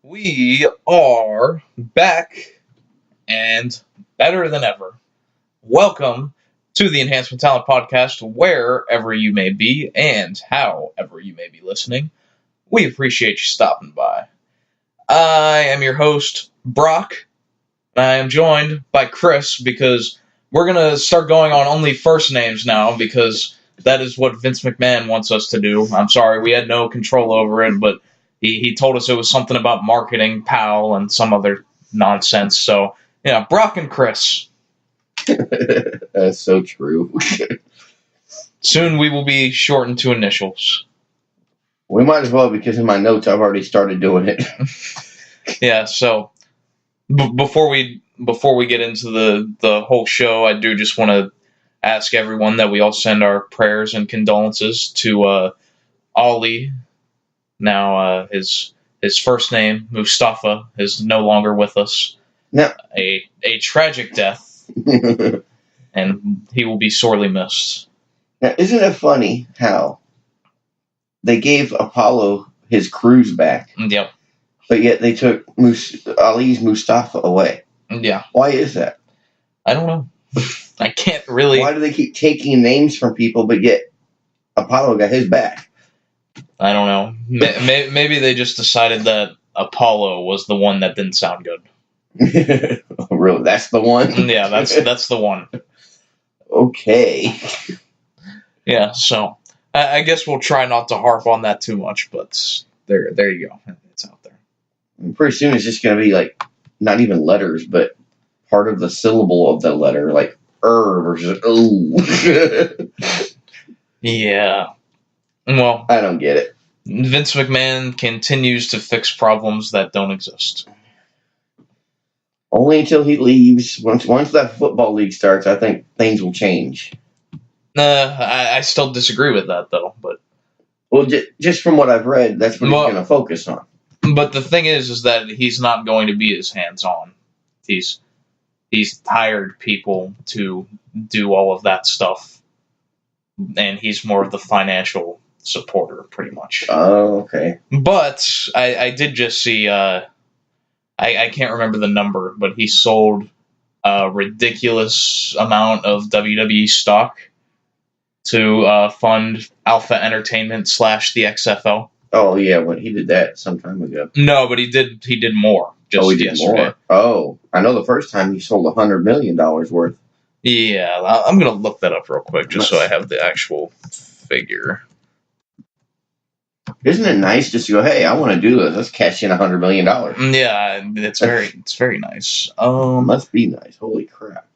We are back and better than ever. Welcome to the Enhancement Talent Podcast, wherever you may be and however you may be listening. We appreciate you stopping by. I am your host, Brock. I am joined by Chris because we're going to start going on only first names now because that is what Vince McMahon wants us to do. I'm sorry, we had no control over it, but he told us it was something about marketing, pal, and some other nonsense. So, yeah, Brock and Chris. That's so true. Soon we will be shortened to initials. We might as well, because in my notes I've already started doing it. Yeah, so before we get into the whole show, I do just want to ask everyone that we all send our prayers and condolences to Ollie. Now, his first name, Mustafa, is no longer with us. No. A tragic death, and he will be sorely missed. Now, isn't it funny how they gave Apollo his cruise back? Yep. But yet they took Ali's Mustafa away. Yeah. Why is that? I don't know. I can't really... Why do they keep taking names from people, but yet Apollo got his back? I don't know. Maybe they just decided that Apollo was the one that didn't sound good. Really? That's the one? Yeah, that's the one. Okay. Yeah, so I guess we'll try not to harp on that too much, but there you go. It's out there. And pretty soon it's just going to be like, not even letters, but part of the syllable of the letter, like versus ooh. Yeah. Well, I don't get it. Vince McMahon continues to fix problems that don't exist. Only until he leaves. Once that football league starts, I think things will change. I still disagree with that, though. But well, just from what I've read, that's what he's going to focus on. But the thing is that he's not going to be as hands-on. He's hired people to do all of that stuff, and he's more of the financial supporter, pretty much. Oh, okay. But I did just see, I can't remember the number, but he sold a ridiculous amount of WWE stock to fund Alpha Entertainment / the XFL. Oh, yeah, when he did that some time ago. No, but he did more just yesterday. More? Oh, I know the first time he sold $100 million worth. Yeah, I'm going to look that up real quick just so I have the actual figure. Isn't it nice just to go, hey, I want to do this. Let's cash in $100 million. Yeah, it's very nice. Must be nice. Holy crap.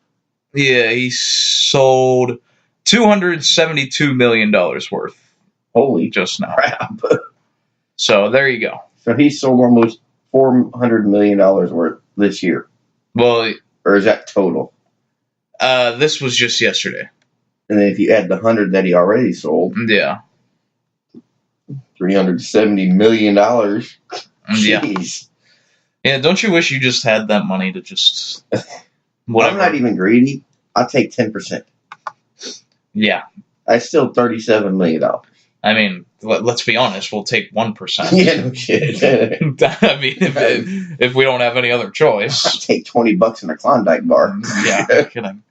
Yeah, he sold $272 million worth. Holy just now. Crap. So there you go. So he sold almost $400 million worth this year. Well, or is that total? This was just yesterday. And then if you add the 100 that he already sold. Yeah. $370 million. Yeah. Jeez. Yeah, don't you wish you just had that money to just... Whatever. I'm not even greedy. I'll take 10%. Yeah. That's still $37 million. I mean, let's be honest. We'll take 1%. Yeah, no shit. I mean, if we don't have any other choice. I'll take $20 in a Klondike bar. Yeah, no kidding.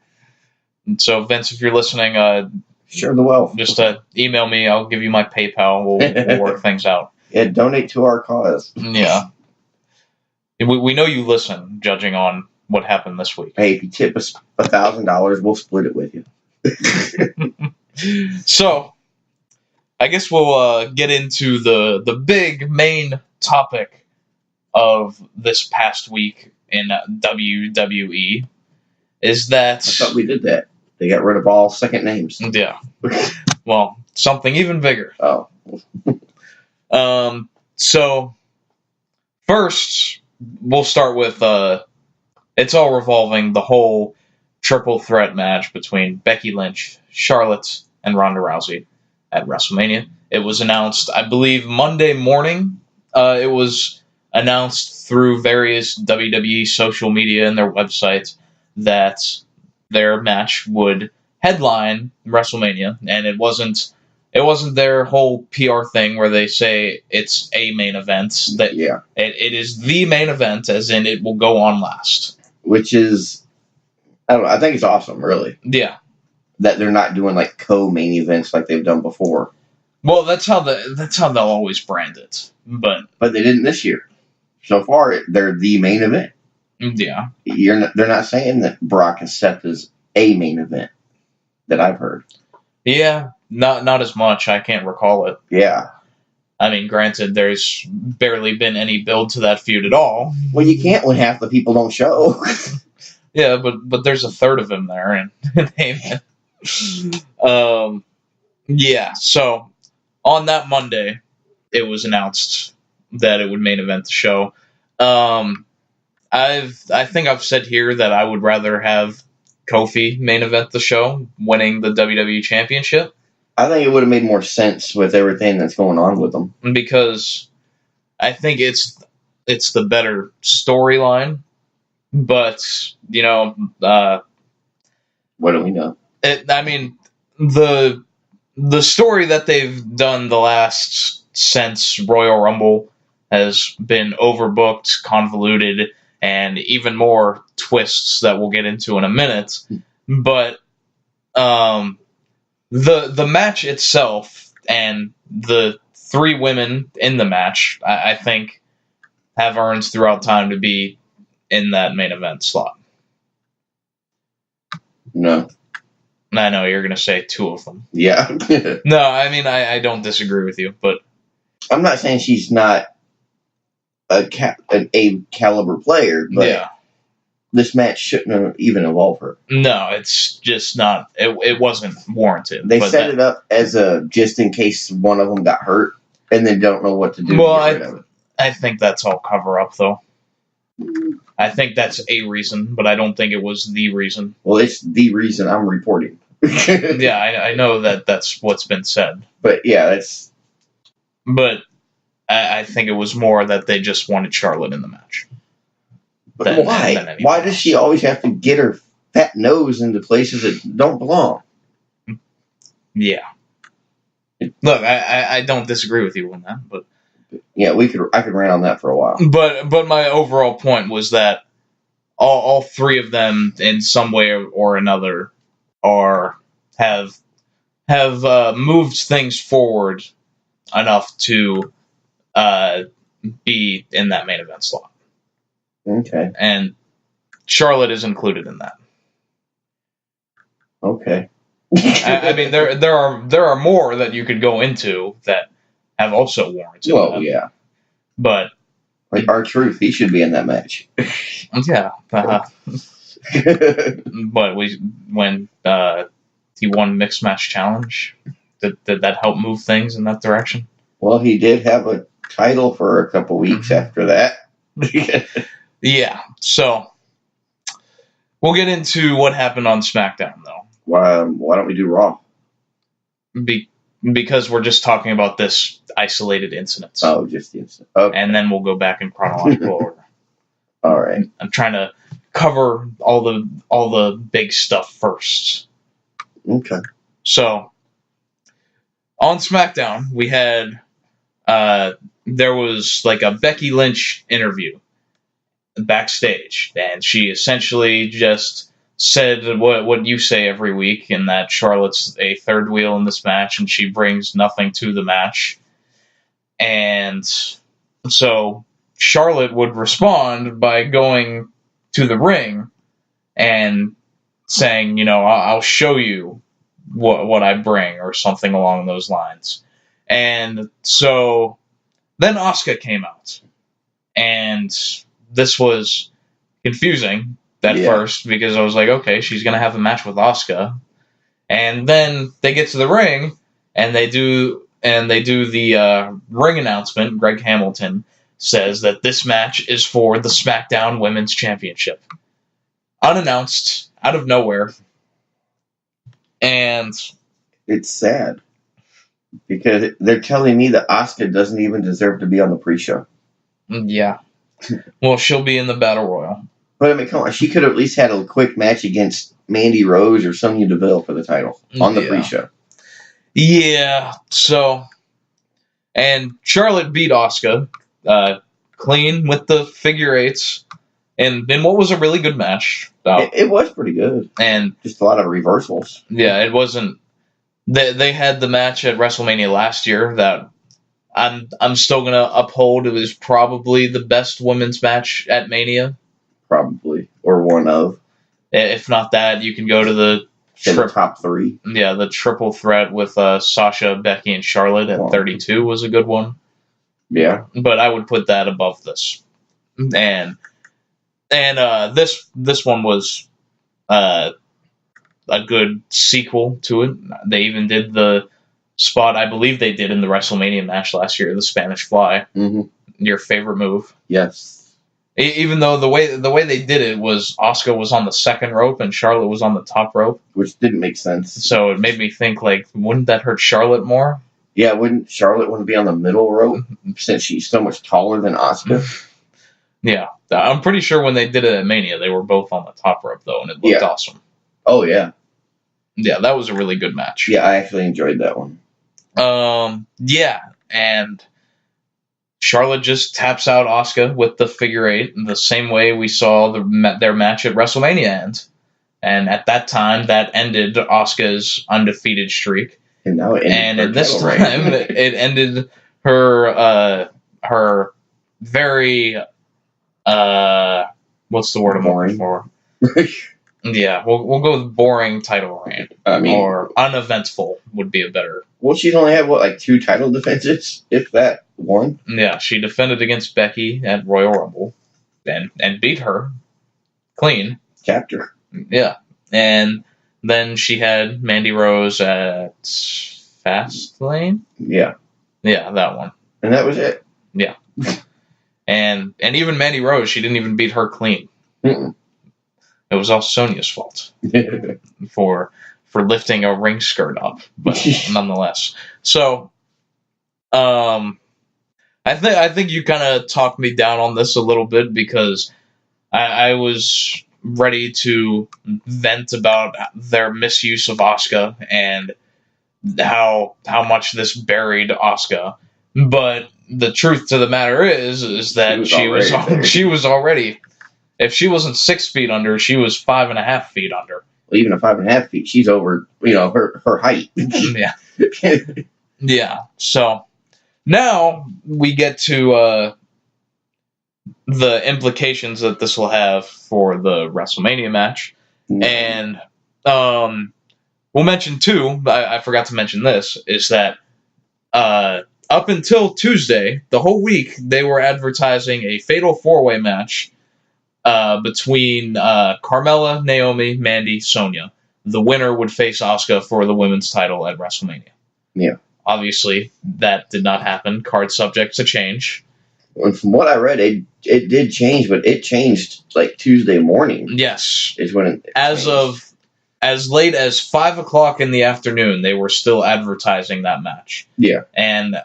So, Vince, if you're listening... Share the wealth. Just email me. I'll give you my PayPal. We'll work things out. Yeah, donate to our cause. Yeah. We know you listen, judging on what happened this week. Hey, if you tip us $1,000, we'll split it with you. So, I guess we'll get into the big main topic of this past week in WWE. Is that... I thought we did that. They got rid of all second names. Yeah. Well, something even bigger. Oh. So, first, we'll start with, it's all revolving the whole triple threat match between Becky Lynch, Charlotte, and Ronda Rousey at WrestleMania. It was announced, I believe, Monday morning. It was announced through various WWE social media and their websites that their match would headline WrestleMania, and it wasn't It wasn't their whole PR thing where they say it's a main event. That it is the main event, as in it will go on last. Which is, I don't know. I think it's awesome, really. Yeah. That they're not doing like co-main events like they've done before. Well, that's how they'll always brand it. But they didn't this year. So far, they're the main event. Yeah. They're not saying that Brock and Seth is a main event that I've heard. Yeah, not as much. I can't recall it. Yeah. I mean, granted, there's barely been any build to that feud at all. Well, you can't when half the people don't show. Yeah, but there's a third of them there, and yeah. So on that Monday, it was announced that it would main event the show. I think I've said here that I would rather have Kofi main event the show, winning the WWE Championship. I think it would have made more sense with everything that's going on with them. Because I think it's the better storyline. But, what do we know? The story that they've done since Royal Rumble has been overbooked, convoluted, and even more twists that we'll get into in a minute. But the match itself and the three women in the match, I think, have earned throughout time to be in that main event slot. No. I know you're going to say two of them. Yeah. No, I mean, I don't disagree with you, but I'm not saying she's not an A caliber player, but yeah. This match shouldn't have even involved her. No, it's just not. It wasn't warranted. They set it up as just in case one of them got hurt, and they don't know what to do. Well, I think that's all cover up, though. I think that's a reason, but I don't think it was the reason. Well, it's the reason I'm reporting. Yeah, I know that's what's been said. But yeah, that's. But I think it was more that they just wanted Charlotte in the match. But why? Why does she always have to get her fat nose into places that don't belong? Yeah. Look, I don't disagree with you on that, but yeah, I could rant on that for a while. But my overall point was that all three of them, in some way or another, have moved things forward enough to be in that main event slot. Okay. And Charlotte is included in that. Okay. I mean, there are more that you could go into that have also warranted. Well, yeah. But like R-Truth, he should be in that match. Yeah. But when he won Mixed Match Challenge, did that help move things in that direction? Well, he did have a title for a couple weeks after that. Yeah. So we'll get into what happened on SmackDown, though. Why don't we do Raw? Because we're just talking about this isolated incident. Oh, just the incident. Okay. And then we'll go back in chronological order. All right. I'm trying to cover all the big stuff first. Okay. So on SmackDown, we had there was like a Becky Lynch interview backstage, and she essentially just said what you say every week, in that Charlotte's a third wheel in this match, and she brings nothing to the match. And so Charlotte would respond by going to the ring and saying, I'll show you what I bring, or something along those lines. And so then Asuka came out, and this was confusing at first, because I was like, okay, she's going to have a match with Asuka. And then they get to the ring, and they do the ring announcement. Greg Hamilton says that this match is for the SmackDown Women's Championship. Unannounced, out of nowhere. And it's sad, because they're telling me that Asuka doesn't even deserve to be on the pre-show. Yeah. Well, she'll be in the Battle Royal. But I mean, come on, she could have at least had a quick match against Mandy Rose or Sonya Deville for the title on the pre-show. Yeah, so... And Charlotte beat Asuka clean with the figure eights in what was a really good match. It was pretty good. And just a lot of reversals. Yeah, it wasn't... They had the match at WrestleMania last year that I'm still going to uphold. It was probably the best women's match at Mania. Probably. Or one of. If not that, you can go to the top three. Yeah, the triple threat with Sasha, Becky, and Charlotte at 32 was a good one. Yeah. But I would put that above this. And this one was a good sequel to it. They even did the spot I believe they did in the WrestleMania match last year, the Spanish Fly. Mm-hmm. Your favorite move. Yes. Even though the way they did it was Asuka was on the second rope and Charlotte was on the top rope. Which didn't make sense. So it made me think, like, wouldn't that hurt Charlotte more? Yeah, wouldn't Charlotte want to be on the middle rope since she's so much taller than Asuka? Yeah. I'm pretty sure when they did it at Mania, they were both on the top rope, though, and it looked awesome. Oh, yeah. Yeah, that was a really good match. Yeah, I actually enjoyed that one. Yeah, and Charlotte just taps out Asuka with the figure eight in the same way we saw their match at WrestleMania end. And at that time, that ended Asuka's undefeated streak. And now it ended at this time, it ended her very what's the word I'm looking for? Yeah, we'll go with boring title reign. Or uneventful would be a better. Well, she's only had, like 2 title defenses, if that, one? Yeah, she defended against Becky at Royal Rumble and beat her clean. Capped her. Yeah, and then she had Mandy Rose at Fastlane? Yeah. Yeah, that one. And that was it. Yeah. and even Mandy Rose, she didn't even beat her clean. Mm-mm. It was all Sonya's fault for lifting a ring skirt up, but nonetheless. So, I think you kind of talked me down on this a little bit because I was ready to vent about their misuse of Asuka and how much this buried Asuka. But the truth to the matter is that she was already. If she wasn't 6 feet under, she was 5.5 feet under. Well, even at 5.5 feet, she's over, her height. Yeah. Yeah. So now we get to the implications that this will have for the WrestleMania match. Mm-hmm. And we'll mention too, I forgot to mention this, is that up until Tuesday, the whole week, they were advertising a fatal 4-way match between Carmella, Naomi, Mandy, Sonya. The winner would face Asuka for the women's title at WrestleMania. Yeah. Obviously, that did not happen. Card subject to change. And from what I read, it did change, but it changed like Tuesday morning. Yes. Is when it changed. As late as 5 o'clock in the afternoon, they were still advertising that match. Yeah. And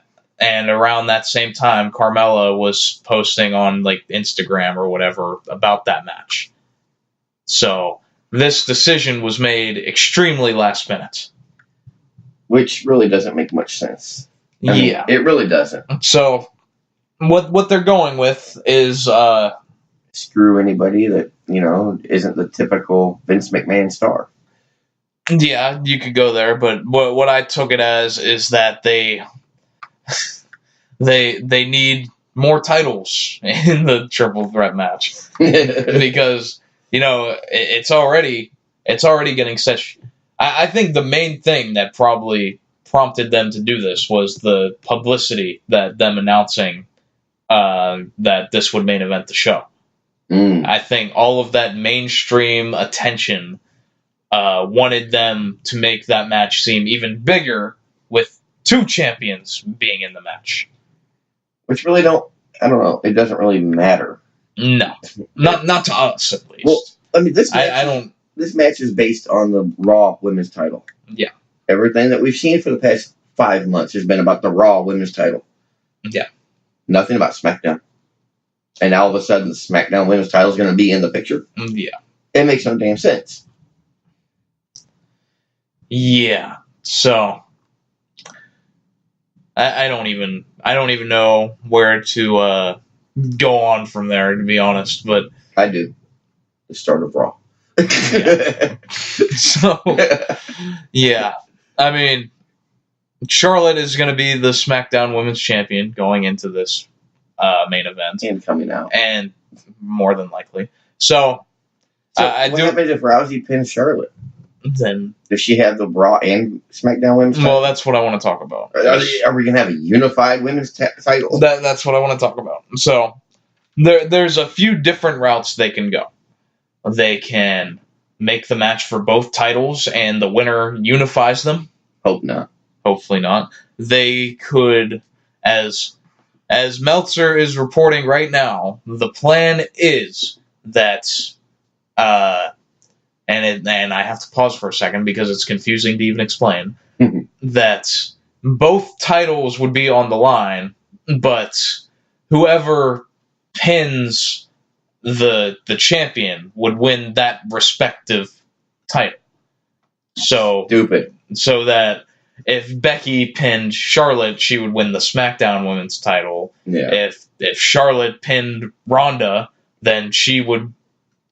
around that same time, Carmella was posting on like Instagram or whatever about that match. So this decision was made extremely last minute. Which really doesn't make much sense. I mean, it really doesn't. So what they're going with is screw anybody that, isn't the typical Vince McMahon star. Yeah, you could go there, but what I took it as is that they need more titles in the triple threat match because it's already getting such. I think the main thing that probably prompted them to do this was the publicity that them announcing that this would main event the show. I think all of that mainstream attention wanted them to make that match seem even bigger with 2 champions being in the match. Which really I don't know, it doesn't really matter. No. Not to us, at least. Well, I mean, this match, I don't... This match is based on the Raw women's title. Yeah. Everything that we've seen for the past 5 months has been about the Raw women's title. Yeah. Nothing about SmackDown. And now all of a sudden the SmackDown women's title is going to be in the picture. Yeah. It makes no damn sense. Yeah. So, I don't even know where to go on from there, to be honest. But I do. The start of Raw. Yeah. So, yeah. I mean, Charlotte is going to be the SmackDown Women's Champion going into this main event. And coming out. And more than likely. So what happens if Rousey pins Charlotte? Then does she have the Raw and SmackDown Women's title? Well, that's what I want to talk about. Are we going to have a unified women's title? That's what I want to talk about. So there's a few different routes they can go. They can make the match for both titles and the winner unifies them. Hope not. Hopefully not. They could, as Meltzer is reporting right now, the plan is that, and I have to pause for a second because it's confusing to even explain, that both titles would be on the line, but whoever pins the champion would win that respective title. So stupid. So that if Becky pinned Charlotte, she would win the SmackDown Women's title. Yeah. If Charlotte pinned Ronda, then she would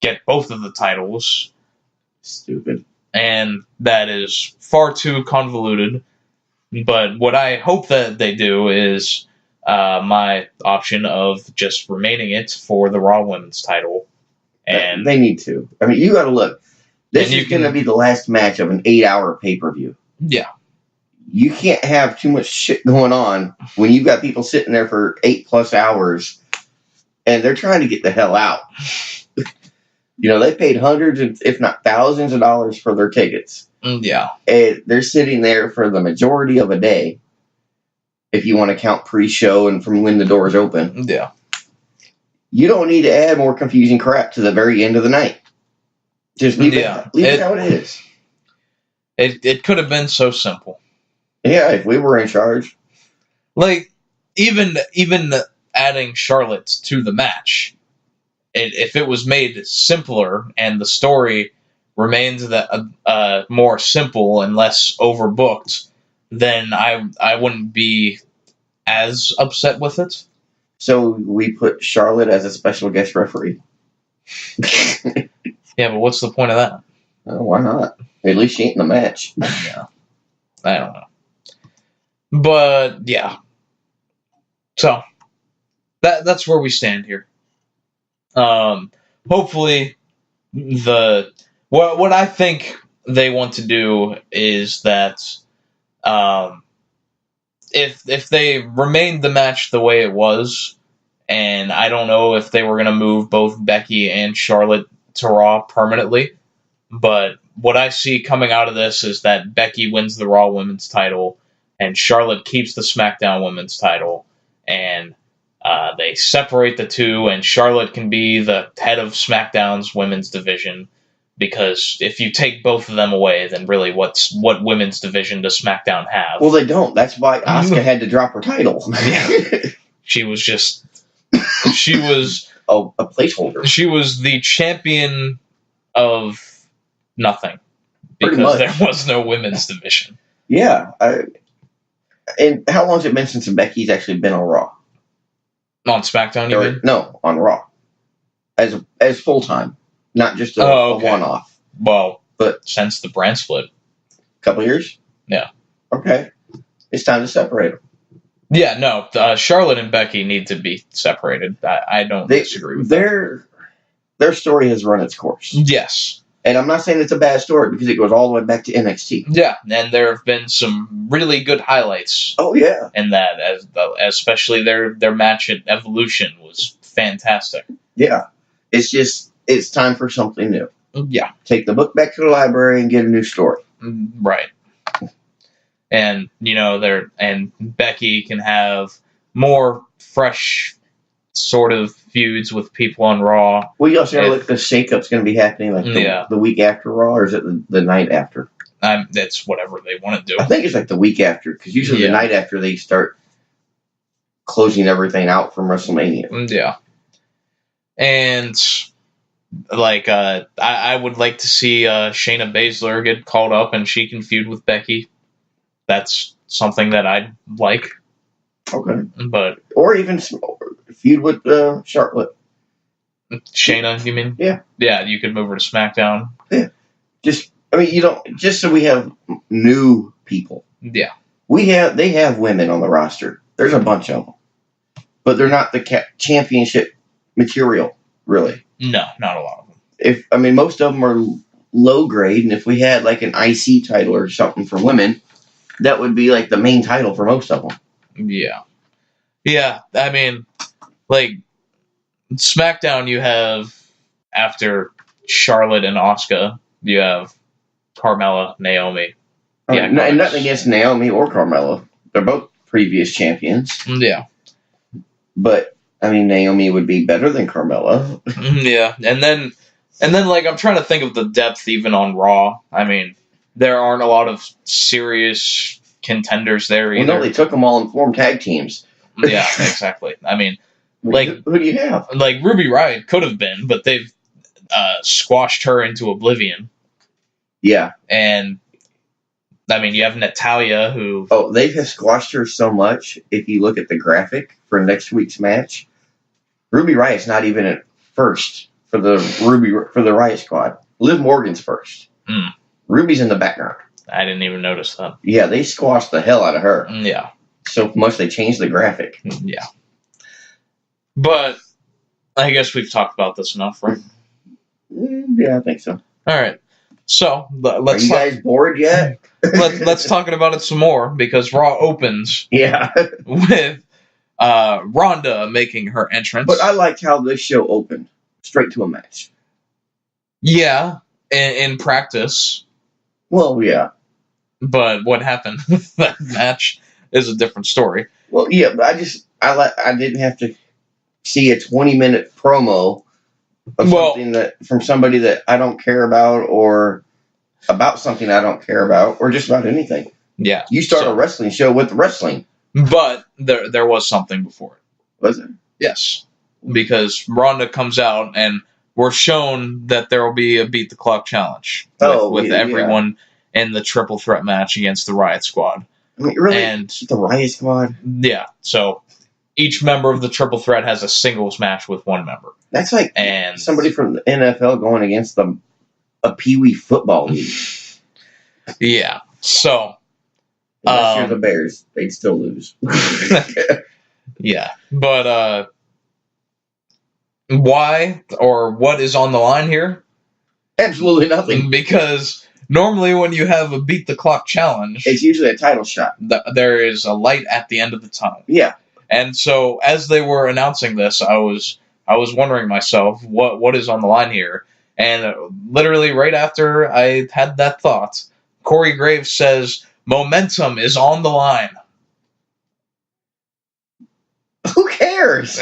get both of the titles. Stupid. And that is far too convoluted. But what I hope that they do is my option of just remaining it for the Raw Women's title. And they need to. I mean, you got to look. This is going to be the last match of an 8-hour pay-per-view. Yeah. You can't have too much shit going on when you've got people sitting there for 8+ hours and they're trying to get the hell out. They paid hundreds, if not thousands of dollars for their tickets. Yeah. And they're sitting there for the majority of a day, if you want to count pre-show and from when the doors open. Yeah. You don't need to add more confusing crap to the very end of the night. Just leave it how it is. It could have been so simple. Yeah, if we were in charge. Like, even adding Charlotte to the match, if it was made simpler and the story remains that more simple and less overbooked, then I wouldn't be as upset with it. So we put Charlotte as a special guest referee. Yeah, but what's the point of that? Why not? At least she ain't in the match. Yeah. I don't know. But, yeah. So, that's where we stand here. Hopefully, what I think they want to do is that if they remained the match the way it was, and I don't know if they were going to move both Becky and Charlotte to Raw permanently, but what I see coming out of this is that Becky wins the Raw Women's title, and Charlotte keeps the SmackDown Women's title, and they separate the two, and Charlotte can be the head of SmackDown's women's division, because if you take both of them away, then really what women's division does SmackDown have? Well, they don't. That's why Asuka had to drop her title. Yeah. She was a placeholder. She was the champion of nothing, because there was no women's division. Yeah. And how long has it been since Becky's actually been on Raw? On SmackDown, you mean? No, on Raw. As full-time. Not just a one-off. Well, but since the brand split. Couple years? Yeah. Okay. It's time to separate them. Yeah, no. Charlotte and Becky need to be separated. I don't disagree with that. Their story has run its course. Yes. And I'm not saying it's a bad story, because it goes all the way back to NXT. Yeah, and there have been some really good highlights. Oh, yeah. In that, especially their match at Evolution was fantastic. Yeah. It's time for something new. Yeah. Take the book back to the library and get a new story. Right. And, and Becky can have more fresh sort of feuds with people on Raw. Well, you also look, the shake-up's going to be happening the week after Raw, or is it the night after? It's whatever they want to do. I think it's like the week after, because usually the night after they start closing everything out from WrestleMania. Yeah. And, I would like to see Shayna Baszler get called up and she can feud with Becky. That's something that I'd like. Okay. But or even feud with Charlotte. Shayna, you mean? Yeah. Yeah, you could move her to SmackDown. Yeah. Just so we have new people. Yeah. They have women on the roster. There's a bunch of them. But they're not the championship material, really. No, not a lot of them. Most of them are low grade, and if we had like an IC title or something for women, that would be like the main title for most of them. Yeah. Yeah, like, SmackDown you have, after Charlotte and Asuka, you have Carmella, Naomi. Yeah, and nothing against Naomi or Carmella. They're both previous champions. Yeah. But, Naomi would be better than Carmella. Yeah, and then, like, I'm trying to think of the depth even on Raw. There aren't a lot of serious contenders there either. Well, no, they took them all and formed tag teams. Yeah, exactly. Like, who do you have? Like, Ruby Riott could have been, but they've squashed her into oblivion. Yeah. And, you have Natalya, who... Oh, they have squashed her so much, if you look at the graphic for next week's match, Ruby Riott's not even at first for the Riott squad. Liv Morgan's first. Mm. Ruby's in the background. I didn't even notice that. Yeah, they squashed the hell out of her. Yeah. So much they changed the graphic. Yeah. But I guess we've talked about this enough, right? Yeah, I think so. All right. So let's. Are you guys bored yet? let's talk about it some more, because Raw opens. Yeah. With Ronda making her entrance. But I liked how this show opened straight to a match. Yeah, in practice. Well, yeah. But what happened with that match is a different story. Well, yeah, but I didn't have to see a 20-minute promo of something from somebody that I don't care about, or about something I don't care about, or just about anything. Yeah. You start a wrestling show with wrestling. But there was something before it. Was it? Yes. Because Ronda comes out, and we're shown that there will be a Beat the Clock challenge with everyone in the triple threat match against the Riott Squad. Really? And the Riott Squad? Yeah. So each member of the triple threat has a singles match with one member. That's like somebody from the NFL going against a Pee-wee football league. Yeah. So unless you're the Bears, they'd still lose. Yeah. But why or what is on the line here? Absolutely nothing. Because normally when you have a Beat the Clock challenge, it's usually a title shot. There is a light at the end of the tunnel. Yeah. And so as they were announcing this, I was wondering myself, what is on the line here? And literally right after I had that thought, Corey Graves says, "Momentum is on the line." Who cares?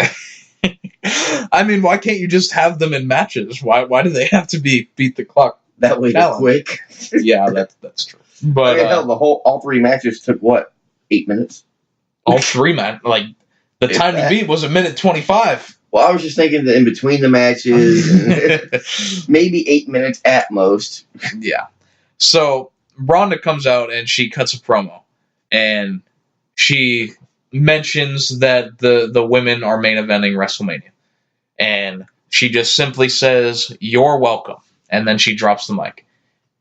Why can't you just have them in matches? Why do they have to be Beat the Clock? That way they're quick. Yeah, that's true. But all three matches took what, 8 minutes? All three the time to beat was 1:25. Well, I was just thinking that in between the matches, maybe 8 minutes at most. Yeah. So Ronda comes out and she cuts a promo, and she mentions that the women are main eventing WrestleMania, and she just simply says, "You're welcome," and then she drops the mic.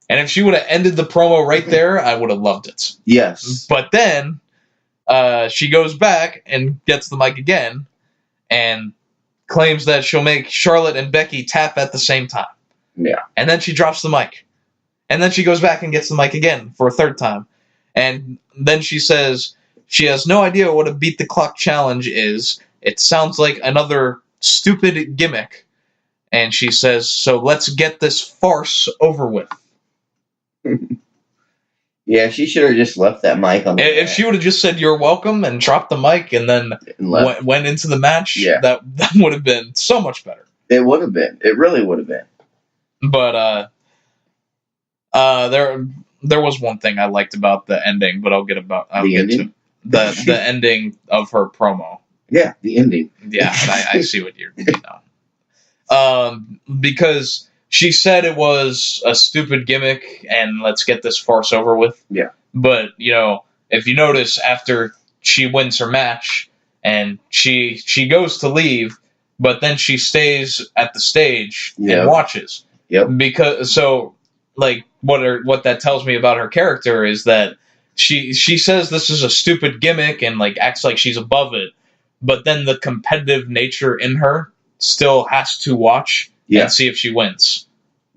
And if she would have ended the promo right there, I would have loved it. Yes. But then she goes back and gets the mic again and claims that she'll make Charlotte and Becky tap at the same time. Yeah. And then she drops the mic. And then she goes back and gets the mic again for a third time. And then she says she has no idea what a Beat the Clock challenge is. It sounds like another stupid gimmick. And she says, "So let's get this farce over with." Yeah, she should have just left that mic on. If she would have just said, "You're welcome," and dropped the mic and then went into the match, that would have been so much better. It would have been. It really would have been. But there was one thing I liked about the ending, but I'll get to the ending of her promo. Yeah, the ending. Yeah, I see what you're doing now. Because she said it was a stupid gimmick and let's get this farce over with. Yeah. But, if you notice, after she wins her match, and she goes to leave, but then she stays at the stage and watches. Yep. Because what that tells me about her character is that she says this is a stupid gimmick and like acts like she's above it, but then the competitive nature in her still has to watch and see if she wins.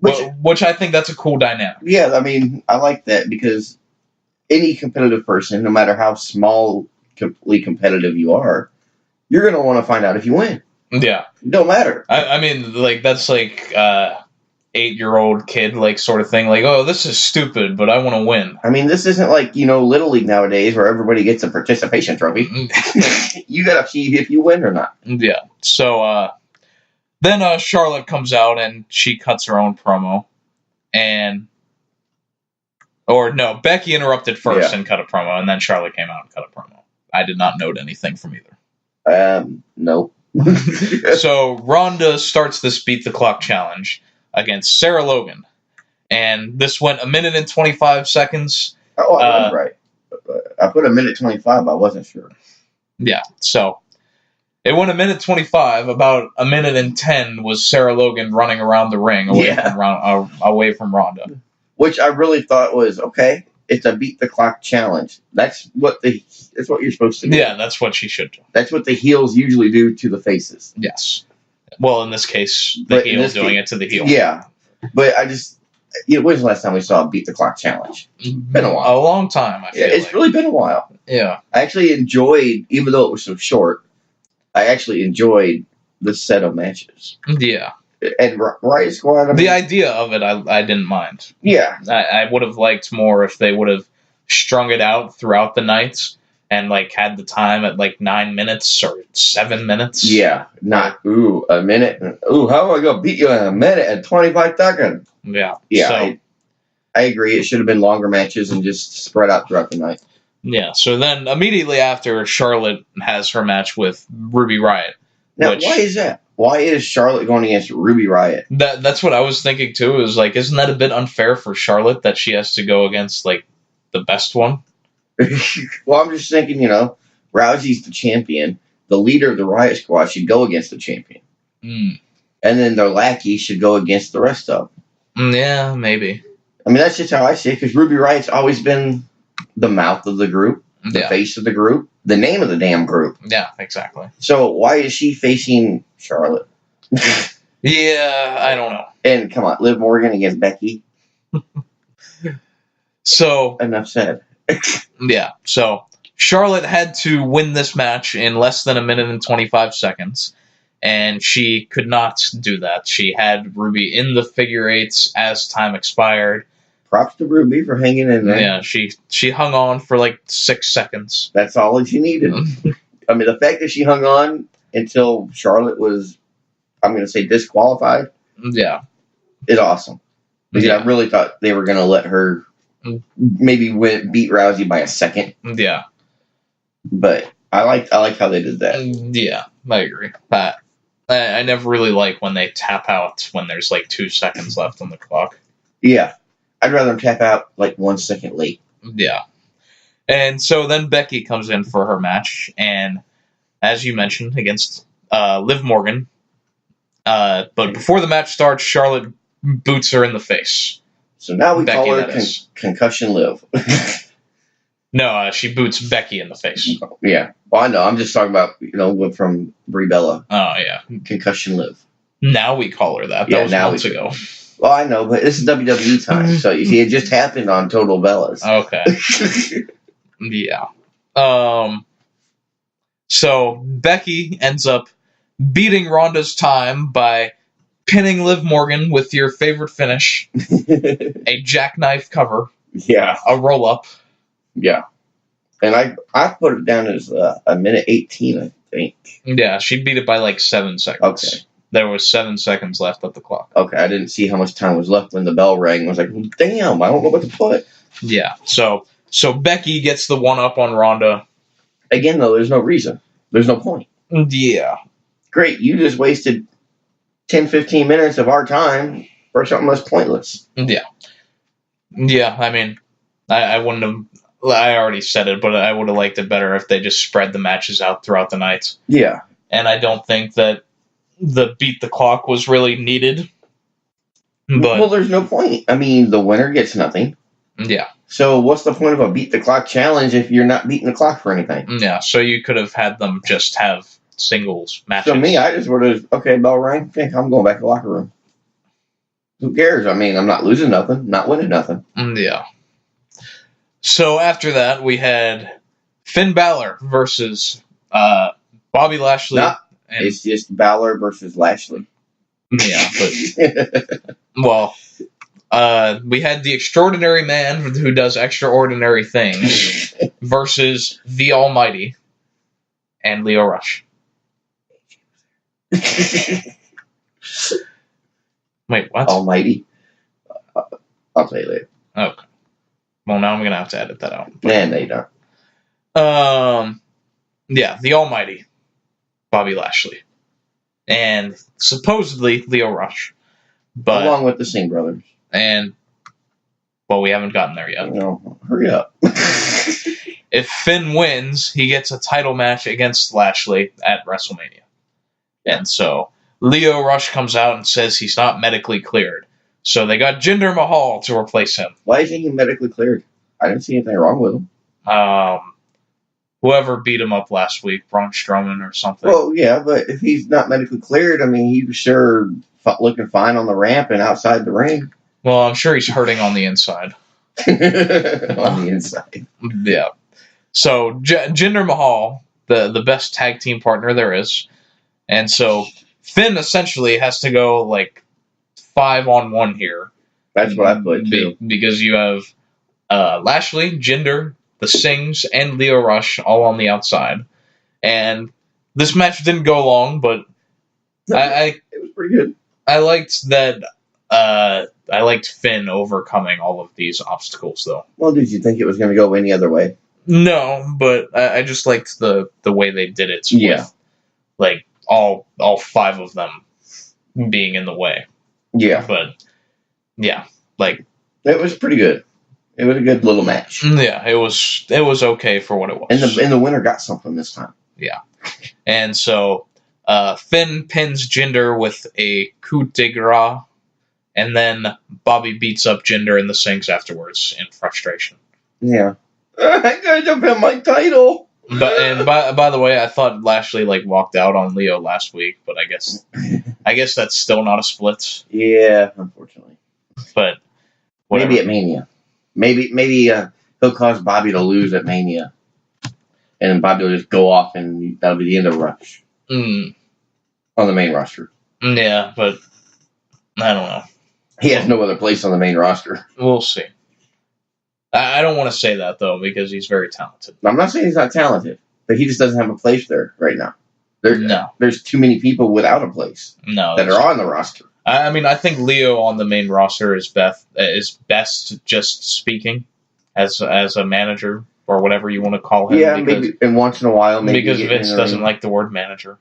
Which I think that's a cool dynamic. Yeah, I mean, I like that because any competitive person, no matter how small, competitive you are, you're going to want to find out if you win. Yeah. It don't matter. I mean, like, that's like 8-year-old kid, like, sort of thing. Like, oh, this is stupid, but I want to win. I mean, this isn't like, Little League nowadays where everybody gets a participation trophy. You got to see if you win or not. Yeah. So, then Charlotte comes out and she cuts her own promo. Becky interrupted first and cut a promo, and then Charlotte came out and cut a promo. I did not note anything from either. No. So Ronda starts this Beat the Clock challenge against Sarah Logan. And this went 1 minute and 25 seconds. Oh, I was right. I put 1 minute 25, I wasn't sure. Yeah, so it went 1 minute 25. About 1 minute and 10 was Sarah Logan running around the ring away from Ronda. Which I really thought was, okay, it's a Beat the Clock challenge. That's what you're supposed to do. Yeah, that's what she should do. That's what the heels usually do to the faces. Yes. Well, in this case, the heel doing it to the heel. Yeah. But when was the last time we saw a Beat the Clock challenge? Been a while. A long time, I feel like. It's really been a while. Yeah. I actually enjoyed, even though it was so short, I actually enjoyed the set of matches. Yeah. And Riot Squad, I mean, the idea of it, I didn't mind. Yeah. I would have liked more if they would have strung it out throughout the nights and, like, had the time at, like, 9 minutes or 7 minutes. Yeah. Not, a minute. How am I going to beat you in 1 minute and 25 seconds? Yeah. Yeah. So, I agree. It should have been longer matches and just spread out throughout the night. Yeah. So then immediately after, Charlotte has her match with Ruby Riott. Now, why is that? Why is Charlotte going against Ruby Riott? That's what I was thinking too. Is like, isn't that a bit unfair for Charlotte that she has to go against like the best one? Well, I'm just thinking, Rousey's the champion. The leader of the Riot Squad should go against the champion, and then their lackey should go against the rest of them. Yeah, maybe. I mean, that's just how I see it. Because Ruby Riott's always been the mouth of the group, the face of the group, the name of the damn group. Yeah, exactly. So why is she facing Charlotte? Yeah, I don't know. And come on, Liv Morgan against Becky. So enough said. Yeah, so Charlotte had to win this match in less than 1 minute and 25 seconds, and she could not do that. She had Ruby in the figure eights as time expired. Props to Ruby for hanging in there. Yeah, she hung on for like 6 seconds. That's all that she needed. I mean, the fact that she hung on until Charlotte was, I'm going to say, disqualified. Yeah. Is awesome. Because I really thought they were going to let her maybe beat Rousey by a second. Yeah. But I like how they did that. Yeah, I agree. But I never really like when they tap out when there's like 2 seconds left on the clock. Yeah. I'd rather them tap out like 1 second late. Yeah. And so then Becky comes in for her match, and as you mentioned, against Liv Morgan. But before the match starts, Charlotte boots her in the face. So now we call her Concussion Liv. No, she boots Becky in the face. Yeah. Well, I know. I'm just talking about, from Brie Bella. Oh, yeah. Concussion Liv. Now we call her that. That was months ago. Well, I know, but this is WWE time. So, you see, it just happened on Total Bellas. Okay. Yeah. So, Becky ends up beating Ronda's time by pinning Liv Morgan with your favorite finish. A jackknife cover. Yeah. A roll-up. Yeah. And I put it down as 1 minute 18, I think. Yeah, she beat it by like 7 seconds. Okay. There was 7 seconds left at the clock. Okay, I didn't see how much time was left when the bell rang. I was like, well, damn, I don't know what to put. Yeah, so Becky gets the one-up on Ronda. Again, though, there's no reason. There's no point. Yeah. Great, you just wasted 10, 15 minutes of our time for something that's pointless. Yeah. Yeah, I mean, I wouldn't have... I already said it, but I would have liked it better if they just spread the matches out throughout the night. Yeah. And I don't think that the beat the clock was really needed. But, well, there's no point. I mean, the winner gets nothing. Yeah. So what's the point of a beat the clock challenge if you're not beating the clock for anything? Yeah, so you could have had them just have singles matches. So me, I just would have, okay, bell rang, okay, I'm going back to the locker room. Who cares? I mean, I'm not losing nothing, not winning nothing. Yeah. So after that, we had Finn Balor versus Bobby Lashley. It's just Balor versus Lashley. Yeah, but well, we had the extraordinary man who does extraordinary things versus the Almighty and Lio Rush. Wait, what? Almighty. I'll tell you later. Okay. Well, now I'm going to have to edit that out. Man, they don't. Yeah, the Almighty, Bobby Lashley. And supposedly Lio Rush. But along with the Singh brothers. And, well, we haven't gotten there yet. No, hurry up. If Finn wins, he gets a title match against Lashley at WrestleMania. And so Lio Rush comes out and says he's not medically cleared. So they got Jinder Mahal to replace him. Why isn't he medically cleared? I didn't see anything wrong with him. Whoever beat him up last week, Braun Strowman or something. Well, yeah, but if he's not medically cleared, I mean, he was sure looking fine on the ramp and outside the ring. Well, I'm sure he's hurting on the inside. On the inside. Yeah. So Jinder Mahal, the best tag team partner there is. And so Finn essentially has to go like 5-on-1 here. That's what I put too. Because you have Lashley, Jinder, the Singhs, and Lio Rush all on the outside. And this match didn't go long, but it was pretty good. I liked that. I liked Finn overcoming all of these obstacles, though. Well, did you think it was going to go any other way? No, but I just liked the way they did it. Yeah. With, like, all 5 of them being in the way. Yeah. But, yeah, like... It was pretty good. It was a good little match. Yeah, it was okay for what it was. And the winner got something this time. Yeah. And so, Finn pins Jinder with a coup de grace, and then Bobby beats up Jinder in the Singhs afterwards in frustration. Yeah. I gotta jump in my title! By the way, I thought Lashley walked out on Lio last week, but I guess that's still not a split. Yeah, unfortunately. But whatever. Maybe at Mania. Maybe he'll cause Bobby to lose at Mania, and then Bobby will just go off, and that'll be the end of Rush on the main roster. Yeah, but I don't know. He has no other place on the main roster. We'll see. I don't want to say that, though, because he's very talented. I'm not saying he's not talented, but he just doesn't have a place there right now. There's too many people without a place that are on the roster. I mean, I think Lio on the main roster is best just speaking as a manager or whatever you want to call him. Yeah, maybe, and once in a while, maybe because Vince doesn't like the word manager.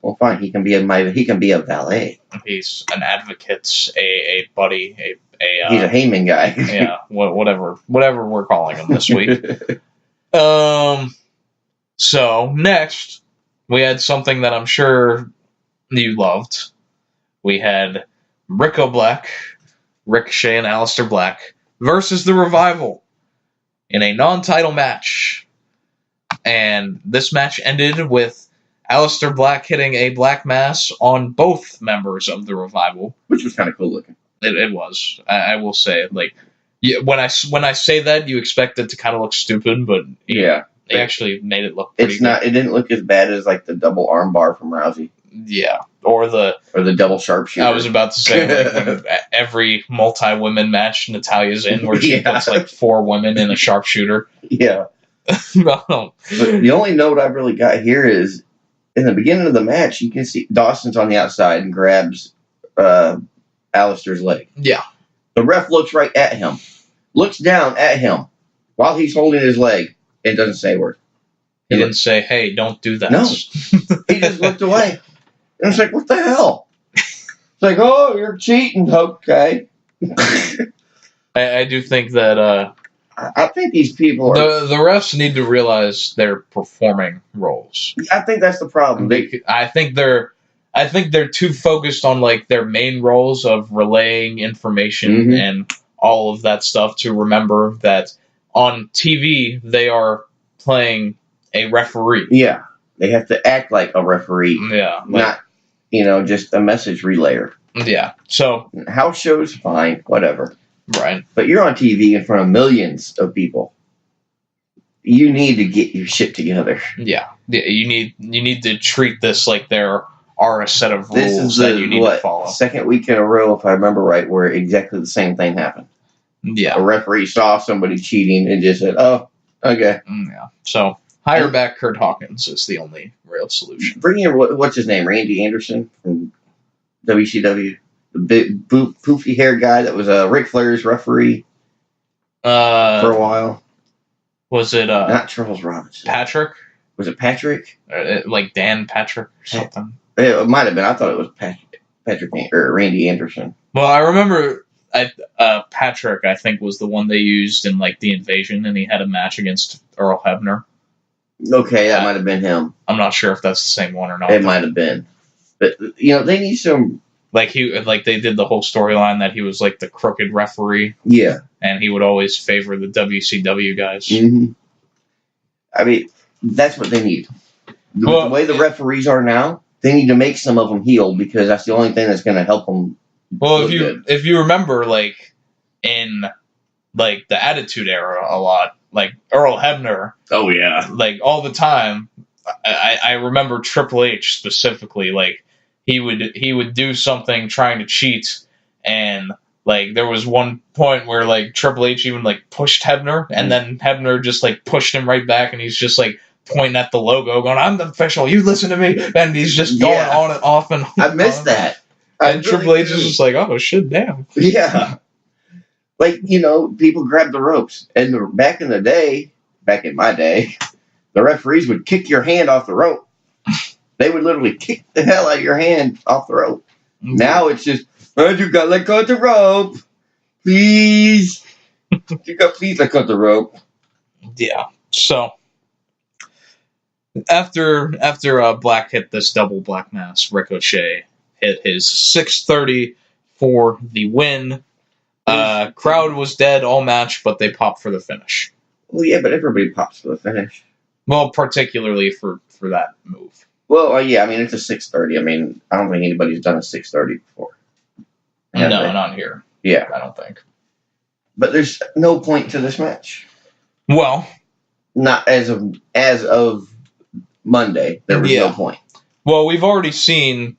Well, fine. He can be a valet. He's an advocate, a buddy, he's a Heyman guy. Yeah, whatever we're calling him this week. So next we had something that I'm sure you loved. We had Ricochet and Aleister Black versus the Revival in a non-title match, and this match ended with Aleister Black hitting a black mass on both members of the Revival, which was kind of cool looking. It was. I will say, when I say that, you expect it to kind of look stupid, but they actually made it look pretty good. It didn't look as bad as the double arm bar from Rousey. Yeah, or the double sharpshooter. I was about to say when every multi-women match Natalia's in, where she puts 4 women in a sharpshooter. Yeah. No. But the only note I've really got here is in the beginning of the match, you can see Dawson's on the outside and grabs Aleister's leg. Yeah. The ref looks right at him, looks down at him while he's holding his leg, and doesn't say a word. He didn't say, "Hey, don't do that." No. He just looked away. And it's what the hell? It's oh, you're cheating. Okay. I do think that I think these people are... The refs need to realize they're performing roles. I think that's the problem. I think they're too focused on like their main roles of relaying information and all of that stuff to remember that on TV they are playing a referee. Yeah, they have to act like a referee. Yeah, not just a message relayer. Yeah, so house shows, fine, whatever. Right, but you're on TV in front of millions of people. You need to get your shit together. Yeah, you need to treat this like there are a set of rules that you need to follow. Second week in a row, if I remember right, where exactly the same thing happened. Yeah, a referee saw somebody cheating and just said, "Oh, okay." Yeah, so hire back Kurt Hawkins is the only real solution. Bring in what's his name, Randy Anderson from WCW. The big poofy hair guy that was a Ric Flairs referee for a while. Was it not Charles Robinson? Patrick? Was it Patrick? Like Dan Patrick or something? It might have been. I thought it was Patrick or Randy Anderson. Well, I remember Patrick, I think, was the one they used in like the Invasion, and he had a match against Earl Hebner. Okay, that might have been him. I'm not sure if that's the same one or not. It might have been, but they need some. Like they did the whole storyline that he was like the crooked referee. Yeah, and he would always favor the WCW guys. Mm-hmm. I mean, that's what they need. The way the referees are now, they need to make some of them heel because that's the only thing that's going to help them. Well, if you remember, like in like the Attitude Era, a lot like Earl Hebner. Oh yeah, like all the time. I remember Triple H specifically, like. He would do something trying to cheat, and like there was one point where like Triple H even like pushed Hebner, and then Hebner just like pushed him right back, and he's just like pointing at the logo, going, "I'm the official. You listen to me," and he's just going on and off and. I missed that. And Triple H is just like, "Oh shit, damn." Yeah, like people grab the ropes, and back in my day, the referees would kick your hand off the rope. They would literally kick the hell out of your hand off the rope. Mm-hmm. Now it's just, you got to let go of the rope. Please. Please let go of the rope. Yeah. So, after Black hit this double black mass, Ricochet hit his 630 for the win. Crowd was dead all match, but they popped for the finish. Well, yeah, but everybody pops for the finish. Well, particularly for that move. Well, yeah, I mean, it's a 630. I mean, I don't think anybody's done a 630 before. No, not here. Yeah. I don't think. But there's no point to this match. Well. Not as of Monday. There was no point. Well, we've already seen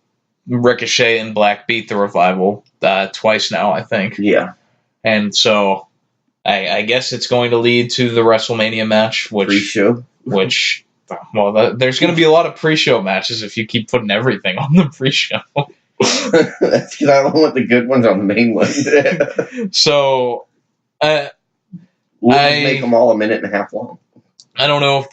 Ricochet and Black beat the Revival twice now, I think. Yeah. And so, I guess it's going to lead to the WrestleMania match, pre-show. Which... Well, there's going to be a lot of pre-show matches if you keep putting everything on the pre-show. That's because I don't want the good ones on the main one. So, we'll make them all a minute and a half long. I don't know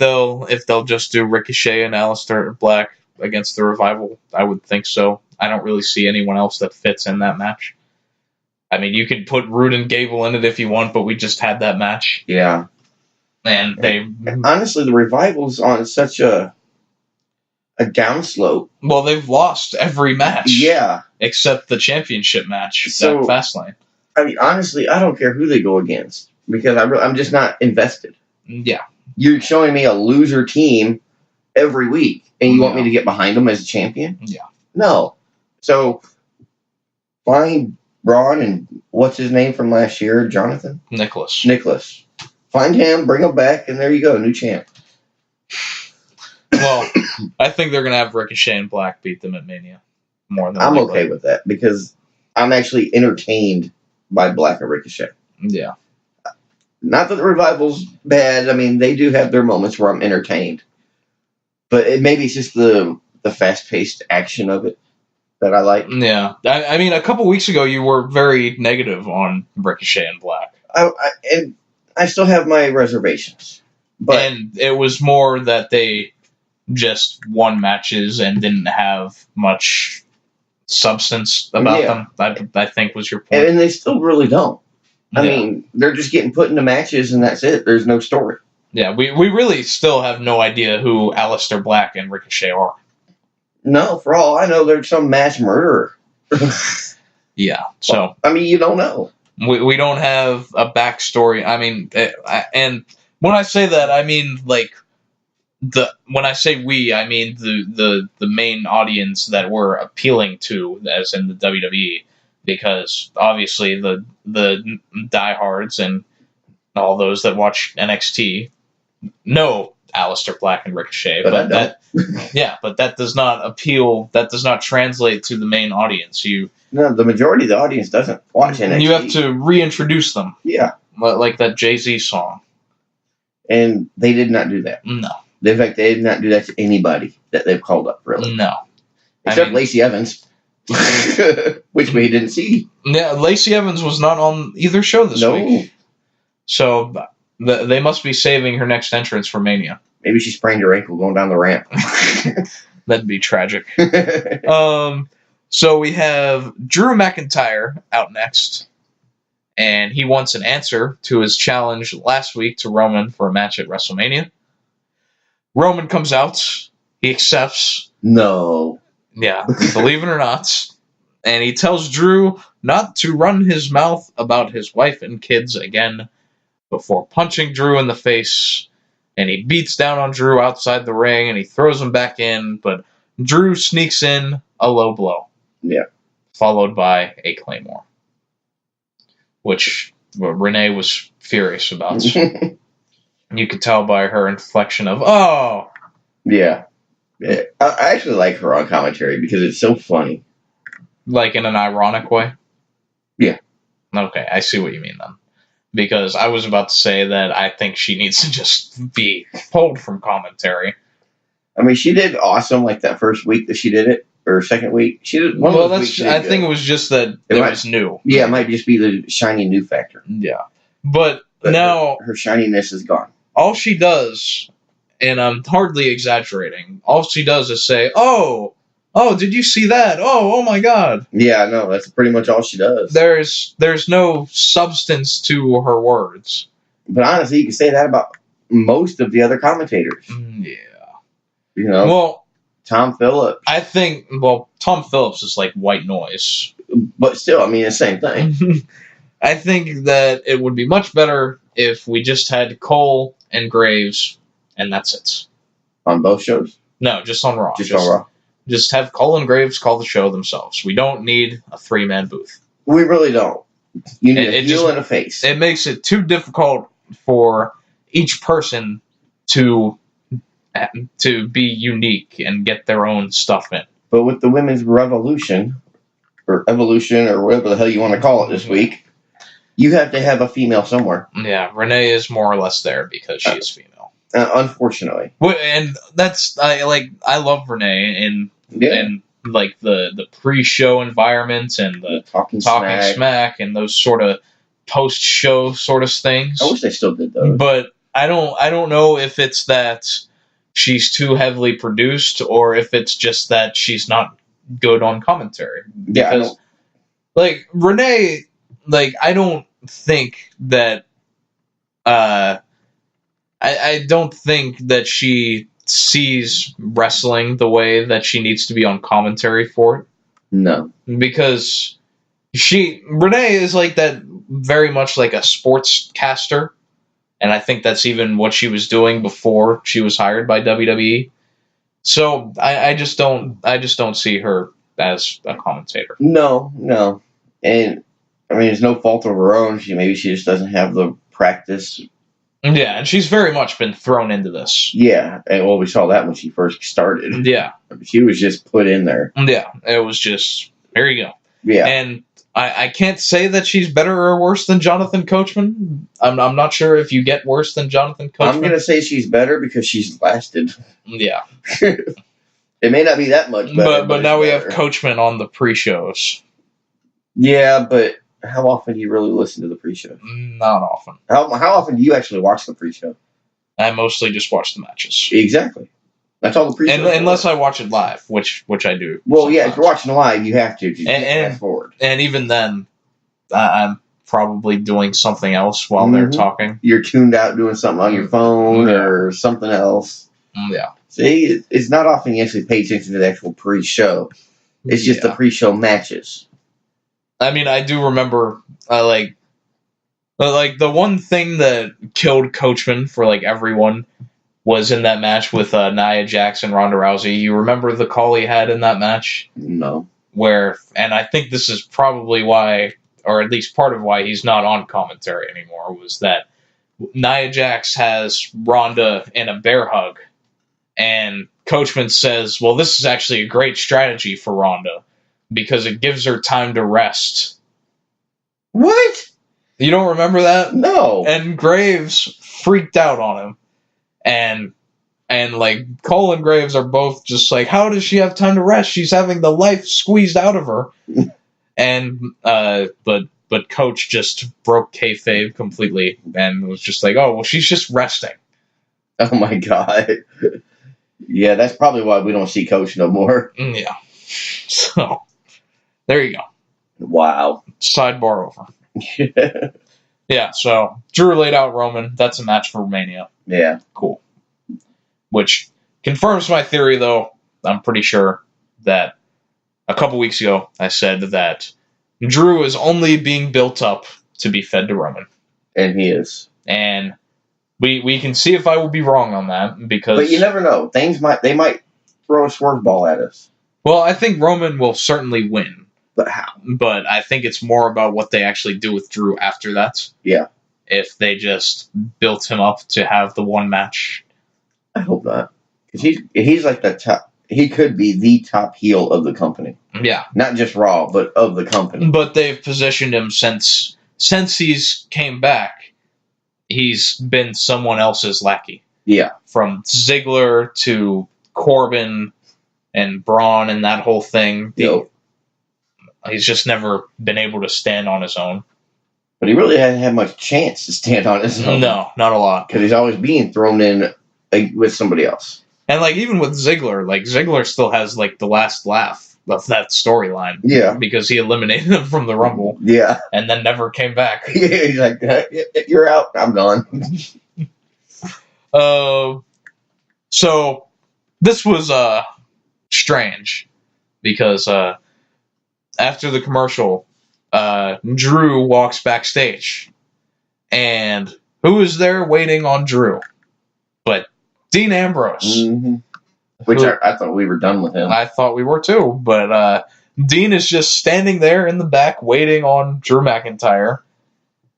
if they'll just do Ricochet and Aleister Black against the Revival. I would think so. I don't really see anyone else that fits in that match. I mean, you could put Roode and Gable in it if you want, but we just had that match. Yeah. And honestly, the Revival's on such a downslope. Well, they've lost every match. Yeah. Except the championship match at Fastlane. I mean, honestly, I don't care who they go against because I'm just not invested. Yeah. You're showing me a loser team every week, and you want me to get behind them as a champion? Yeah. No. So, find Braun and what's his name from last year? Jonathan? Nicholas. Find him, bring him back, and there you go, new champ. Well, I think they're going to have Ricochet and Black beat them at Mania. More than I'm okay with that, because I'm actually entertained by Black and Ricochet. Yeah. Not that the Revival's bad. I mean, they do have their moments where I'm entertained. But maybe it's just the fast-paced action of it that I like. Yeah. I mean, a couple weeks ago, you were very negative on Ricochet and Black. I still have my reservations. And it was more that they just won matches and didn't have much substance about them, I think was your point. And they still really don't. I mean, they're just getting put into matches, and that's it. There's no story. Yeah, we really still have no idea who Aleister Black and Ricochet are. No, for all I know, there's some mass murderer. Yeah, so... I mean, you don't know. We don't have a backstory. I mean, and when I say that, I mean, like, when I say we, I mean the main audience that we're appealing to, as in the WWE, because obviously the diehards and all those that watch NXT know Aleister Black and Ricochet, but that does not appeal. That does not translate to the main audience. No, the majority of the audience doesn't watch NXT. You have to reintroduce them. Yeah, like that Jay-Z song. And they did not do that. No. In fact, they did not do that to anybody that they've called up, really. No. Except Lacey Evans, which we didn't see. Yeah, Lacey Evans was not on either show this week. So they must be saving her next entrance for Mania. Maybe she sprained her ankle going down the ramp. That'd be tragic. So we have Drew McIntyre out next. And he wants an answer to his challenge last week to Roman for a match at WrestleMania. Roman comes out. He accepts. No. Yeah, believe it or not. And he tells Drew not to run his mouth about his wife and kids again before punching Drew in the face. And he beats down on Drew outside the ring and he throws him back in. But Drew sneaks in a low blow. Yeah. Followed by a Claymore. Which Renee was furious about. You could tell by her inflection of, oh! Yeah. I actually like her on commentary because it's so funny. Like in an ironic way? Yeah. Okay, I see what you mean then. Because I was about to say that I think she needs to just be pulled from commentary. I mean, she did awesome like that first week that she did it. Or second week. She did one of those weeks I think it was just that it was new. Yeah, it might just be the shiny new factor. Yeah. But now... Her shininess is gone. All she does, and I'm hardly exaggerating, all she does is say, oh, did you see that? Oh my God. Yeah, no, that's pretty much all she does. There's no substance to her words. But honestly, you can say that about most of the other commentators. Yeah. You know? Well... Tom Phillips. I think, Tom Phillips is like white noise. But still, I mean, it's the same thing. I think that it would be much better if we just had Cole and Graves, and that's it. On both shows? No, just on Raw. Just on Raw. Just have Cole and Graves call the show themselves. We don't need a three-man booth. We really don't. You need a heel and a face. It makes it too difficult for each person to be unique and get their own stuff in. But with the women's revolution, or evolution, or whatever the hell you want to call it this week, you have to have a female somewhere. Yeah, Renee is more or less there because she is female. Unfortunately. And that's, I love Renee in like the pre-show environment and the talking smack and those sort of post-show sort of things. I wish they still did those. But I don't know if it's that she's too heavily produced, or if it's just that she's not good on commentary. Because, Renee, I don't think that, I don't think that she sees wrestling the way that she needs to be on commentary for it. No. Because Renee is like that, very much like a sportscaster. And I think that's even what she was doing before she was hired by WWE. So I just don't see her as a commentator. No. And I mean, it's no fault of her own. Maybe she just doesn't have the practice. Yeah, and she's very much been thrown into this. Yeah, and we saw that when she first started. Yeah. She was just put in there. Yeah, it was just, there you go. Yeah. And I can't say that she's better or worse than Jonathan Coachman. I'm not sure if you get worse than Jonathan Coachman. I'm going to say she's better because she's lasted. Yeah. It may not be that much better. But now we have Coachman on the pre-shows. Yeah, but how often do you really listen to the pre-show? Not often. How often do you actually watch the pre-show? I mostly just watch the matches. Exactly. That's all the pre-show. Unless I watch it live, which I do. Well, sometimes. Yeah, if you're watching live, you have to. And fast forward. And even then, I'm probably doing something else while they're talking. You're tuned out doing something on your phone or something else. Yeah. See, it's not often you actually pay attention to the actual pre-show. It's just the pre-show matches. I mean, I do remember, like the one thing that killed Coachman for like everyone was in that match with Nia Jax and Ronda Rousey. You remember the call he had in that match? No. And I think this is probably why, or at least part of why he's not on commentary anymore, was that Nia Jax has Ronda in a bear hug, and Coachman says, well, this is actually a great strategy for Ronda because it gives her time to rest. What? You don't remember that? No. And Graves freaked out on him. And like Cole and Graves are both just like, how does she have time to rest? She's having the life squeezed out of her. And but Coach just broke kayfabe completely and was just like, oh well, she's just resting. Oh my god. Yeah, that's probably why we don't see Coach no more. Yeah. So there you go. Wow. Sidebar over. Yeah, so Drew laid out Roman. That's a match for Mania. Yeah. Cool. Which confirms my theory, though. I'm pretty sure that a couple weeks ago I said that Drew is only being built up to be fed to Roman. And he is. And we can see if I will be wrong on that, because... But you never know. They might throw a swerve ball at us. Well, I think Roman will certainly win. But how? But I think it's more about what they actually do with Drew after that. Yeah. If they just built him up to have the one match. I hope not. Because he's like the top. He could be the top heel of the company. Yeah. Not just Raw, but of the company. But they've positioned him since he's came back. He's been someone else's lackey. Yeah. From Ziggler to Corbin and Braun and that whole thing. Yep. He's just never been able to stand on his own. But he really hasn't had much chance to stand on his own. No, not a lot. Because he's always being thrown in with somebody else. And like even with Ziggler, like Ziggler still has like the last laugh of that storyline. Yeah. Because he eliminated him from the Rumble. Yeah. And then never came back. Yeah, he's like, you're out, I'm gone. So this was strange because after the commercial, Drew walks backstage, and who is there waiting on Drew but Dean Ambrose? Mm-hmm. Which I thought we were done with him. I thought we were too, but Dean is just standing there in the back waiting on Drew McIntyre,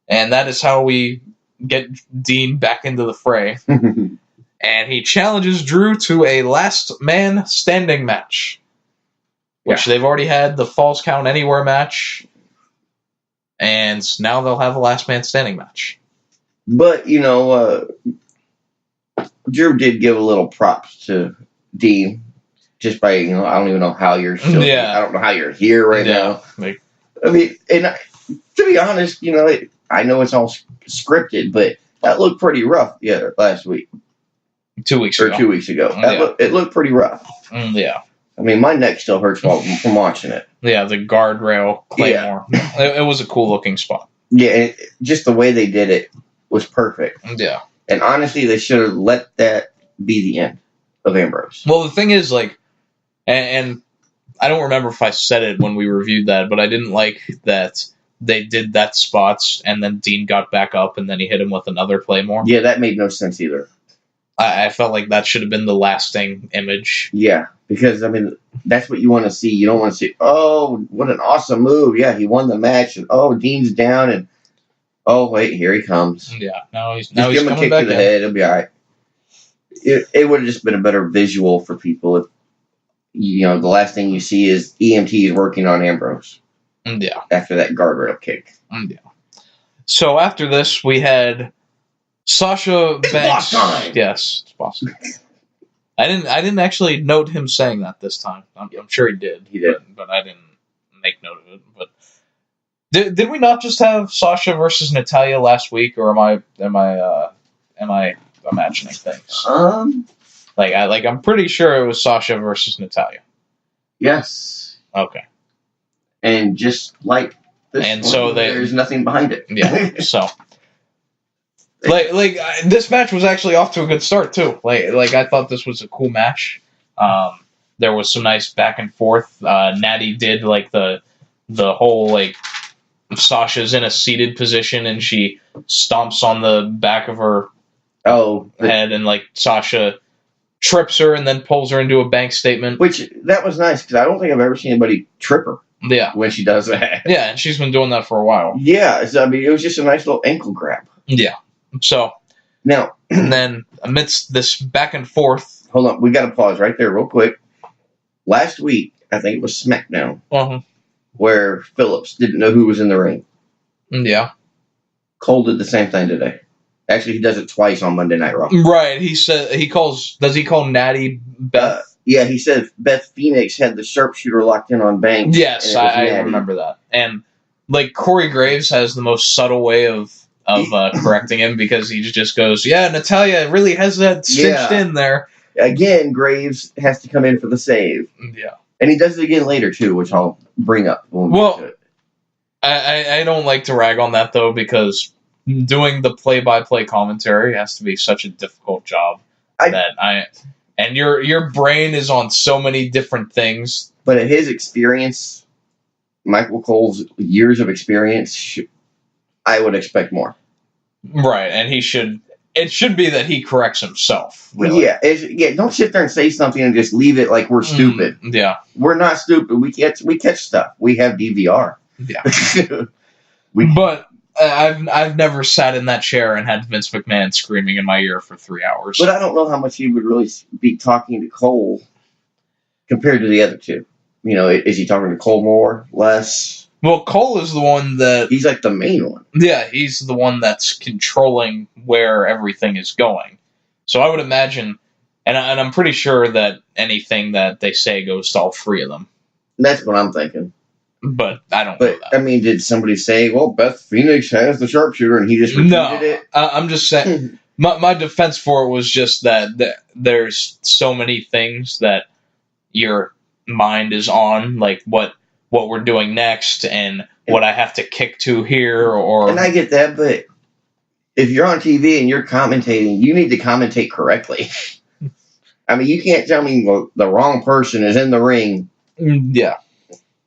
and that is how we get Dean back into the fray. And he challenges Drew to a last man standing match, which they've already had the Falls Count Anywhere match, and now they'll have a last man standing match. But, Drew did give a little props to Dean, just by, I don't even know how you're still I don't know how you're here right now. I mean, and to be honest, I know it's all scripted, but that looked pretty rough last week. 2 weeks ago. 2 weeks ago. It looked pretty rough. Yeah. I mean, my neck still hurts from watching it. Yeah, the guardrail Claymore. Yeah. It was a cool looking spot. Yeah, just the way they did it was perfect. Yeah. And honestly, they should have let that be the end of Ambrose. Well, the thing is, like, and I don't remember if I said it when we reviewed that, but I didn't like that they did that spots and then Dean got back up and then he hit him with another Claymore. Yeah, that made no sense either. I felt like that should have been the lasting image. Yeah, because, I mean, that's what you want to see. You don't want to see, oh, what an awesome move. Yeah, he won the match. And, oh, Dean's down. And, oh, wait, here he comes. Yeah, now he's give him a kick to the head. It'll be all right. It would have just been a better visual for people if, the last thing you see is EMT is working on Ambrose. Yeah. After that guardrail kick. Yeah. So after this, we had Sasha Banks. Boss time. Yes, it's boss time. I didn't actually note him saying that this time. I'm sure he did. He did, but I didn't make note of it. But did we not just have Sasha versus Natalya last week, or am I imagining things? I'm pretty sure it was Sasha versus Natalya. Yes. Okay. And just like And so there's nothing behind it. Yeah, so this match was actually off to a good start too. Like I thought this was a cool match. There was some nice back and forth. Natty did like the whole like Sasha's in a seated position and she stomps on the back of her head and like Sasha trips her and then pulls her into a bank statement. Which that was nice because I don't think I've ever seen anybody trip her. Yeah, when she does that. Yeah, and she's been doing that for a while. Yeah, so, I mean, it was just a nice little ankle grab. Yeah. So now, and then amidst this back and forth, hold on, we got to pause right there, real quick. Last week, I think it was SmackDown, where Phillips didn't know who was in the ring. Yeah. Cole did the same thing today. Actually, he does it twice on Monday Night Raw. Right. He said does he call Natty Beth? Yeah, he said Beth Phoenix had the sharpshooter locked in on Banks. Yes, I remember that. And like Corey Graves has the most subtle way of correcting him because he just goes, "Yeah, Natalya really has that stitched in there." Again, Graves has to come in for the save. Yeah, and he does it again later too, which I'll bring up. I don't like to rag on that though because doing the play-by-play commentary has to be such a difficult job and your brain is on so many different things. But at his experience, Michael Cole's years of experience, I would expect more. Right, and it should be that he corrects himself. Really. Yeah, don't sit there and say something and just leave it like we're stupid. Yeah. We're not stupid. We catch stuff. We have DVR. Yeah. But I've never sat in that chair and had Vince McMahon screaming in my ear for 3 hours. But I don't know how much he would really be talking to Cole compared to the other two. You know, is he talking to Cole more, less? Well, Cole is the one that... He's like the main one. Yeah, he's the one that's controlling where everything is going. So I would imagine, and I'm pretty sure that anything that they say goes to all three of them. That's what I'm thinking. But I don't know that. I mean, did somebody say, well, Beth Phoenix has the sharpshooter, and he just repeated it? I'm just saying, my defense for it was just that there's so many things that your mind is on, like what we're doing next and what I have to kick to here. And I get that, but if you're on TV and you're commentating, you need to commentate correctly. I mean, you can't tell me the wrong person is in the ring. Yeah.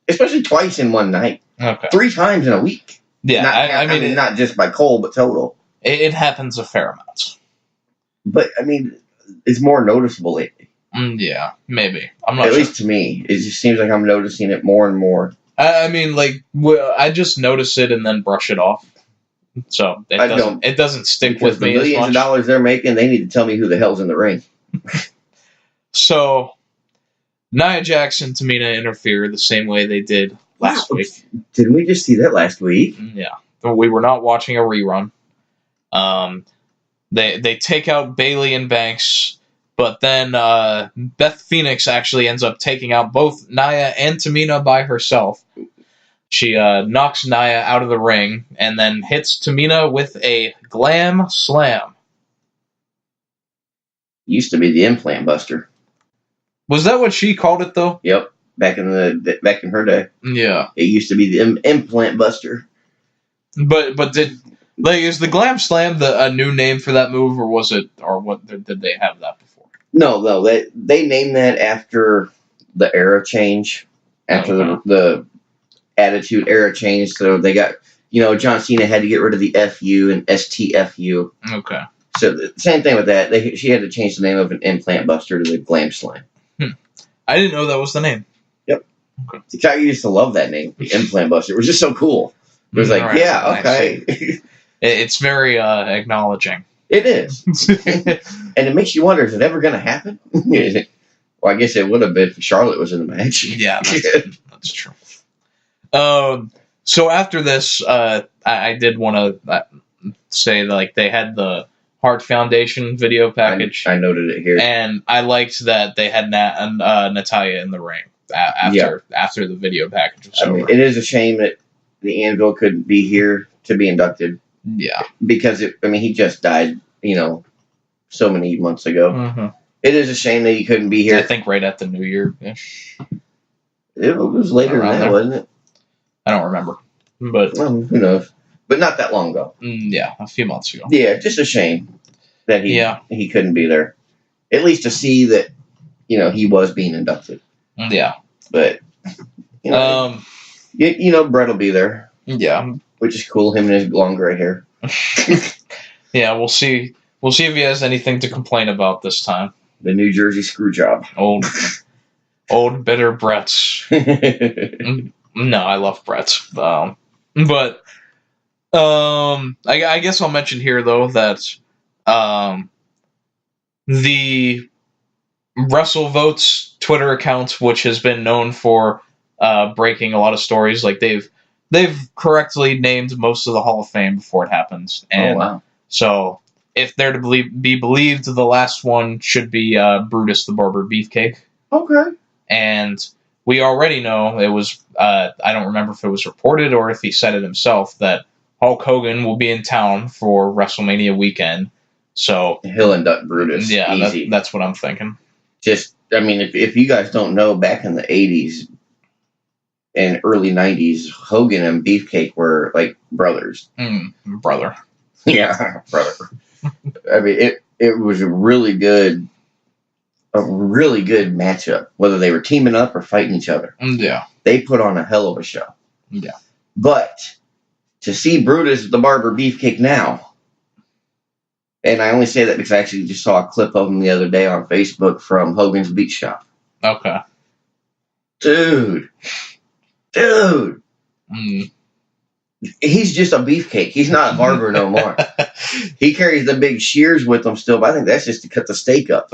Especially twice in one night. Okay. 3 times in a week. Yeah, I mean, not just by Cole, but total. It happens a fair amount. But, I mean, it's more noticeable lately. Yeah, maybe. I'm not sure. At least to me. It just seems like I'm noticing it more and more. I mean, like, I just notice it and then brush it off. So, it doesn't stick with me as much. The millions of dollars they're making, they need to tell me who the hell's in the ring. So... Nia Jax and Tamina interfere the same way they did last week. Didn't we just see that last week? Yeah. But we were not watching a rerun. They take out Bayley and Banks, but then Beth Phoenix actually ends up taking out both Nia and Tamina by herself. She knocks Nia out of the ring and then hits Tamina with a Glam Slam. Used to be the implant buster. Was that what she called it, though? Yep, back in her day. Yeah, it used to be the implant buster. But is the Glam Slam a new name for that move, or was it, or what? Did they have that before? No, they named that after the era change, after the Attitude Era change. So they got John Cena had to get rid of the FU and STFU. Okay. So the same thing with that. She had to change the name of an implant buster to the Glam Slam. I didn't know that was the name. Yep. Okay. I used to love that name, the Implant Buster. It was just so cool. It was like, right, yeah, okay. It's very acknowledging. It is. And it makes you wonder, is it ever going to happen? Well, I guess it would have been if Charlotte was in the match. Yeah, that's true. So after this, I did want to say that, they had the Heart Foundation video package. I noted it here. And I liked that they had Natalya in the ring after the video package was over. It is a shame that the Anvil couldn't be here to be inducted. Yeah. Because, he just died, so many months ago. Mm-hmm. It is a shame that he couldn't be here. I think right at the New Year-ish. It was later than that, wasn't it? I don't remember. But who knows? But not that long ago. Yeah, a few months ago. Yeah, just a shame that he couldn't be there. At least to see that, he was being inducted. Yeah. But, Brett will be there. Yeah. Which is cool, him and his long gray hair. Yeah, we'll see. We'll see if he has anything to complain about this time. The New Jersey screw job. Old bitter Brett. No, I love Brett. But I guess I'll mention here, though, that the WrestleVotes Twitter account, which has been known for breaking a lot of stories, like they've correctly named most of the Hall of Fame before it happens. And wow. So if they're to be believed, the last one should be Brutus the Barber Beefcake. Okay. And we already know it was, I don't remember if it was reported or if he said it himself, that Hulk Hogan will be in town for WrestleMania weekend. So he'll induct Brutus. Yeah, easy. That's what I'm thinking. If you guys don't know, back in the 80s and early 90s, Hogan and Beefcake were like brothers. Brother. Yeah, brother. It was a really good matchup, whether they were teaming up or fighting each other. Yeah. They put on a hell of a show. Yeah. But to see Brutus the Barber Beefcake now, and I only say that because I actually just saw a clip of him the other day on Facebook from Hogan's Beach Shop. Okay. Dude. He's just a beefcake. He's not a barber no more. He carries the big shears with him still, but I think that's just to cut the steak up.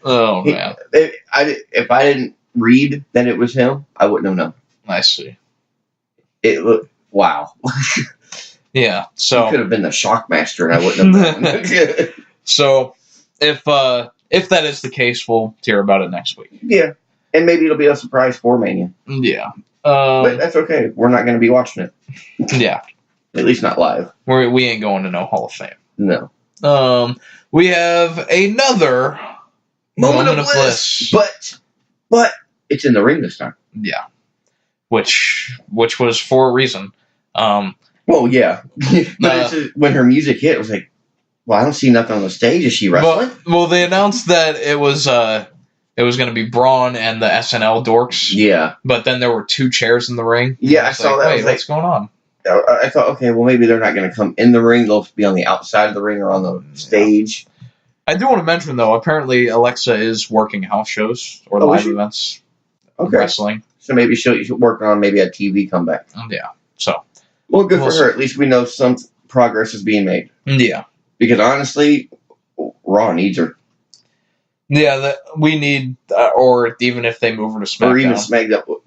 Oh, man. If I didn't read that it was him, I wouldn't have known. I see. It looked, wow. Yeah, so... He could have been the Shockmaster and I wouldn't have known. So, if that is the case, we'll hear about it next week. Yeah, and maybe it'll be a surprise for Mania. Yeah. But that's okay. We're not going to be watching it. Yeah. At least not live. We ain't going to no Hall of Fame. No. We have another Moment of Bliss. But it's in the ring this time. Yeah. Which was for a reason. Well, yeah. But when her music hit, it was like, well, I don't see nothing on the stage. Is she wrestling? Well, they announced that it was going to be Braun and the SNL dorks. Yeah. But then there were 2 chairs in the ring. Yeah, I saw that. Wait, what's going on? I thought, okay, well, maybe they're not going to come in the ring. They'll be on the outside of the ring or on the stage. I do want to mention, though, apparently Alexa is working house shows or live events. Okay. Wrestling. So maybe she'll work on maybe a TV comeback. Yeah. So. Well, good for her. At least we know some progress is being made. Yeah. Because honestly, Raw needs her. Yeah, we need, or even if they move her to SmackDown. Or even SmackDown.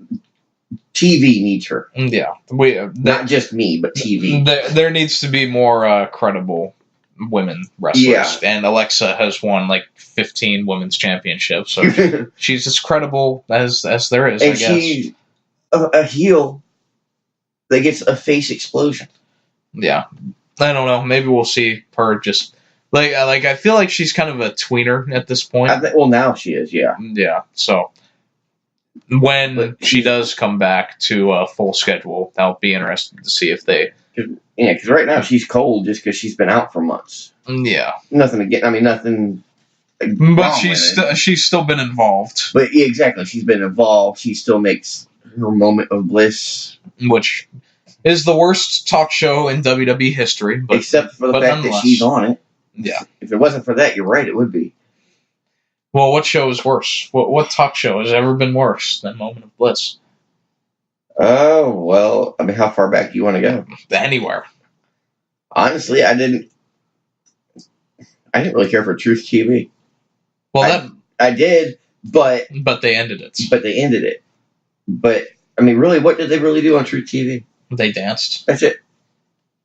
TV needs her. Yeah. Not just me, but TV. There needs to be more credible women wrestlers. Yeah. And Alexa has won like 15 women's championships, so she's as credible as there is, and I guess. She's a heel that gets a face explosion. Yeah. I don't know. Maybe we'll see her just... Like I feel like she's kind of a tweener at this point. Well, now she is, yeah. Yeah, so when she does come back to a full schedule, I'll be interested to see if they... Yeah, because right now she's cold just because she's been out for months. Yeah. Nothing. But she's still been involved. But yeah, exactly. She's been involved. She still makes her Moment of Bliss. Which is the worst talk show in WWE history. Except for the fact that she's on it. Yeah. If it wasn't for that, you're right, it would be. Well, what show is worse? What talk show has ever been worse than Moment of Bliss? Oh, well, how far back do you want to go? Anywhere. Honestly, I didn't really care for Truth TV. Well, I did, but they ended it. But, really, what did they really do on Truth TV? They danced. That's it.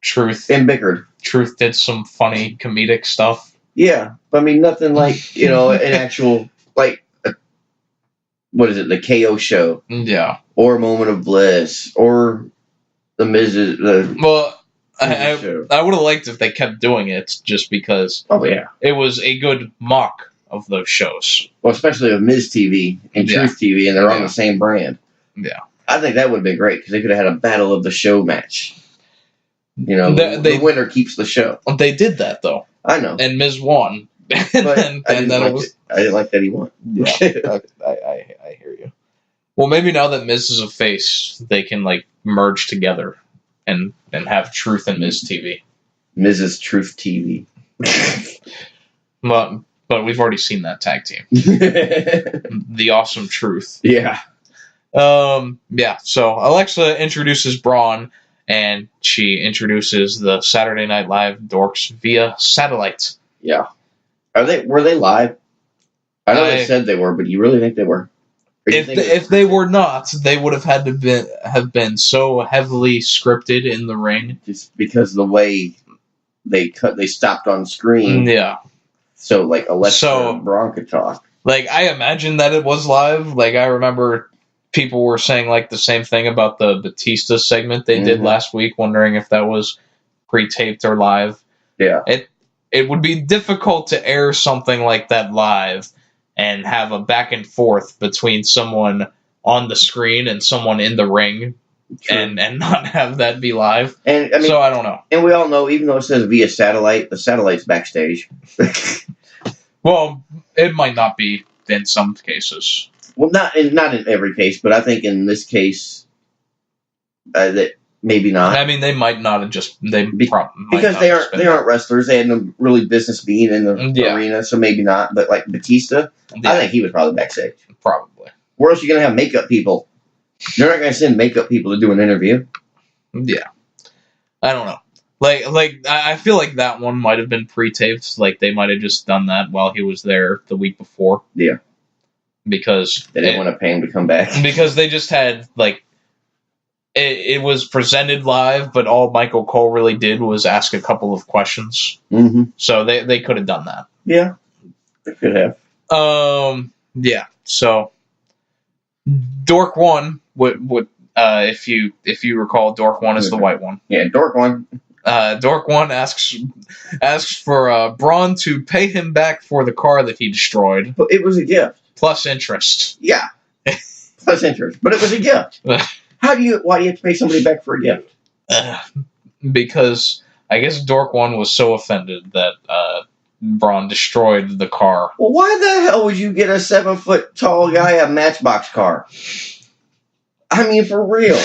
Truth. And bickered. Truth did some funny comedic stuff. Yeah, but nothing like, an actual, what is it, the KO show? Yeah. Or Moment of Bliss, or the Mrs. I would have liked if they kept doing it, just because it was a good mock of those shows. Well, especially with Miz TV and Truth TV, and they're on the same brand. Yeah. I think that would have been great because they could have had a battle of the show match. You know, the winner keeps the show. They did that though. I know, and Miz won. I didn't like that he won. Yeah, I hear you. Well, maybe now that Miz is a face, they can like merge together and have Truth and Miz TV. Mrs. Truth TV. But we've already seen that tag team. The Awesome Truth. Yeah. Yeah. So Alexa introduces Braun, and she introduces the Saturday Night Live dorks via satellite. Yeah. Were they live? I know they said they were, but you really think they were? If they were not, they would have had to have been so heavily scripted in the ring. Just because the way they stopped on screen. Yeah. So like Alexa and Braun could talk. Like I imagine that it was live. Like I remember people were saying like the same thing about the Batista segment they did last week, wondering if that was pre-taped or live. Yeah. It would be difficult to air something like that live and have a back and forth between someone on the screen and someone in the ring. True. And not have that be live. And I mean, so I don't know. And we all know, even though it says via satellite, the satellite's backstage. Well, it might not be in some cases. Well, not in every case, but I think in this case, that maybe not. I mean, they might not have just because they aren't wrestlers. They had no really business being in the arena, so maybe not. But like Batista, I think he was probably backstage. Probably. Where else are you gonna have makeup people? You're not going to send makeup people to do an interview. Yeah. I don't know. Like I feel like that one might have been pre-taped. Like, they might have just done that while he was there the week before. Yeah. Because they didn't want to pay him to come back. Because they just had, like, it was presented live, but all Michael Cole really did was ask a couple of questions. Mm-hmm. So they could have done that. Yeah. They could have. Yeah. So, Dork 1... if you recall, Dork 1 is the white one. Yeah, Dork 1. Dork 1 asks for Braun to pay him back for the car that he destroyed. But it was a gift. Plus interest. Yeah. Plus interest. But it was a gift. Why do you have to pay somebody back for a gift? Because I guess Dork 1 was so offended that Braun destroyed the car. Well, why the hell would you get a 7-foot tall guy a Matchbox car? I mean, for real.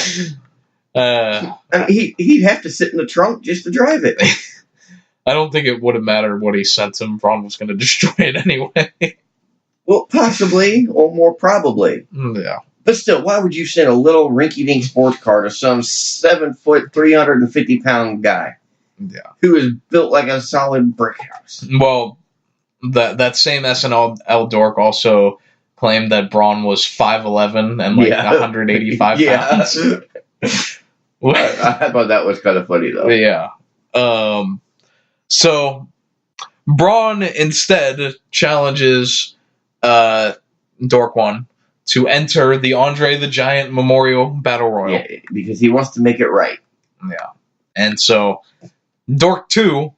I mean, he'd have to sit in the trunk just to drive it. I don't think it would have mattered what he sent him. Braun was going to destroy it anyway. Well, possibly, or more probably. Yeah. But still, why would you send a little rinky-dink sports car to some 7-foot, 350-pound guy? Yeah. Who is built like a solid brick house? Well, that same SNL Dork also claimed that Braun was 5'11" and 185 pounds. I thought that was kind of funny, though. Yeah. So, Braun instead challenges Dork 1 to enter the Andre the Giant Memorial Battle Royal. Yeah, because he wants to make it right. Yeah. And so, Dork 2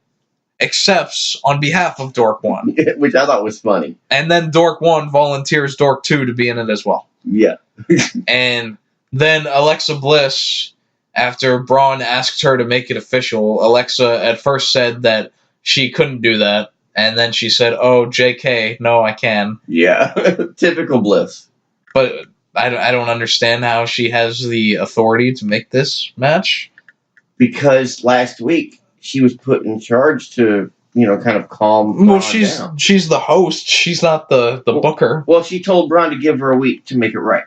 accepts on behalf of Dork 1. Which I thought was funny. And then Dork 1 volunteers Dork 2 to be in it as well. Yeah. And then Alexa Bliss, after Braun asked her to make it official, Alexa at first said that she couldn't do that. And then she said, "Oh, JK, no, I can." Yeah. Typical Bliss. But I don't understand how she has the authority to make this match. Because last week, she was put in charge to, kind of calm Braun down. She's the host. She's not the booker. Well, she told Braun to give her a week to make it right.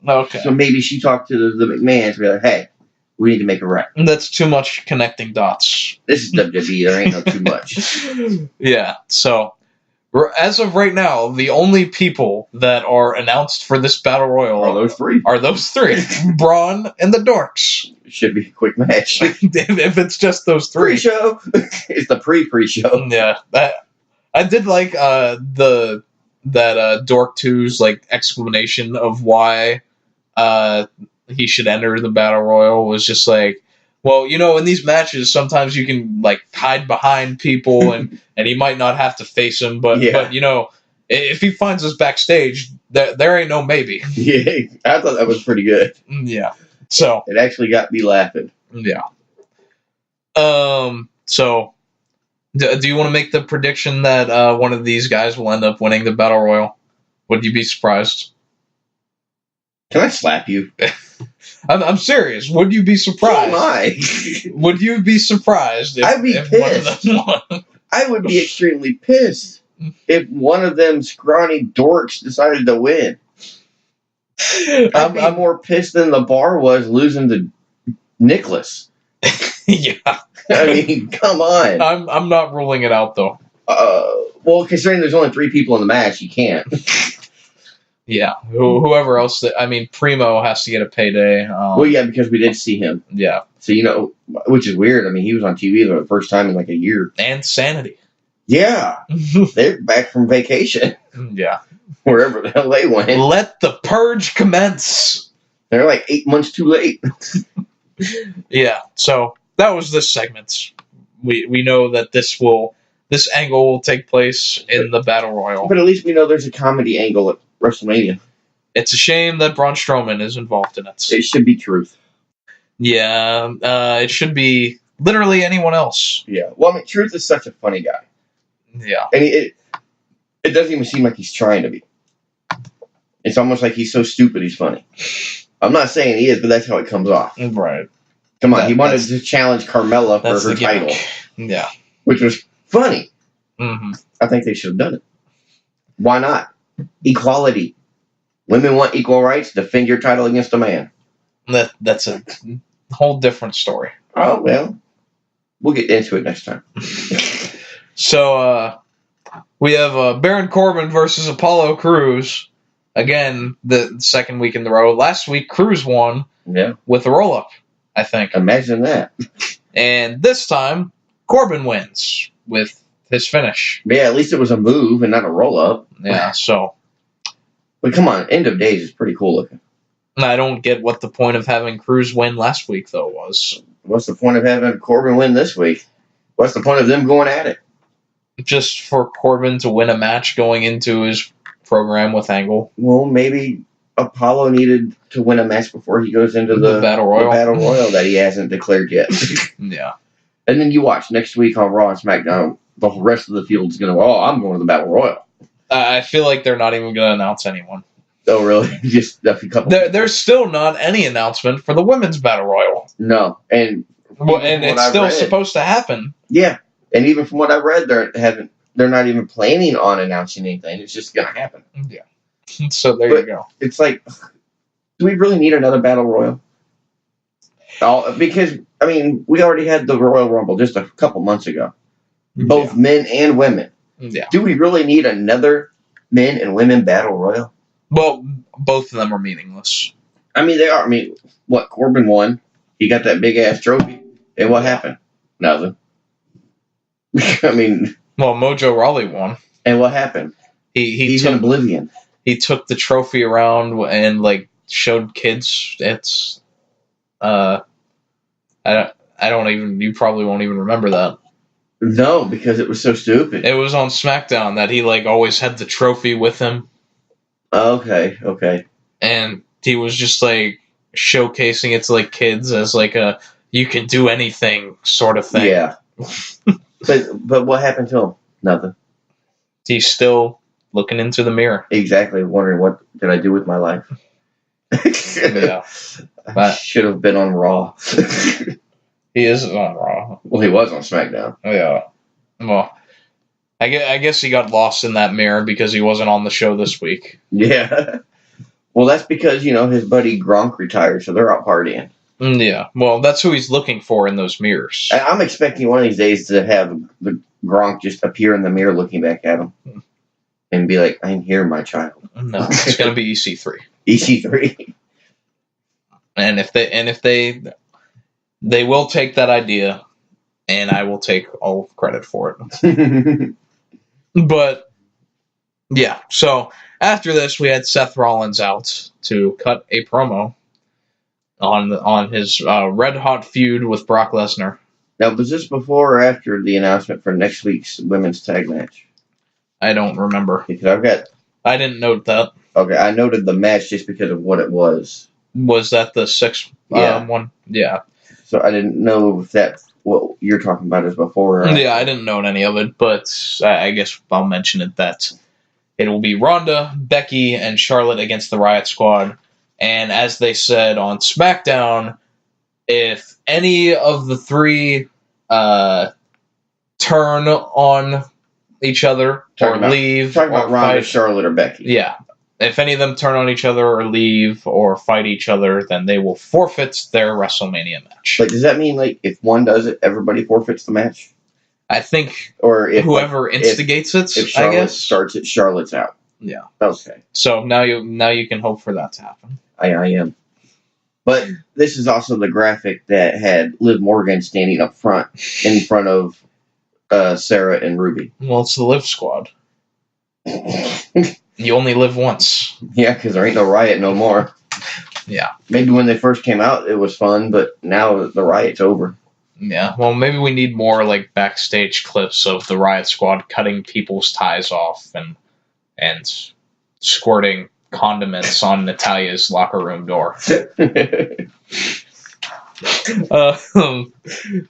Okay. So maybe she talked to the McMahons to be like, hey, we need to make it right. That's too much connecting dots. This is WWE. There ain't no too much. Yeah. So, as of right now, the only people that are announced for this Battle Royal are those three. Braun and the Dorks. Should be a quick match. If it's just those three. Pre-show. It's the pre-show. Yeah. I did like that Dork 2's like explanation of why he should enter the Battle Royal was just like, well, in these matches, sometimes you can like hide behind people and he might not have to face him, but if he finds us backstage, there ain't no maybe. Yeah, I thought that was pretty good. Yeah. So it actually got me laughing. Yeah. So, do you want to make the prediction that one of these guys will end up winning the Battle Royal? Would you be surprised? Can I slap you? I'm serious. Would you be surprised? Oh my! Would you be surprised if, I'd be if pissed. one of them won? I would be extremely pissed if one of them scrawny dorks decided to win. I'd be more pissed than the Bar was losing to Nicholas. Yeah. I mean, come on. I'm not ruling it out, though. Well, considering there's only 3 people in the match, you can't. Yeah. Whoever else. Primo has to get a payday. Well, yeah, because we did see him. Yeah. So, which is weird. I mean, he was on TV for the first time in like a year. And Sanity. Yeah. They're back from vacation. Yeah. Wherever the hell they went. Let the purge commence. They're like 8 months too late. Yeah. So that was this segment. We know that this angle will take place in the Battle Royal. But at least we know there's a comedy angle at WrestleMania. It's a shame that Braun Strowman is involved in it. It should be Truth. Yeah. It should be literally anyone else. Yeah. Well, I mean, Truth is such a funny guy. Yeah. And it doesn't even seem like he's trying to be. It's almost like he's so stupid he's funny. I'm not saying he is, but that's how it comes off. Right. Come on, he wanted to challenge Carmella for her title. Yeah. Which was funny. Mm-hmm. I think they should have done it. Why not? Equality. Women want equal rights. Defend your title against a man. That's a whole different story. Oh, well. We'll get into it next time. So, we have Baron Corbin versus Apollo Crews. Again, the second week in the row. Last week, Crews won with a roll-up, I think. Imagine that. And this time, Corbin wins with his finish. Yeah, at least it was a move and not a roll-up. Yeah, so. But come on, End of Days is pretty cool looking. I don't get what the point of having Crews win last week, though, was. What's the point of having Corbin win this week? What's the point of them going at it? Just for Corbin to win a match going into his program with Angle. Well, maybe Apollo needed to win a match before he goes into the Battle Royal. The Battle Royal that he hasn't declared yet. Yeah. And then you watch next week on Raw and SmackDown, the rest of the field's going to I'm going to the Battle Royal. I feel like they're not even going to announce anyone. Oh, really? Just a couple. There's still not any announcement for the Women's Battle Royal. No. And it's still supposed to happen. Yeah. And even from what I read, they're not even planning on announcing anything. It's just going to happen. Yeah. So there you go. It's like, do we really need another Battle Royal? Because, I mean, we already had the Royal Rumble just a couple months ago. Both men and women. Yeah. Do we really need another men and women Battle Royal? Well, both of them are meaningless. I mean, they are. I mean, what? Corbin won. He got that big-ass trophy. And what happened? Nothing. I mean... Well, Mojo Rawley won. And what happened? He's in oblivion. He took the trophy around and showed kids. It's I don't even. You probably won't even remember that. No, because it was so stupid. It was on SmackDown that he always had the trophy with him. Okay. And he was just showcasing it to kids as a you can do anything sort of thing. Yeah. But what happened to him? Nothing. He's still looking into the mirror. Exactly. Wondering what did I do with my life. Yeah. I should have been on Raw. He is on Raw. Well, he was on SmackDown. Yeah. Well, I guess he got lost in that mirror because he wasn't on the show this week. Yeah. Well, that's because, his buddy Gronk retired, so they're out partying. Yeah. Well, that's who he's looking for in those mirrors. I'm expecting one of these days to have the Gronk just appear in the mirror looking back at him and be like, I'm here, my child. No, it's going to be EC3. EC3. And if they will take that idea, and I will take all credit for it. But, yeah. So, after this, we had Seth Rollins out to cut a promo on his red-hot feud with Brock Lesnar. Now, was this before or after the announcement for next week's women's tag match? I don't remember. Because I've got I didn't note that. Okay, I noted the match just because of what it was. Was that the 6 one? Yeah. So I didn't know if that's what you're talking about is before. Yeah, I didn't note any of it, but I guess I'll mention it that it will be Ronda, Becky, and Charlotte against the Riot Squad. And as they said on SmackDown, if any of the three turn on each other leave, talking about Ronda, fight, Charlotte, or Becky. Yeah. If any of them turn on each other or leave or fight each other, then they will forfeit their WrestleMania match. But does that mean, like, if one does it, everybody forfeits the match? I think or if whoever instigates it, if Charlotte I guess. starts it, Charlotte's out. Yeah. Okay. So now you can hope for that to happen. I am. But this is also the graphic that had Liv Morgan standing up front in front of Sarah and Ruby. Well, it's the Liv Squad. You only live once. Yeah, because there ain't no Riot no more. Yeah. Maybe when they first came out, it was fun, but now the Riot's over. Yeah. Well, maybe we need more like backstage clips of the Riot Squad cutting people's ties off and squirting condiments on Natalia's locker room door.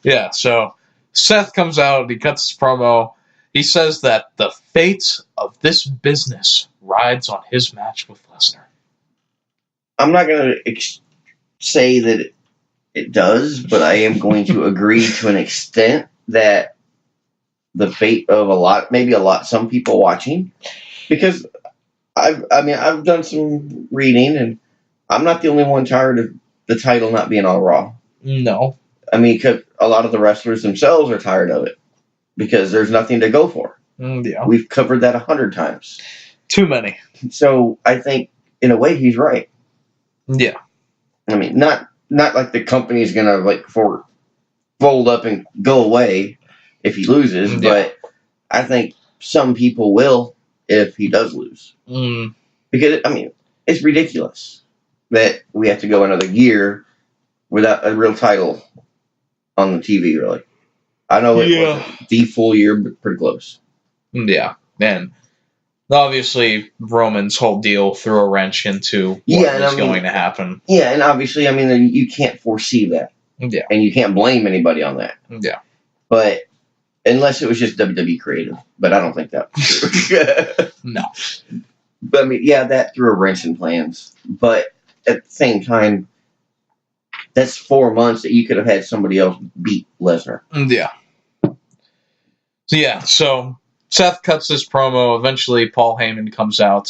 Yeah. So Seth comes out. He cuts his promo. He says that the fate of this business rides on his match with Lesnar. I'm not going to say that it does, but I am going to agree to an extent that the fate of some people watching, because I've done some reading, and I'm not the only one tired of the title not being on Raw. No. I mean, 'cause a lot of the wrestlers themselves are tired of it. Because there's nothing to go for. Yeah. We've covered that 100 times. Too many. So I think, in a way, he's right. Yeah. I mean, not like the company's going to fold up and go away if he loses, but I think some people will if he does lose. Because, I mean, it's ridiculous that we have to go another year without a real title on the TV, really. I know it wasn't the full year, but pretty close. Yeah. And obviously, Roman's whole deal threw a wrench into what was going to happen. Yeah, and obviously, I mean, you can't foresee that. Yeah. And you can't blame anybody on that. Yeah. But, unless it was just WWE creative. But I don't think that was true. No. But, I mean, yeah, that threw a wrench in plans. But, at the same time, that's 4 months that you could have had somebody else beat Lesnar. Yeah. So Seth cuts this promo. Eventually, Paul Heyman comes out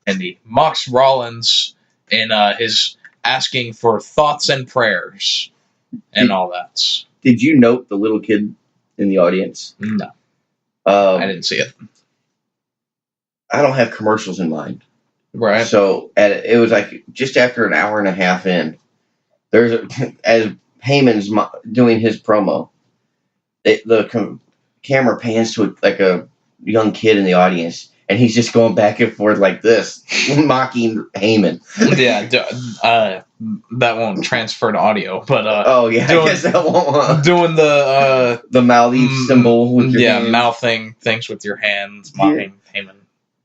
and he mocks Rollins in his asking for thoughts and prayers and all that. Did you note the little kid in the audience? No. I didn't see it. I don't have commercials in mind. Right. So it was like just after an hour and a half in, as Heyman's doing his promo, the camera pans to a young kid in the audience, and he's just going back and forth like this, mocking Heyman. Yeah, that won't transfer to audio, but I guess that won't. Doing the mouthy symbol with your hands. Mouthing things with your hands, mocking Heyman.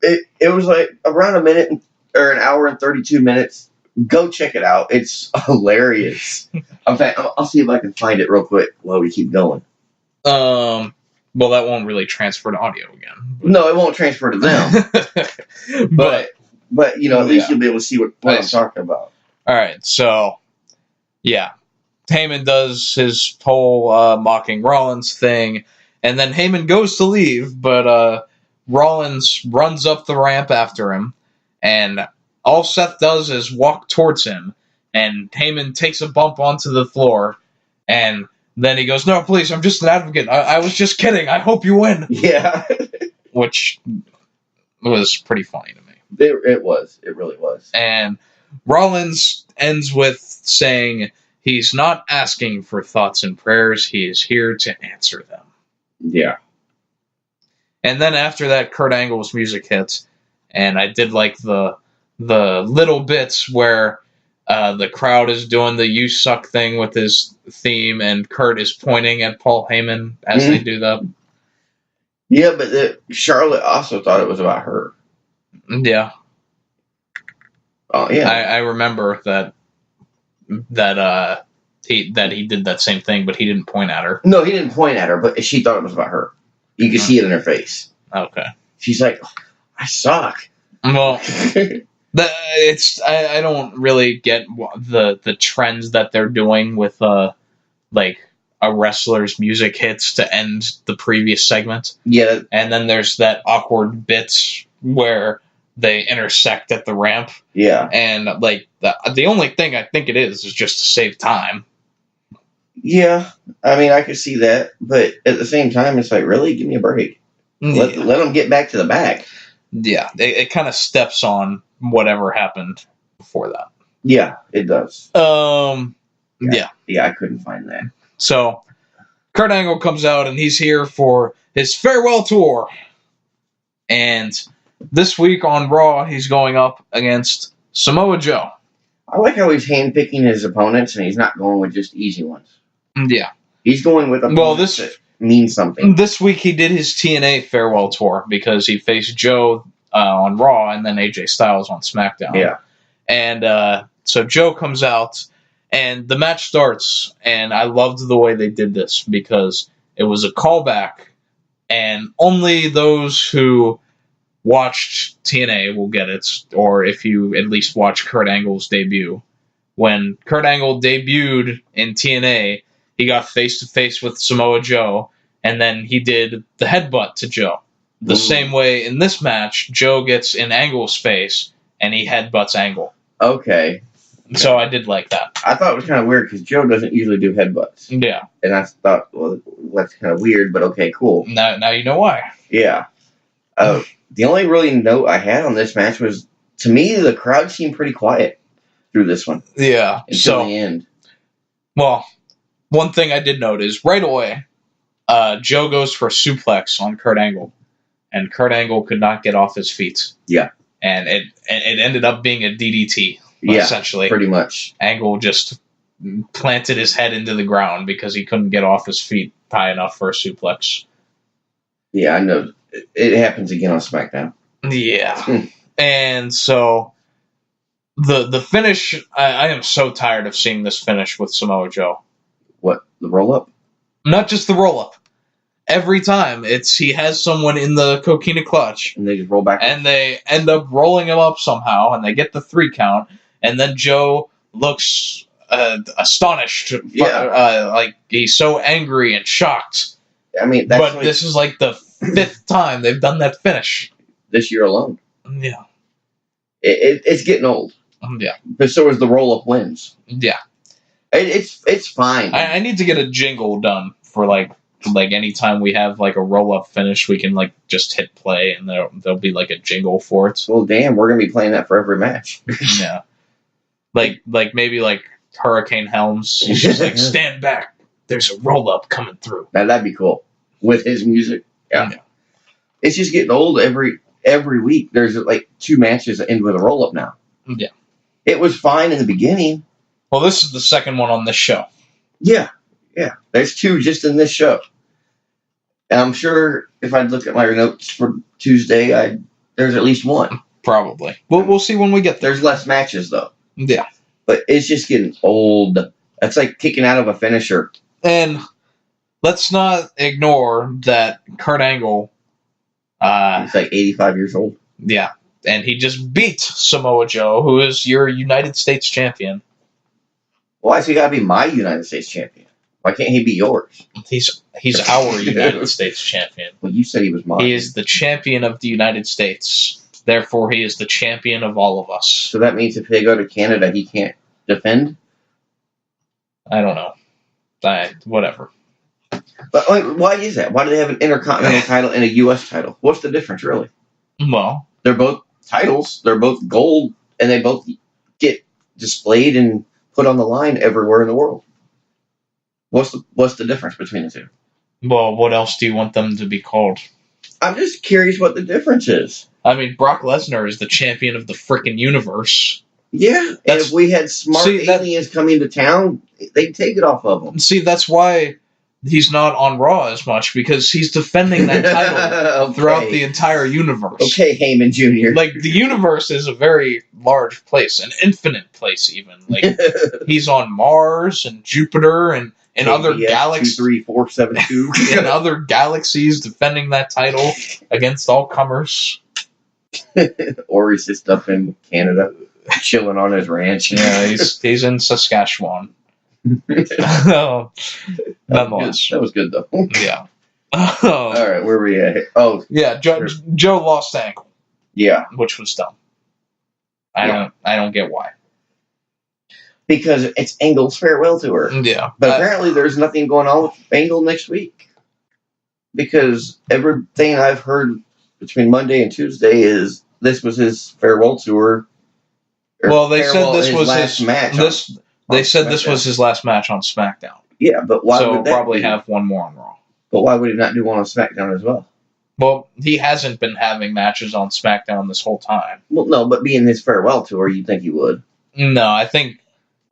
It was like around a minute or an hour and 32 minutes. Go check it out. It's hilarious. In fact, I'll see if I can find it real quick while we keep going. Well, that won't really transfer to audio again. But. No, it won't transfer to them. but at least you'll be able to see what I'm talking about. All right, so Heyman does his whole mocking Rollins thing, and then Heyman goes to leave, but Rollins runs up the ramp after him, and all Seth does is walk towards him, and Heyman takes a bump onto the floor, and then he goes, "No, please, I'm just an advocate. I was just kidding. I hope you win." Yeah. Which was pretty funny to me. It was. It really was. And Rollins ends with saying he's not asking for thoughts and prayers. He is here to answer them. Yeah. And then after that, Kurt Angle's music hits, and I did like the little bits where the crowd is doing the "you suck" thing with his theme, and Kurt is pointing at Paul Heyman as they do that. Yeah, but Charlotte also thought it was about her. Yeah. Oh yeah. I remember that he did that same thing, but he didn't point at her. No, he didn't point at her, but she thought it was about her. You could see it in her face. Okay. She's like, I suck. Well, I don't really get the trends that they're doing with like a wrestler's music hits to end the previous segment. Yeah. And then there's that awkward bits where they intersect at the ramp. Yeah. And like the only thing I think it is just to save time. Yeah. I mean, I could see that, but at the same time, it's like, really, give me a break. Yeah. Let them get back to the back. Yeah, it kind of steps on whatever happened before that. Yeah, it does. Yeah. Yeah, I couldn't find that. So, Kurt Angle comes out, and he's here for his farewell tour. And this week on Raw, he's going up against Samoa Joe. I like how he's handpicking his opponents, and he's not going with just easy ones. Yeah. He's going with opponents that mean something. This week, he did his TNA farewell tour because he faced Joe on Raw and then AJ Styles on SmackDown. Yeah. And so Joe comes out, and the match starts, and I loved the way they did this because it was a callback, and only those who watched TNA will get it, or if you at least watch Kurt Angle's debut. When Kurt Angle debuted in TNA, he got face-to-face with Samoa Joe, and then he did the headbutt to Joe. The same way in this match, Joe gets in Angle's face, and he headbutts Angle. Okay. So I did like that. I thought it was kind of weird because Joe doesn't usually do headbutts. Yeah. And I thought, well, that's kind of weird, but okay, cool. Now you know why. Yeah. The only really note I had on this match was, to me, the crowd seemed pretty quiet through this one. Yeah. Until the end. Well, one thing I did note is right away, Joe goes for a suplex on Kurt Angle, and Kurt Angle could not get off his feet. Yeah. And it ended up being a DDT, essentially. Pretty much. Angle just planted his head into the ground because he couldn't get off his feet high enough for a suplex. Yeah, I know. It happens again on SmackDown. Yeah. And so the finish, I am so tired of seeing this finish with Samoa Joe. What? The roll-up? Not just the roll-up. Every time, he has someone in the coquina clutch. And they just roll back. And they end up rolling him up somehow, and they get the 3 count, and then Joe looks astonished. Yeah. Like he's so angry and shocked. I mean, this is like the 5th time they've done that finish. This year alone. Yeah. It's getting old. Yeah. But so is the roll-up wins. Yeah. It's fine. I need to get a jingle done for like any time we have like a roll-up finish, we can like just hit play and there'll be like a jingle for it. Well, damn, we're going to be playing that for every match. Yeah. Like maybe like Hurricane Helms. He's just like, stand back. There's a roll-up coming through. Now, that'd be cool. With his music. Yeah. It's just getting old every week. There's like 2 matches that end with a roll-up now. Yeah. It was fine in the beginning. Well, this is the second one on this show. Yeah. Yeah. There's 2 just in this show. And I'm sure if I look at my notes for Tuesday, there's at least 1. Probably. We'll see when we get there. There's less matches, though. Yeah. But it's just getting old. That's like kicking out of a finisher. And let's not ignore that Kurt Angle... he's like 85 years old. Yeah. And he just beat Samoa Joe, who is your United States champion. Why has he got to be my United States champion? Why can't he be yours? He's our United States champion. Well, you said he was mine. He is the champion of the United States. Therefore, he is the champion of all of us. So that means if they go to Canada, he can't defend? I don't know. Whatever. But like, why is that? Why do they have an Intercontinental title and a U.S. title? What's the difference, really? Well, they're both titles. They're both gold, and they both get displayed and put on the line everywhere in the world. What's the difference between the 2? Well, what else do you want them to be called? I'm just curious what the difference is. I mean, Brock Lesnar is the champion of the frickin' universe. Yeah, and if we had smart aliens coming to town, they'd take it off of them. See, that's why he's not on Raw as much because he's defending that title throughout the entire universe. Okay, Heyman Jr. Like, the universe is a very large place, an infinite place even. Like, he's on Mars and Jupiter and other galaxies. 23472. In other galaxies defending that title against all comers. Or he's just up in Canada, chilling on his ranch. Yeah, he's in Saskatchewan. Nonetheless. That was good, though. Yeah. All right, where were we at? Oh, yeah, Joe lost ankle. Yeah, which was dumb. I don't get why. Because it's Angle's farewell tour. Yeah, but apparently there's nothing going on with Angle next week. Because everything I've heard between Monday and Tuesday is this was his farewell tour. Well, they said this was his match. They said this was his last match on SmackDown. Yeah, but why would that probably have one more on Raw. But why would he not do one on SmackDown as well? Well, he hasn't been having matches on SmackDown this whole time. Well, no, but being his farewell tour, you'd think he would. No, I think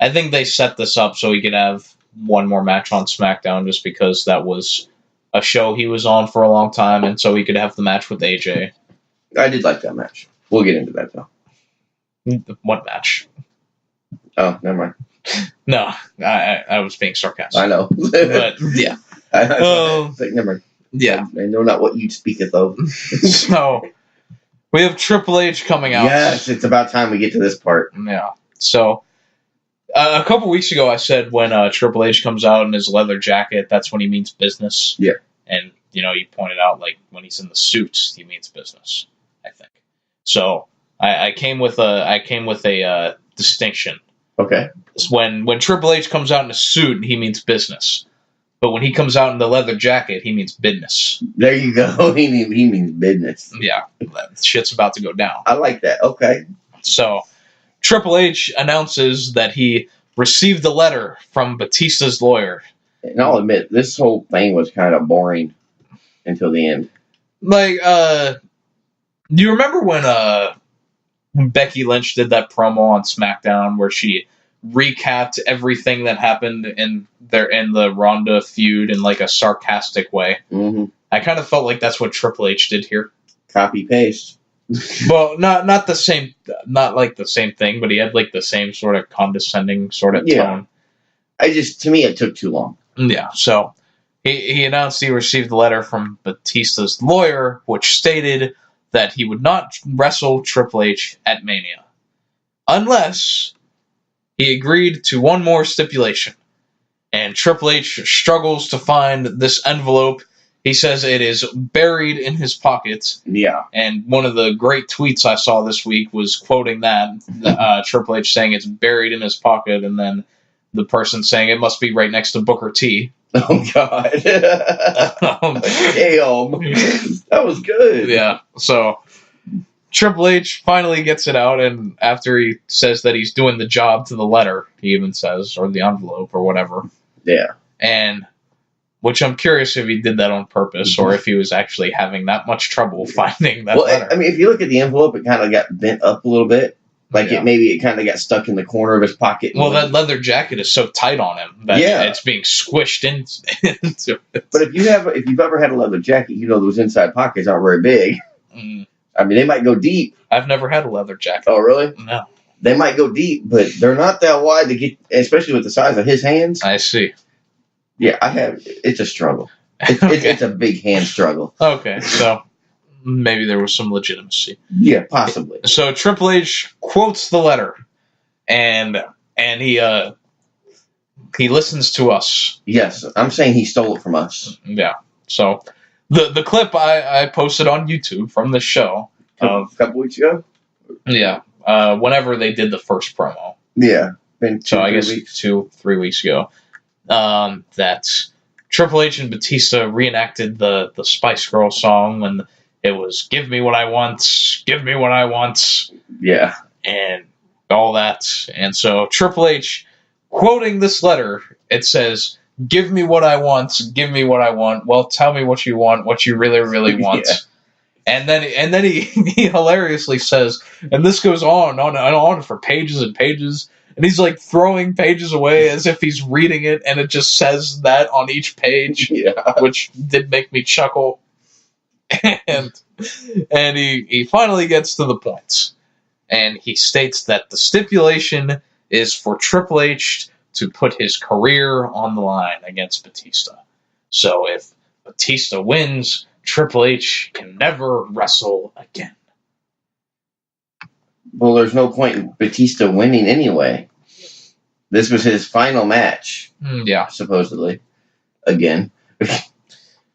they set this up so he could have one more match on SmackDown just because that was a show he was on for a long time, and so he could have the match with AJ. I did like that match. We'll get into that, though. What match? Oh, never mind. No, I was being sarcastic. I know. But, yeah. Never mind. Yeah. I know not what you speaketh of. So, we have Triple H coming out. Yes, it's about time we get to this part. Yeah. So, a couple weeks ago I said when Triple H comes out in his leather jacket, that's when he means business. Yeah. And, you pointed out, like, when he's in the suit, he means business, I think. So, I came with a distinction. Okay. When Triple H comes out in a suit, he means business. But when he comes out in the leather jacket, he means business. There you go. He means business. Yeah. Shit's about to go down. I like that. Okay. So, Triple H announces that he received a letter from Batista's lawyer. And I'll admit, this whole thing was kind of boring until the end. Like, do you remember when Becky Lynch did that promo on SmackDown where she recapped everything that happened in the Ronda feud in like a sarcastic way? Mm-hmm. I kind of felt like that's what Triple H did here. Copy paste. Well, not the same, not like the same thing, but he had like the same sort of condescending sort of tone. To me, it took too long. Yeah, so he announced he received a letter from Batista's lawyer, which stated that he would not wrestle Triple H at Mania unless he agreed to one more stipulation. And Triple H struggles to find this envelope. He says it is buried in his pocket. Yeah. And one of the great tweets I saw this week was quoting that, Triple H saying it's buried in his pocket, and then the person saying it must be right next to Booker T. Oh, God. Damn. That was good. Yeah. So, Triple H finally gets it out, and after he says that he's doing the job to the letter, he even says, or the envelope, or whatever. Yeah. And, which I'm curious if he did that on purpose, or if he was actually having that much trouble finding that letter. I mean, if you look at the envelope, it kind of got bent up a little bit. Like, it kind of got stuck in the corner of his pocket. Well, that leather jacket is so tight on him that it's being squished into it. But if you've ever had a leather jacket, you know those inside pockets aren't very big. Mm. I mean, they might go deep. I've never had a leather jacket. Oh, really? No. They might go deep, but they're not that wide to get, especially with the size of his hands. I see. Yeah, it's a struggle. It's a big hand struggle. Okay, so maybe there was some legitimacy. Yeah, possibly. So Triple H quotes the letter, and he listens to us. Yes, I'm saying he stole it from us. Yeah. So the clip I posted on YouTube from the show a couple weeks ago. Yeah. Whenever they did the first promo. Yeah. So I guess 2-3 weeks ago. That Triple H and Batista reenacted the Spice Girl song when it was "Give me what I want, give me what I want." Yeah. And all that. And so Triple H, quoting this letter, it says, "Give me what I want, give me what I want. Well, tell me what you want, what you really, really want." Yeah. And then he hilariously says, and this goes on for pages and pages, and he's like throwing pages away as if he's reading it, and it just says that on each page, which did make me chuckle. And he finally gets to the point, and he states that the stipulation is for Triple H to put his career on the line against Batista. So if Batista wins, Triple H can never wrestle again. Well, there's no point in Batista winning anyway. This was his final match. Yeah. Supposedly. Again.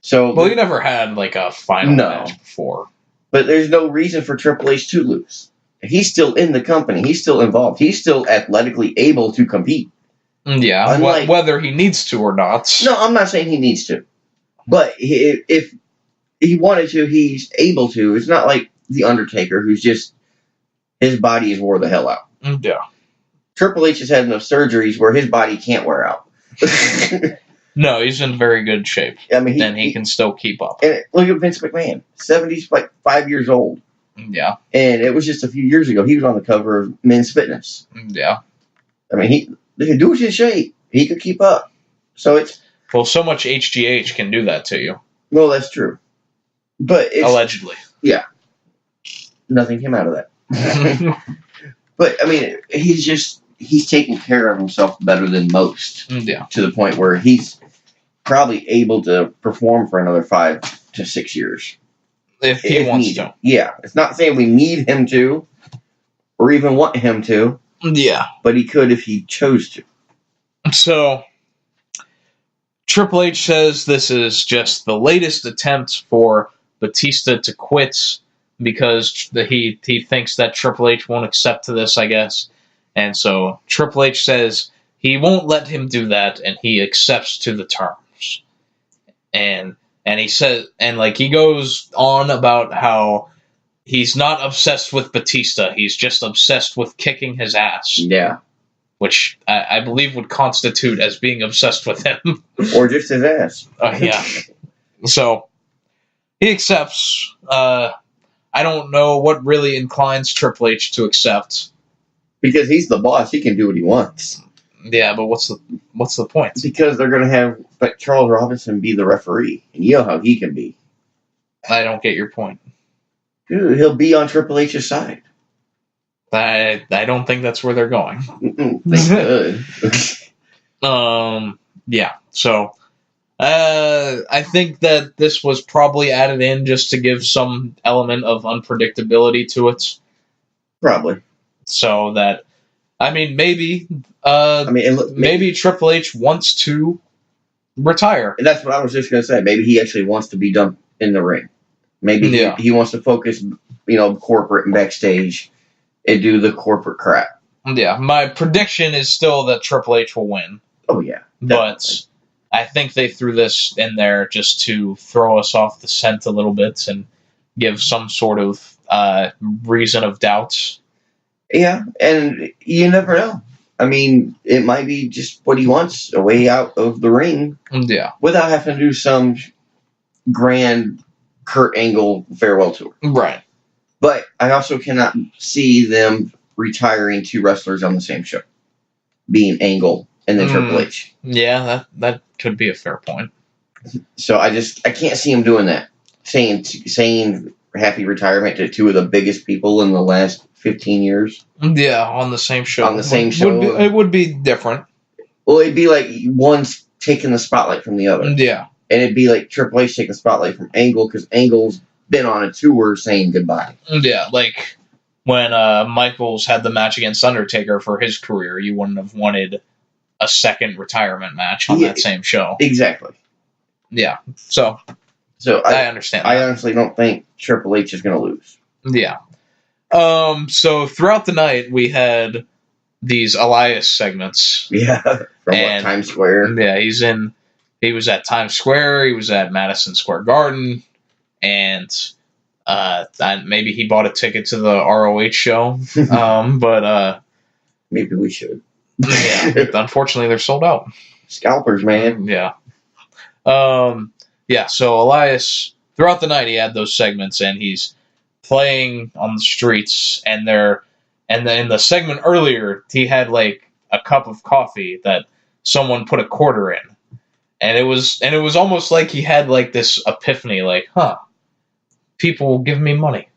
So. Well, he never had like a final match before. But there's no reason for Triple H to lose. He's still in the company. He's still involved. He's still athletically able to compete. Yeah. Unlike, whether he needs to or not. No, I'm not saying he needs to. But if he wanted to, he's able to. It's not like The Undertaker, who's just, his body is wore the hell out. Yeah. Triple H has had enough surgeries where his body can't wear out. No, he's in very good shape. I mean, he can still keep up. And look at Vince McMahon. 70's like 5 years old. Yeah. And it was just a few years ago. He was on the cover of Men's Fitness. Yeah. I mean, the dude's in shape. He could keep up. So it's... Well, so much HGH can do that to you. Well, that's true. But it's... Allegedly. Yeah. Nothing came out of that. But, I mean, he's taking care of himself better than most. Yeah. To the point where he's probably able to perform for another 5 to 6 years. If he wants to. Yeah. It's not saying we need him to, or even want him to. Yeah. But he could if he chose to. So, Triple H says this is just the latest attempt for Batista to quit because he thinks that Triple H won't accept to this, I guess. And so Triple H says he won't let him do that, and he accepts to the terms. And he says, and like he goes on about how he's not obsessed with Batista, he's just obsessed with kicking his ass. Yeah. Which I believe would constitute as being obsessed with him. Or just his ass. Yeah. So, he accepts. I don't know what really inclines Triple H to accept. Because he's the boss, he can do what he wants. Yeah, but what's the point? Because they're going to have Charles Robinson be the referee. And you know how he can be. I don't get your point. Dude, he'll be on Triple H's side. I don't think that's where they're going. They could. Yeah. So, I think that this was probably added in just to give some element of unpredictability to it. Probably. So that, I mean, maybe Triple H wants to retire. And that's what I was just going to say. Maybe he actually wants to be done in the ring. Maybe he wants to focus, corporate and backstage and do the corporate crap. Yeah, my prediction is still that Triple H will win. Oh, yeah. Definitely. But I think they threw this in there just to throw us off the scent a little bit and give some sort of reason of doubt. Yeah, and you never know. I mean, it might be just what he wants, a way out of the ring. Yeah. Without having to do some grand Kurt Angle farewell tour. Right. But I also cannot see them retiring 2 wrestlers on the same show. Being Angle and then Triple H. Yeah, that could be a fair point. So I can't see him doing that. Saying happy retirement to 2 of the biggest people in the last 15 years. Yeah, on the same show. On the same show. It would be different. Well, it'd be like one's taking the spotlight from the other. Yeah. And it'd be like Triple H taking the spotlight from Angle because Angle's been on a tour saying goodbye. Yeah, like when Michaels had the match against Undertaker for his career, you wouldn't have wanted a second retirement match on that same show. Exactly. Yeah. So I understand that. I honestly don't think Triple H is going to lose. Yeah. So throughout the night, we had these Elias segments. Yeah. From Times Square. Yeah, he was at Times Square, he was at Madison Square Garden, and maybe he bought a ticket to the ROH show. But maybe we should. Yeah, unfortunately, they're sold out. Scalpers, man. Yeah. Yeah, so Elias, throughout the night, he had those segments, and he's playing on the streets, and in the segment earlier, he had, like, a cup of coffee that someone put a quarter in. And it was almost like he had like this epiphany, like, people will give me money.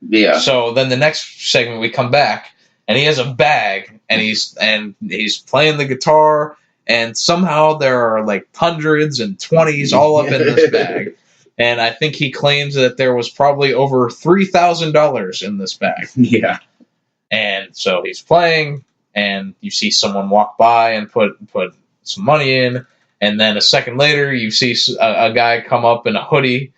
Yeah. So then the next segment we come back and he has a bag and he's playing the guitar, and somehow there are like hundreds and 20s all up in this bag. And I think he claims that there was probably over $3,000 in this bag. Yeah. And so he's playing, and you see someone walk by and put some money in, and then a second later you see a guy come up in a hoodie,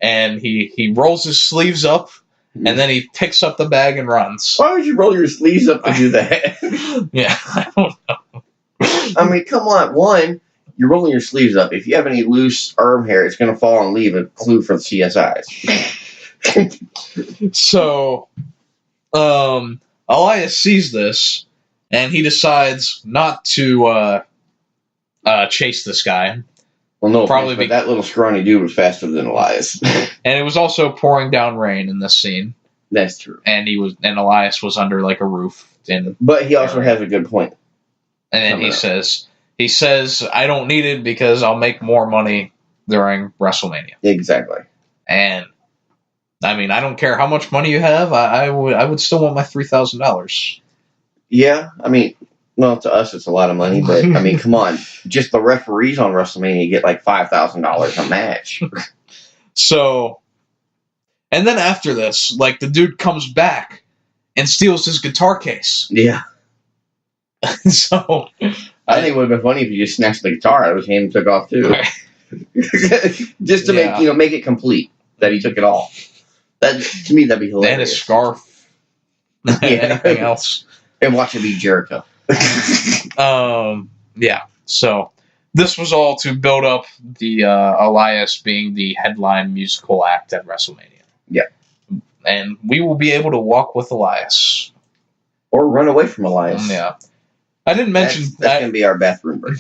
and he rolls his sleeves up, and then he picks up the bag and runs. Why would you roll your sleeves up to do that? Yeah, I don't know. I mean, come on. One, you're rolling your sleeves up. If you have any loose arm hair, it's going to fall and leave a clue for the CSIs. So, Elias sees this, and he decides not to chase this guy. Well, no, probably but that little scrawny dude was faster than Elias. And it was also pouring down rain in this scene. That's true. And Elias was under like a roof. But he also has a good point. And then he says, I don't need it because I'll make more money during WrestleMania. Exactly. And I mean, I don't care how much money you have. I would still want my $3,000. Yeah, I mean, well, to us it's a lot of money, but I mean, come on, just the referees on WrestleMania get like $5,000 a match. So, and then after this, like the dude comes back and steals his guitar case. Yeah. So I think it would have been funny if you just snatched the guitar out of his hand and took off too, just to make it complete that he took it all. That to me that'd be hilarious. And his scarf. Anything else? And watch it be Jericho. Yeah. So this was all to build up the Elias being the headline musical act at WrestleMania. Yeah. And we will be able to walk with Elias. Or run away from Elias. Yeah. I didn't mention that's going to be our bathroom break.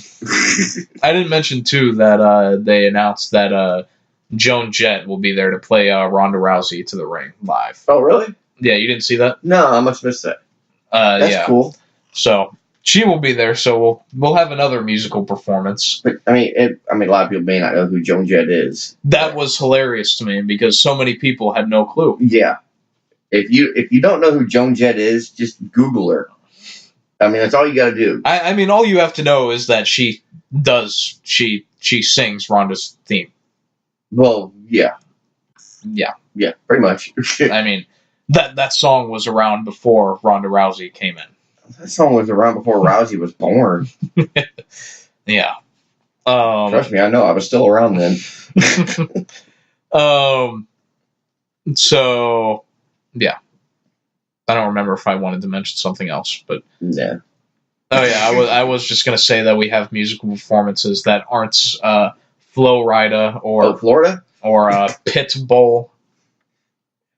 I didn't mention too that they announced that Joan Jett will be there to play Ronda Rousey to the ring live. Oh, really? Yeah, you didn't see that? No, I must have missed that. That's cool. So she will be there. So we'll have another musical performance. But I mean, a lot of people may not know who Joan Jett is. That was hilarious to me because so many people had no clue. Yeah. If you don't know who Joan Jett is, just Google her. I mean, that's all you got to do. I mean, all you have to know is that she sings Ronda's theme. Well, yeah. Yeah. Yeah, pretty much. I mean, that song was around before Ronda Rousey came in. That song was around before Rousey was born. Yeah. Trust me, I know. I was still around then. So, yeah. I don't remember if I wanted to mention something else, but yeah. Oh yeah, I was just gonna say that we have musical performances that aren't Flo Rida or Florida or Pitbull.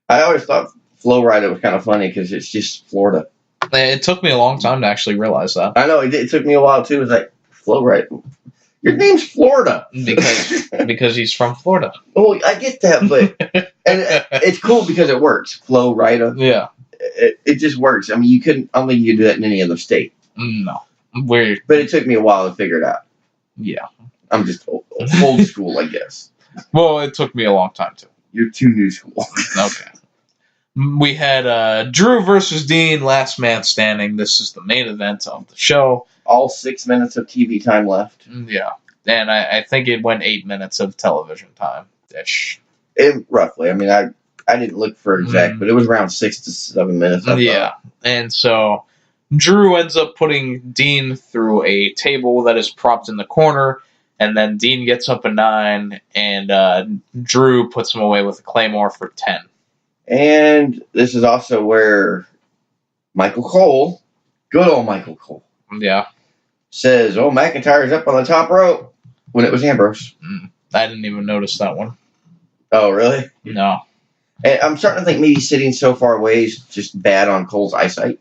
I always thought Flo Rida was kind of funny because it's just Florida. It took me a long time to actually realize that. I know it took me a while too. It was like Flo Rida. Your name's Florida because he's from Florida. Well, I get that, but and it's cool because it works. Flo Rida. Yeah. It just works. I mean, I don't think you could do that in any other state. No. Weird. But it took me a while to figure it out. Yeah. I'm just old school, I guess. Well, it took me a long time, too. You're too new school. Okay. We had Drew versus Dean, last man standing. This is the main event of the show. All 6 minutes of TV time left. Yeah. And I think it went 8 minutes of television time-ish. Roughly. I mean, I didn't look for exact, but it was around 6 to 7 minutes. Yeah. And so Drew ends up putting Dean through a table that is propped in the corner, and then Dean gets up a 9, and Drew puts him away with a Claymore for 10. And this is also where Michael Cole, good old Michael Cole, yeah, says, "Oh, McIntyre's up on the top rope," when it was Ambrose. I didn't even notice that one. Oh, really? No. And I'm starting to think maybe sitting so far away is just bad on Cole's eyesight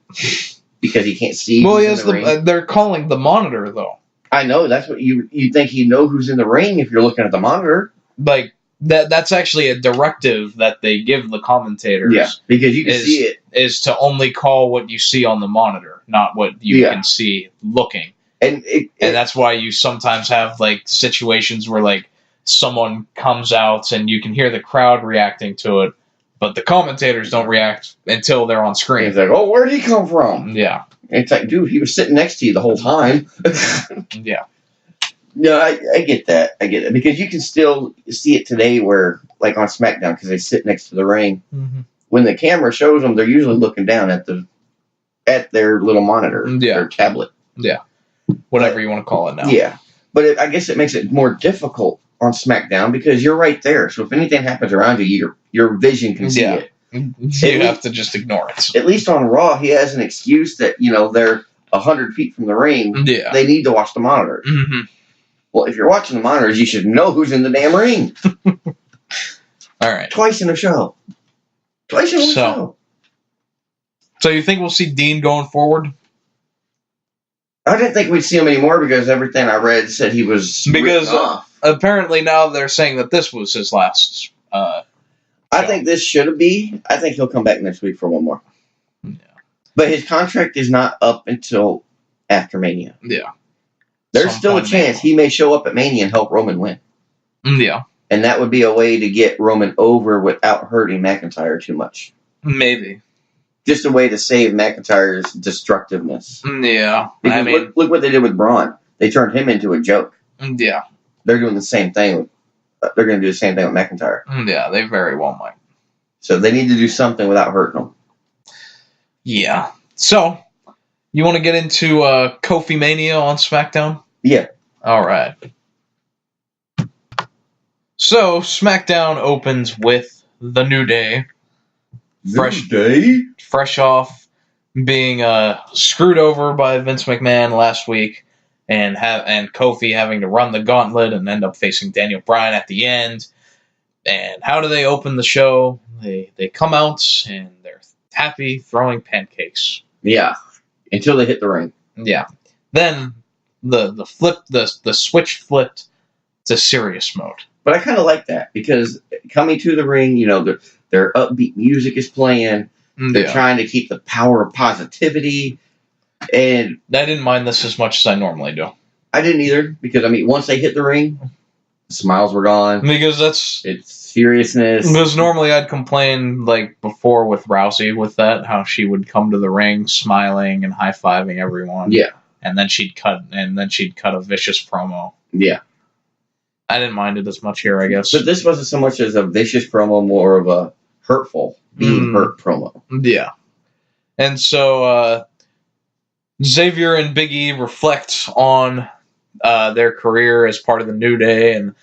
because he can't see. Well, he has they're calling the monitor, though. I know. That's what you think he'd know who's in the ring if you're looking at the monitor. Like, that's actually a directive that they give the commentators. Yeah, because you can see it. Is to only call what you see on the monitor. not what you can see looking. And that's why you sometimes have like situations where like someone comes out and you can hear the crowd reacting to it, but the commentators don't react until they're on screen. It's like, oh, where'd he come from? Yeah. It's like, dude, he was sitting next to you the whole time. Yeah. No, I get that. I get it. Because you can still see it today where, like on SmackDown, because they sit next to the ring. Mm-hmm. When the camera shows them, they're usually looking down at their little monitor, their tablet. Yeah. Whatever you want to call it now. Yeah. But I guess it makes it more difficult on SmackDown because you're right there. So if anything happens around you, your vision can see it. You have to just ignore it. At least on Raw, he has an excuse that, they're 100 feet from the ring. Yeah. They need to watch the monitors. Mm-hmm. Well, if you're watching the monitors, you should know who's in the damn ring. All right. Twice in a show. So you think we'll see Dean going forward? I didn't think we'd see him anymore because everything I read said he was apparently now they're saying that this was his last I think this should be. I think he'll come back next week for one more. Yeah. But his contract is not up until after Mania. Yeah. There's still a chance he may show up at Mania and help Roman win. Yeah. And that would be a way to get Roman over without hurting McIntyre too much. Maybe. Just a way to save McIntyre's destructiveness. Yeah. Because look what they did with Braun. They turned him into a joke. Yeah. They're doing the same thing. They're going to do the same thing with McIntyre. Yeah, they very well might. So they need to do something without hurting them. Yeah. So, you want to get into Kofi Mania on SmackDown? Yeah. All right. So, SmackDown opens with The New Day. Fresh off being screwed over by Vince McMahon last week. And Kofi having to run the gauntlet and end up facing Daniel Bryan at the end. And how do they open the show? They come out and they're happy throwing pancakes. Yeah, until they hit the ring. Yeah. Then the switch flipped to serious mode. But I kind of like that because coming to the ring, their upbeat music is playing. They're trying to keep the power of positivity. And I didn't mind this as much as I normally do. I didn't either because once they hit the ring, the smiles were gone. Because it's seriousness. Because normally I'd complain like before with Rousey with that how she would come to the ring smiling and high fiving everyone. Yeah, and then she'd cut a vicious promo. Yeah, I didn't mind it as much here, I guess. But this wasn't so much as a vicious promo, more of a hurtful, being hurt promo. Yeah, and so. Xavier and Big E reflect on their career as part of the New Day, and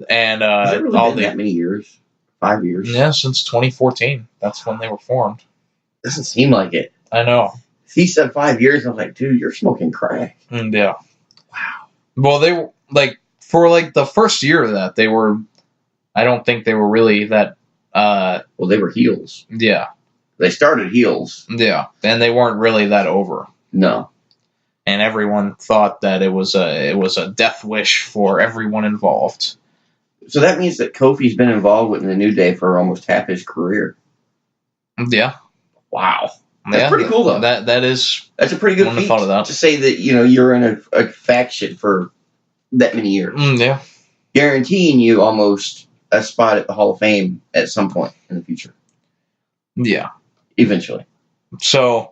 has it really been that many years? 5 years? Yeah, since 2014. That's when they were formed. Doesn't seem like it. I know. He said 5 years. I was like, dude, you're smoking crack. Yeah. Wow. Well, they were for the first year of that, they were. I don't think they were really that. Well, they were heels. Yeah. They started heels. Yeah, and they weren't really that over. No. And everyone thought that it was a death wish for everyone involved. So that means that Kofi's been involved with the New Day for almost half his career. Yeah. Wow. That's pretty cool, though. That's a pretty good feat to say that you're in a faction for that many years. Yeah. Guaranteeing you almost a spot at the Hall of Fame at some point in the future. Yeah. Eventually. So.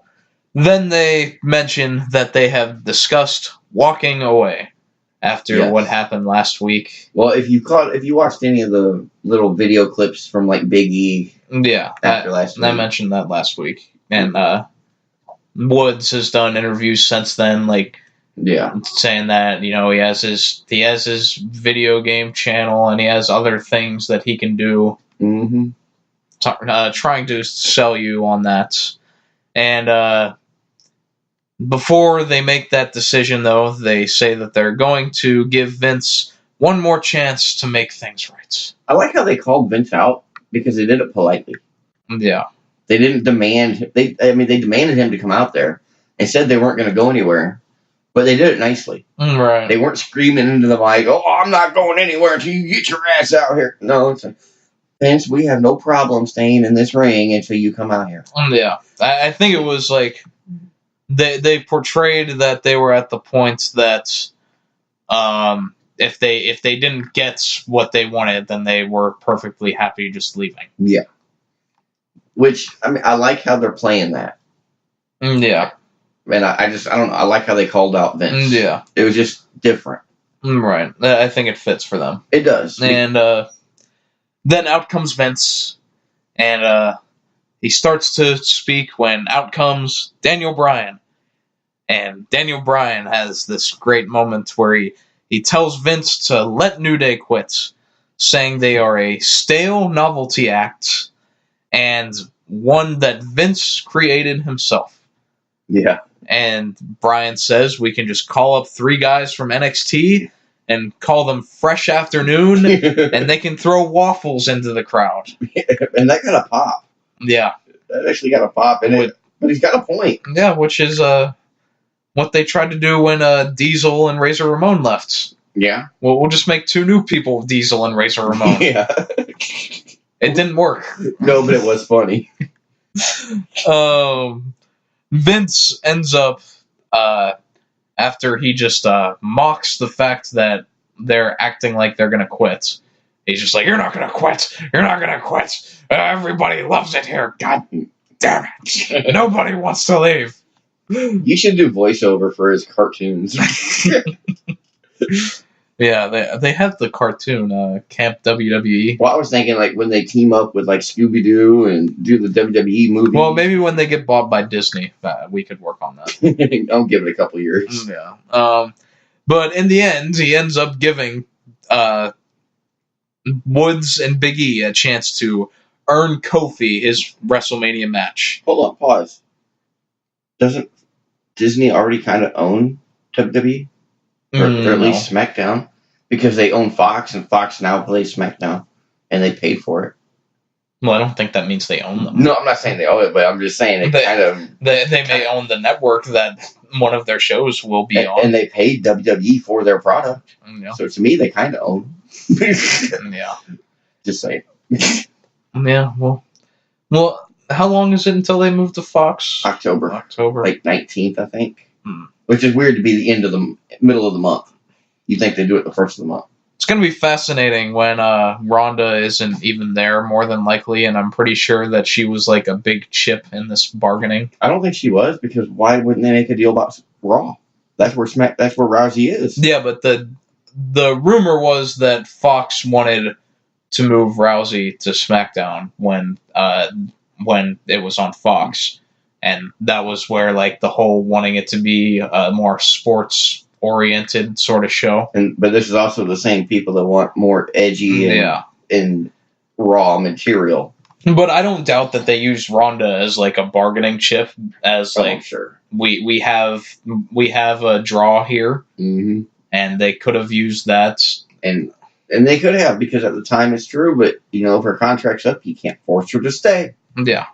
Then they mention that they have discussed walking away after what happened last week. Well, if you watched any of the little video clips from Big E, after last week, I mentioned that last week, and Woods has done interviews since then, saying that he has his video game channel and he has other things that he can do, trying to sell you on that. And before they make that decision, though, they say that they're going to give Vince one more chance to make things right. I like how they called Vince out because they did it politely. Yeah. They didn't demand... They demanded him to come out there and said they weren't going to go anywhere, but they did it nicely. Right. They weren't screaming into the mic, "Oh, I'm not going anywhere until you get your ass out here." No, it's like, Vince, we have no problem staying in this ring until you come out here. Yeah. I think it was they portrayed that they were at the point that if they didn't get what they wanted, then they were perfectly happy just leaving. Yeah. Which, I mean, I like how they're playing that. Yeah. And I don't know. I like how they called out Vince. Yeah. It was just different. Right. I think it fits for them. It does. And then out comes Vince, and he starts to speak when out comes Daniel Bryan. And Daniel Bryan has this great moment where he tells Vince to let New Day quit, saying they are a stale novelty act and one that Vince created himself. Yeah. And Bryan says we can just call up 3 guys from NXT and call them Fresh Afternoon, and they can throw waffles into the crowd. And that got a pop. Yeah. That actually got a pop, but he's got a point. Yeah, which is what they tried to do when Diesel and Razor Ramon left. Yeah. Well, we'll just make 2 new people, Diesel and Razor Ramon. Yeah. It didn't work. No, but it was funny. Vince ends up, after he just mocks the fact that they're acting like they're going to quit. He's just like, you're not going to quit. You're not going to quit. Everybody loves it here. God damn it. Nobody wants to leave. You should do voiceover for his cartoons. Yeah, they have the cartoon, Camp WWE. Well, I was thinking, like, when they team up with, like, Scooby-Doo and do the WWE movie. Well, maybe when they get bought by Disney, we could work on that. I'll give it a couple years. Yeah. But in the end, he ends up giving Woods and Big E a chance to earn Kofi his WrestleMania match. Hold on, pause. Doesn't Disney already kind of own WWE? Or at least SmackDown? Because they own Fox, and Fox now plays SmackDown, and they paid for it. Well, I don't think that means they own them. No, I'm not saying they own it, but I'm just saying they may own the network that one of their shows will be on. And they paid WWE for their product. Yeah. So to me, they kind of own. Yeah. Just saying. Yeah, well, how long is it until they move to Fox? October. Like 19th, I think. Which is weird to be the middle of the month. You think they do it the first of the month. It's going to be fascinating when Ronda isn't even there, more than likely, and I'm pretty sure that she was like a big chip in this bargaining. I don't think she was, because why wouldn't they make a deal about Raw? That's where Rousey is. Yeah, but the rumor was that Fox wanted to move Rousey to SmackDown when it was on Fox. And that was where, like, the whole wanting it to be a more sports-oriented sort of show. But this is also the same people that want more edgy and raw material. But I don't doubt that they used Ronda as, like, a bargaining chip. As, like, sure. we have a draw here. Mm-hmm. And they could have used that. And they could have, because at the time it's true. But, if her contract's up, you can't force her to stay. Yeah.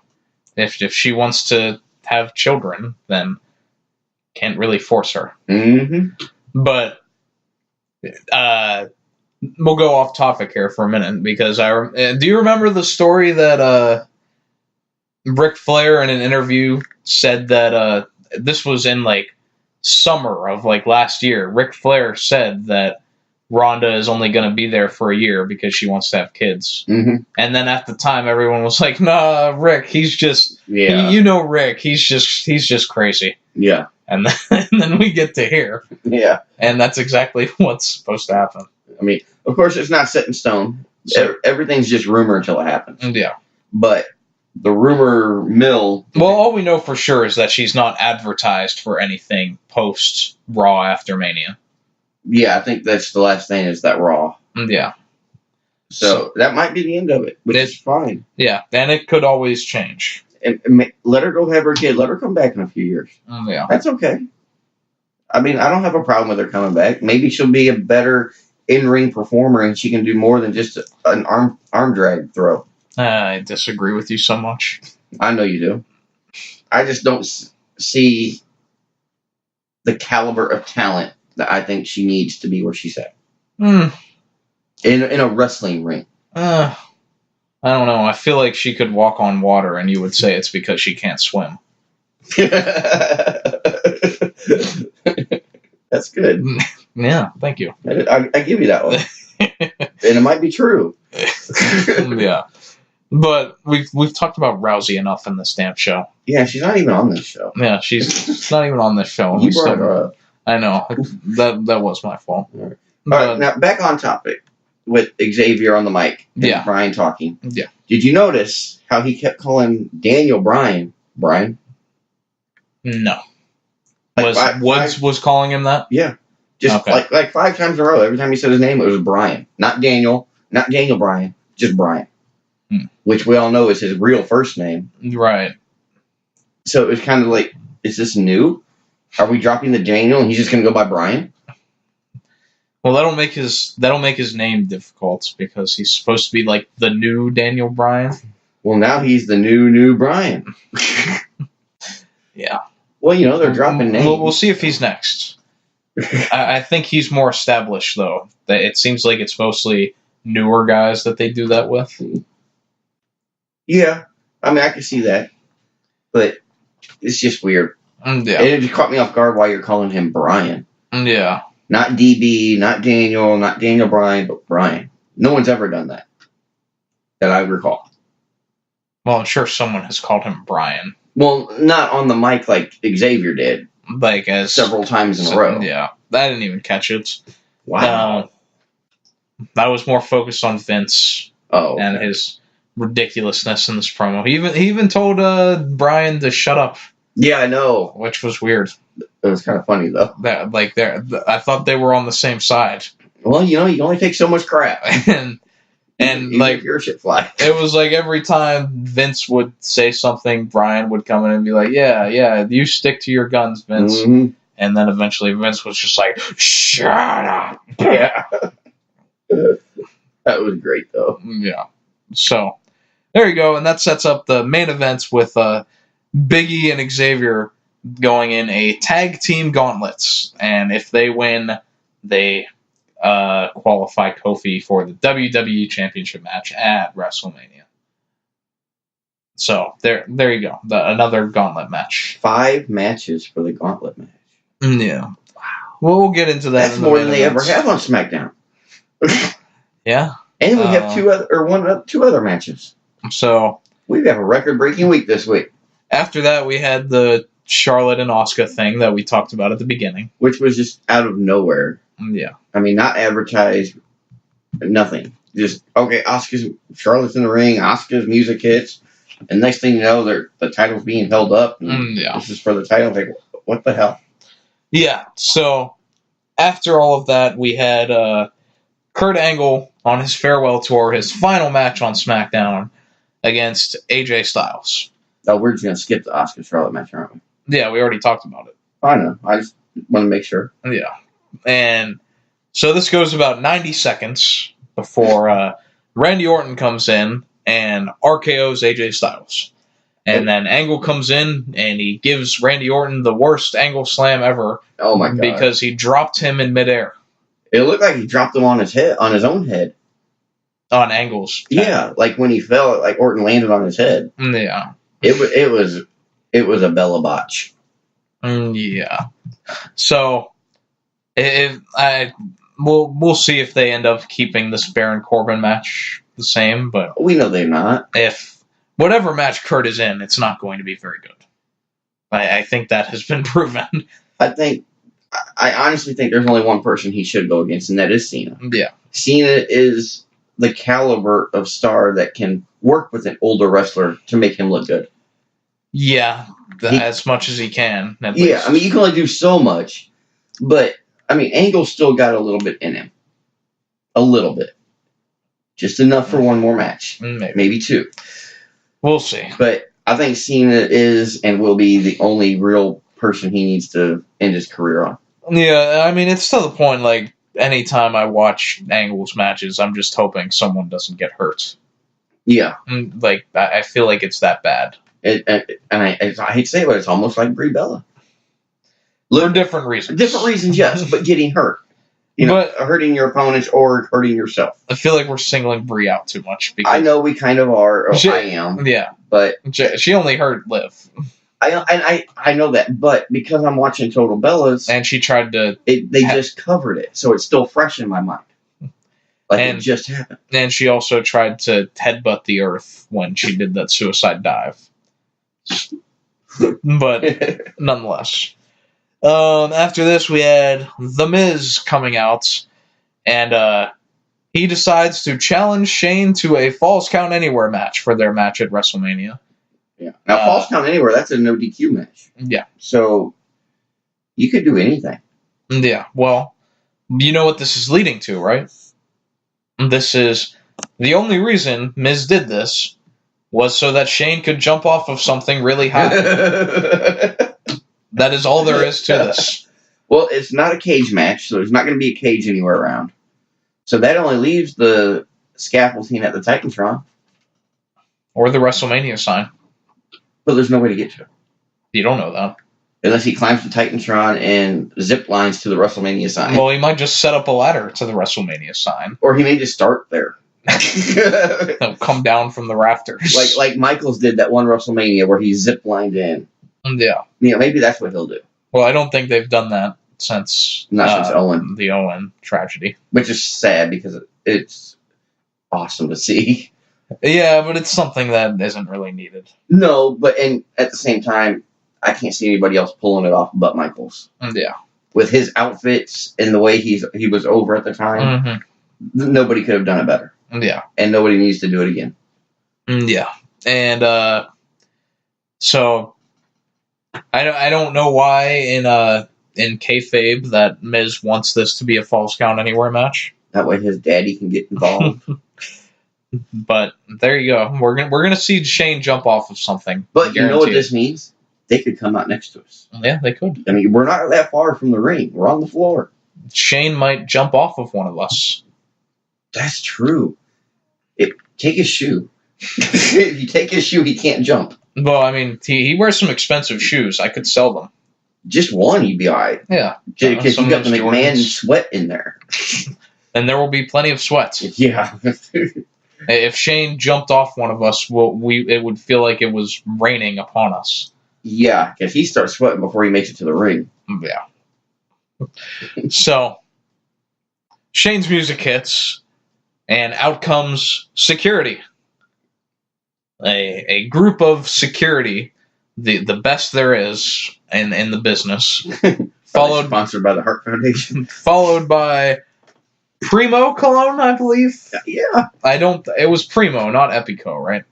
If she wants to have children, then can't really force her. Mm-hmm. But we'll go off topic here for a minute, because do you remember the story that Ric Flair in an interview said that this was in like summer of like last year? Ric Flair said that Ronda is only going to be there for a year because she wants to have kids. Mm-hmm. And then at the time, everyone was like, nah, Rick, he's just, Rick, he's just crazy. Yeah. And then we get to here. Yeah. And that's exactly what's supposed to happen. I mean, of course, it's not set in stone. So, everything's just rumor until it happens. Yeah. But the rumor mill... Well, all we know for sure is that she's not advertised for anything post Raw after Mania. Yeah, I think that's the last thing is that Raw. Yeah. So that might be the end of it, which is fine. Yeah, and it could always change. And let her go have her kid. Let her come back in a few years. Yeah. That's okay. I mean, I don't have a problem with her coming back. Maybe she'll be a better in-ring performer and she can do more than just an arm drag throw. I disagree with you so much. I know you do. I just don't see the caliber of talent that I think she needs to be where she's at. In a wrestling ring. I don't know. I feel like she could walk on water and you would say it's because she can't swim. That's good. Yeah, thank you. I give you that one. And it might be true. Yeah. But we've talked about Rousey enough in this damn show. Yeah, she's not even on this show. Yeah, she's not even on this show. You brought her up. I know. That was my fault. All right, now back on topic with Xavier on the mic and Bryan talking. Yeah. Did you notice how he kept calling Daniel Bryan? No. Like Woods was calling him that? Yeah. Just like 5 times in a row. Every time he said his name, it was Bryan. Not Daniel Bryan, just Bryan. Which we all know is his real first name. Right. So it was kind of like, is this new? Are we dropping the Daniel and he's just going to go by Bryan? Well, that'll make his name difficult because he's supposed to be like the new Daniel Bryan. Well, now he's the new Bryan. Yeah. Well, they're dropping names. We'll see if he's next. I think he's more established, though. It seems like it's mostly newer guys that they do that with. Yeah. I mean, I can see that. But it's just weird. Yeah. And it just caught me off guard why you're calling him Bryan. Yeah. Not DB, not Daniel Bryan, but Bryan. No one's ever done that I recall. Well, I'm sure someone has called him Bryan. Well, not on the mic like Xavier did. Like several times in a row. Yeah. I didn't even catch it. Wow. I was more focused on Vince and his ridiculousness in this promo. He even told Bryan to shut up. Yeah, I know. Which was weird. It was kind of funny, though. I thought they were on the same side. Well, you only take so much crap. and like your shit fly. It was like every time Vince would say something, Bryan would come in and be like, yeah, you stick to your guns, Vince. Mm-hmm. And then eventually Vince was just like, shut up. Yeah. That was great, though. Yeah. So, there you go. And that sets up the main events with Big E and Xavier going in a tag team gauntlets. And if they win, they qualify Kofi for the WWE Championship match at WrestleMania. So, there you go. Another gauntlet match. 5 matches for the gauntlet match. Yeah. Wow. Well, we'll get into that. That's more than they ever have on SmackDown. Yeah. And we have 2 other matches. So we have a record-breaking week this week. After that, we had the Charlotte and Asuka thing that we talked about at the beginning, which was just out of nowhere. Yeah. I mean, not advertised, nothing. Just Charlotte's in the ring, Asuka's music hits, and next thing you know, the title's being held up. This is for the title. Like, what the hell? Yeah. So after all of that, we had Kurt Angle on his farewell tour, his final match on SmackDown against AJ Styles. Oh, we're just going to skip the Asuka Charlotte match, aren't we? Yeah, we already talked about it. I know. I just want to make sure. Yeah. And so this goes about 90 seconds before Randy Orton comes in and RKO's AJ Styles. And then Angle comes in and he gives Randy Orton the worst Angle slam ever. Oh my god. Because he dropped him in midair. It looked like he dropped him on his own head. On Angle's head. Yeah, like when he fell, like Orton landed on his head. Yeah. It was a Bella botch. Yeah. So we'll see if they end up keeping this Baron Corbin match the same, but we know they're not. If whatever match Kurt is in, it's not going to be very good. I think that has been proven. I honestly think there's only one person he should go against, and that is Cena. Yeah. Cena is the caliber of star that can work with an older wrestler to make him look good. Yeah, as much as he can. Yeah, least. I mean, you can only do so much, but, I mean, Angle's still got a little bit in him. A little bit. Just enough for one more match. Maybe 2. We'll see. But I think Cena is and will be the only real person he needs to end his career on. Yeah, I mean, it's to the point, like, anytime I watch Angle's matches, I'm just hoping someone doesn't get hurt. Yeah. Like, I feel like it's that bad. I hate to say it, but it's almost like Brie Bella. For different reasons. Different reasons, yes, but getting hurt. Hurting your opponents or hurting yourself. I feel like we're singling Brie out too much. I know we kind of are. I am. Yeah. But she only hurt Liv. I know that, but because I'm watching Total Bellas, and she tried to... They just covered it, so it's still fresh in my mind. Like it just happened. And she also tried to headbutt the earth when she did that suicide dive. But nonetheless. After this, we had The Miz coming out, and he decides to challenge Shane to a Falls Count Anywhere match for their match at WrestleMania. Yeah. Now, Falls Count Anywhere, that's a no DQ match. Yeah. So, you could do anything. Yeah. Well, you know what this is leading to, right? This is the only reason Miz did this was so that Shane could jump off of something really high. That is all there is to this. Well, it's not a cage match, so there's not going to be a cage anywhere around. So that only leaves the scaffolding at the Titantron. Or the WrestleMania sign. But there's no way to get to it. You don't know that. Unless he climbs the Titantron and zip lines to the WrestleMania sign. Well, he might just set up a ladder to the WrestleMania sign. Or he may just start there. He'll come down from the rafters. Like Michaels did that one WrestleMania where he zip lined in. Yeah. Maybe that's what he'll do. Well, I don't think they've done that since... Not since Owen. The Owen tragedy. Which is sad because it's awesome to see. Yeah, but it's something that isn't really needed. No, but at the same time, I can't see anybody else pulling it off but Michaels. Yeah. With his outfits and the way he was over at the time, nobody could have done it better. Yeah. And nobody needs to do it again. Yeah. And so I don't know why in kayfabe that Miz wants this to be a Falls Count Anywhere match. That way his daddy can get involved. But there you go. We're gonna see Shane jump off of something. But you know what this means? They could come out next to us. Yeah, they could. I mean, we're not that far from the ring. We're on the floor. Shane might jump off of one of us. That's true. Take his shoe. If you take his shoe, he can't jump. Well, I mean, he wears some expensive shoes. I could sell them. Just one, you'd be all right. Yeah. Because you got the McMahon sweat in there. And there will be plenty of sweat. Yeah. If Shane jumped off one of us, it would feel like it was raining upon us. Yeah, because he starts sweating before he makes it to the ring. Yeah. So, Shane's music hits, and out comes security. A group of security, the best there is in the business. Sponsored by the Heart Foundation. Followed by Primo Cologne, I believe. Yeah. It was Primo, not Epico, right?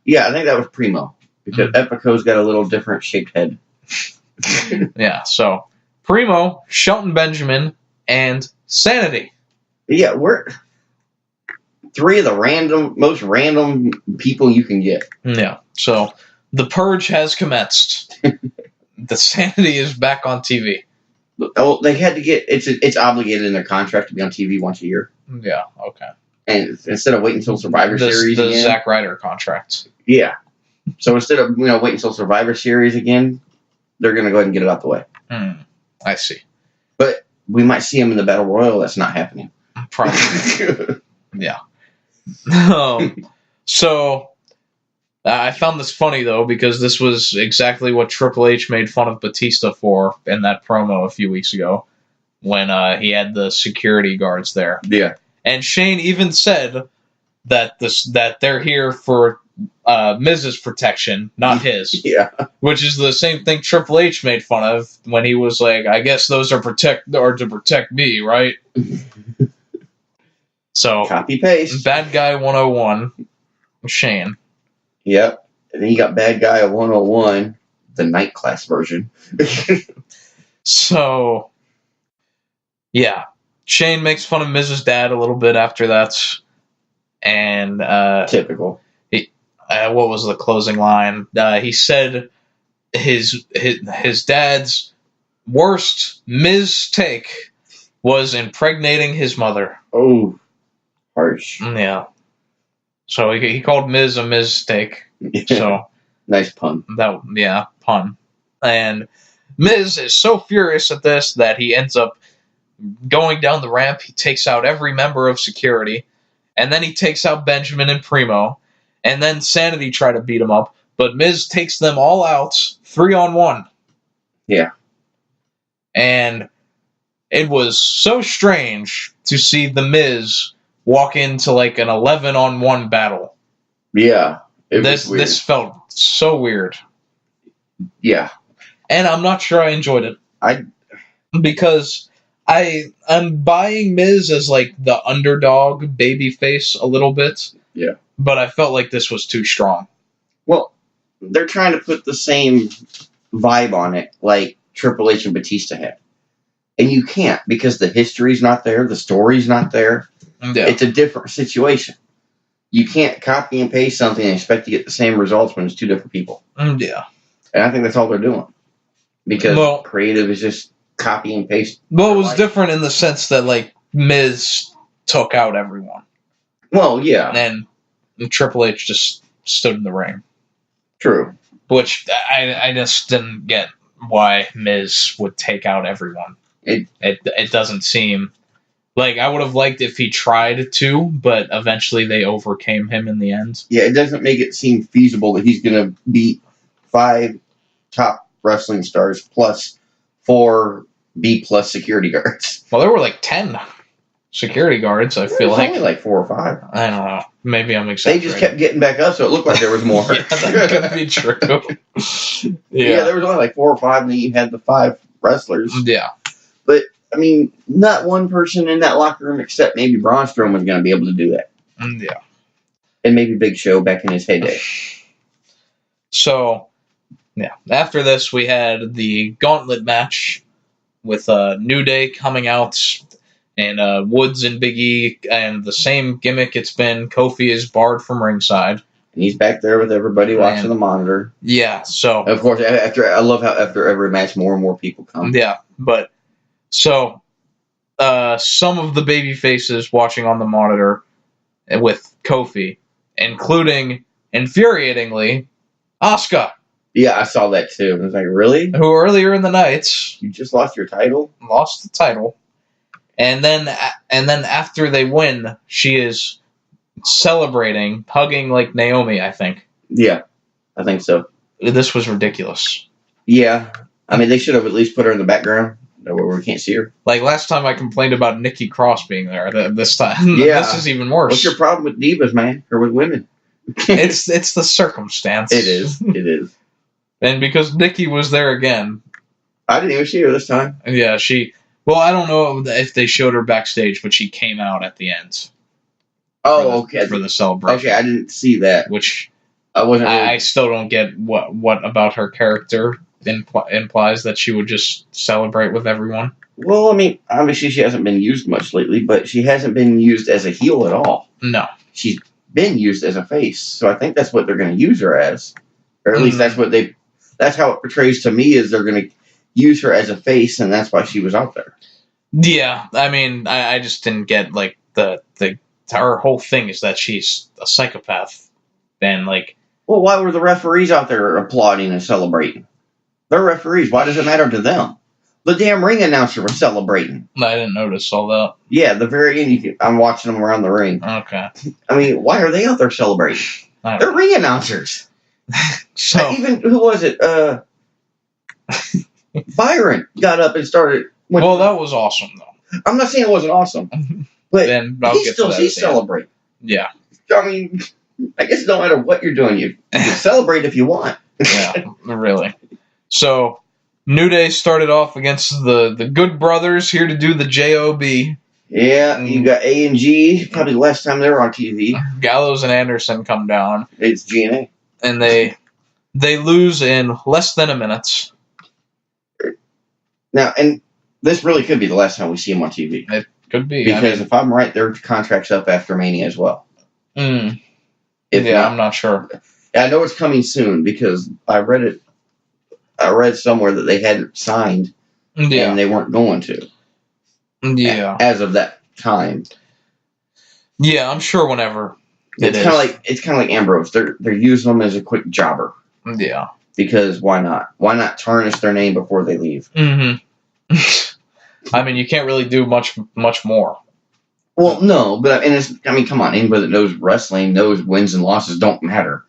Yeah, I think that was Primo. Because Epico's got a little different shaped head. Yeah, so Primo, Shelton Benjamin, and Sanity. Yeah, we're three of the most random people you can get. Yeah, so the purge has commenced. The Sanity is back on TV. Oh, they had to get it's obligated in their contract to be on TV once a year. Yeah, okay. And instead of waiting until Survivor Series the again, Zack Ryder contract. Yeah. So instead of waiting until Survivor Series again, they're going to go ahead and get it out the way. I see. But we might see him in the Battle Royal. That's not happening. Probably. Yeah. So I found this funny, though, because this was exactly what Triple H made fun of Batista for in that promo a few weeks ago when he had the security guards there. Yeah. And Shane even said that they're here for Miz's protection, not his. Yeah. Which is the same thing Triple H made fun of when he was like, I guess those are to protect me, right? So copy paste. Bad Guy 101, Shane. Yep. And then you got Bad Guy 101, the night class version. So yeah. Shane makes fun of Miz's dad a little bit after that. And typical. What was the closing line? He said his dad's worst mistake was impregnating his mother. Oh, harsh. Yeah. So he called Miz a mistake. So nice pun. Pun. And Miz is so furious at this that he ends up going down the ramp. He takes out every member of security, and then he takes out Benjamin and Primo. And then Sanity try to beat him up, but Miz takes them all out, 3-on-1. Yeah. And it was so strange to see The Miz walk into like an 11-on-1 battle. Yeah. This felt so weird. Yeah. And I'm not sure I enjoyed it. Because I'm buying Miz as like the underdog babyface a little bit. Yeah. But I felt like this was too strong. Well, they're trying to put the same vibe on it like Triple H and Batista had. And you can't because the history's not there, the story's not there. Yeah. It's a different situation. You can't copy and paste something and expect to get the same results when it's two different people. Yeah. And I think that's all they're doing. Because creative is just copy and paste. Well, it was different in the sense that, like, Miz took out everyone. Well, yeah. And Triple H just stood in the ring. True. Which I just didn't get why Miz would take out everyone. It doesn't seem... Like, I would have liked if he tried to, but eventually they overcame him in the end. Yeah, it doesn't make it seem feasible that he's going to beat 5 top wrestling stars plus 4 B-plus security guards. Well, there were like 10 security guards, I feel like. Only like 4 or 5. I don't know. Maybe I'm exaggerating. They just kept getting back up, so it looked like there was more. Yeah, that could be true. Yeah, there was only like 4 or 5, and then you had the 5 wrestlers. Yeah. But, I mean, not one person in that locker room except maybe Braun Strowman was going to be able to do that. Yeah. And maybe Big Show back in his heyday. So, yeah. After this, we had the gauntlet match with New Day coming out, and Woods and Big E, and the same gimmick it's been. Kofi is barred from ringside. And he's back there with everybody watching the monitor. Yeah, so... Of course, I love how after every match, more and more people come. Yeah, but... So, some of the baby faces watching on the monitor with Kofi, including, infuriatingly, Asuka. Yeah, I saw that too. I was like, really? Who earlier in the night... You just lost your title? Lost the title. And then after they win, she is celebrating, hugging like Naomi, I think. Yeah, I think so. This was ridiculous. Yeah. I mean, they should have at least put her in the background. Where we can't see her. Like last time I complained about Nikki Cross being there. This time, yeah. This is even worse. What's your problem with divas, man? Or with women? it's the circumstance. It is. It is. And because Nikki was there again. I didn't even see her this time. Yeah, well, I don't know if they showed her backstage, but she came out at the end. Oh, okay. For the celebration. Okay, I didn't see that. Which I still don't get what about her character implies that she would just celebrate with everyone. Well, I mean, obviously she hasn't been used much lately, but she hasn't been used as a heel at all. No. She's been used as a face, so I think that's what they're going to use her as. Or at least that's how it portrays to me, is they're going to use her as a face, and that's why she was out there. Yeah, I mean, I just didn't get, like, her whole thing is that she's a psychopath. And, like... Well, why were the referees out there applauding and celebrating? They're referees. Why does it matter to them? The damn ring announcer was celebrating. I didn't notice all that. Yeah, the very end, I'm watching them around the ring. Okay. I mean, why are they out there celebrating? They're ring announcers. So even, who was it? Byron got up and started. Well, that was awesome, though. I'm not saying it wasn't awesome, but he's celebrating. Yeah. I mean, I guess it don't matter what you're doing. You can celebrate if you want. Yeah, really. So, New Day started off against the Good Brothers, here to do the J.O.B. Yeah, you got A and G, probably the last time they were on TV. Gallows and Anderson come down. It's G&A. And they lose in less than a minute. Now, and this really could be the last time we see them on TV. It could be. Because if I'm right, their contract's up after Mania as well. Yeah, I'm not sure. I know it's coming soon because I read somewhere that they hadn't signed and they weren't going to. Yeah. As of that time. Yeah, I'm sure whenever. It's kind of like Ambrose. They're using them as a quick jobber. Yeah. Because why not? Why not tarnish their name before they leave? Mm-hmm. I mean, you can't really do much more. Well, no, but come on. Anybody that knows wrestling knows wins and losses don't matter.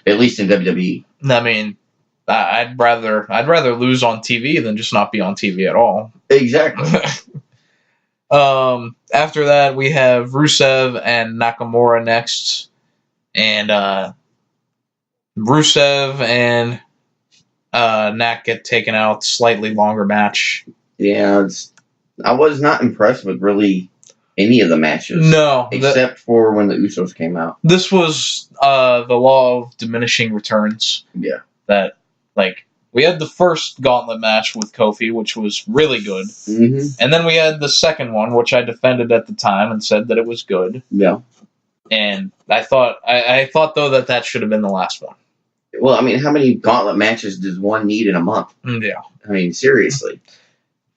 At least in WWE. I mean, I'd rather lose on TV than just not be on TV at all. Exactly. After that, we have Rusev and Nakamura next, and Rusev and Nak get taken out. Slightly longer match. Yeah, I was not impressed with really any of the matches. No, except for when the Usos came out. This was the law of diminishing returns. Yeah, that we had the first gauntlet match with Kofi, which was really good, and then we had the second one, which I defended at the time and said that it was good. Yeah, and I thought though that should have been the last one. Well, I mean, how many gauntlet matches does one need in a month? Yeah. I mean, seriously.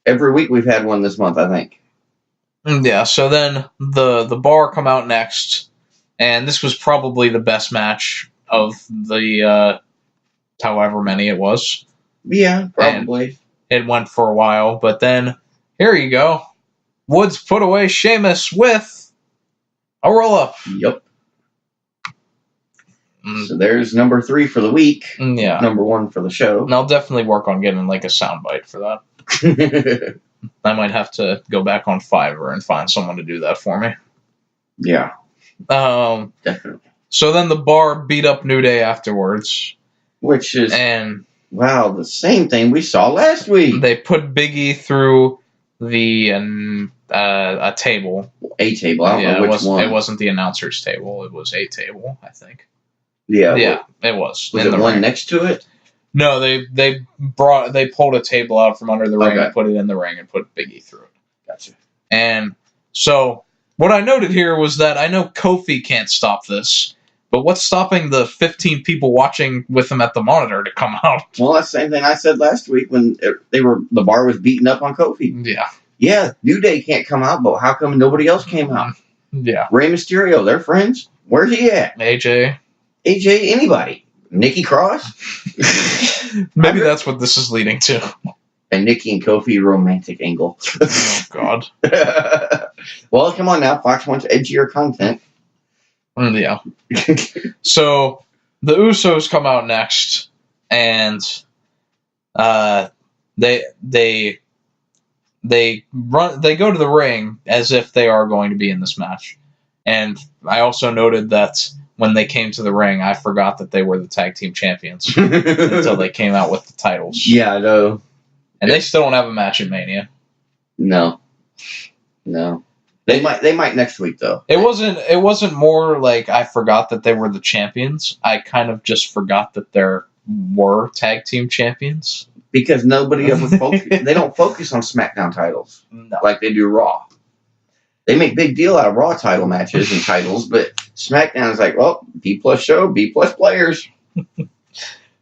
Every week we've had one this month, I think. Yeah, so then the Bar come out next, and this was probably the best match of the however many it was. Yeah, probably. And it went for a while, but then, here you go. Woods put away Sheamus with a roll-up. Yep. So there's number 3 for the week. Yeah. Number 1 for the show. And I'll definitely work on getting a soundbite for that. I might have to go back on Fiverr and find someone to do that for me. Yeah. Definitely. So then the Bar beat up New Day afterwards. Which is, wow, the same thing we saw last week. They put Big E through a table. A table. I don't know which one. It wasn't the announcer's table. It was a table, I think. Yeah, it was. Was it the one next to it? No, they pulled a table out from under the ring and put it in the ring and put Big E through it. Gotcha. And so what I noted here was that I know Kofi can't stop this, but what's stopping the 15 people watching with him at the monitor to come out? Well, that's the same thing I said last week when the Bar was beating up on Kofi. Yeah. Yeah, New Day can't come out, but how come nobody else came out? Yeah. Rey Mysterio, they're friends. Where's he at? AJ, anybody? Nikki Cross? Maybe that's what this is leading to. And Nikki and Kofi romantic angle. Oh, God. Well, come on now. Fox wants edgier content. Yeah. So, the Usos come out next, and they go to the ring as if they are going to be in this match. And I also noted that when they came to the ring, I forgot that they were the tag team champions until they came out with the titles. Yeah, I know. And they still don't have a match at Mania. No. They might next week though. It wasn't more like I forgot that they were the champions. I kind of just forgot that there were tag team champions. Because nobody ever they don't focus on SmackDown titles like they do Raw. They make big deal out of Raw title matches and titles, but SmackDown is like, well, B+ show, B+ players.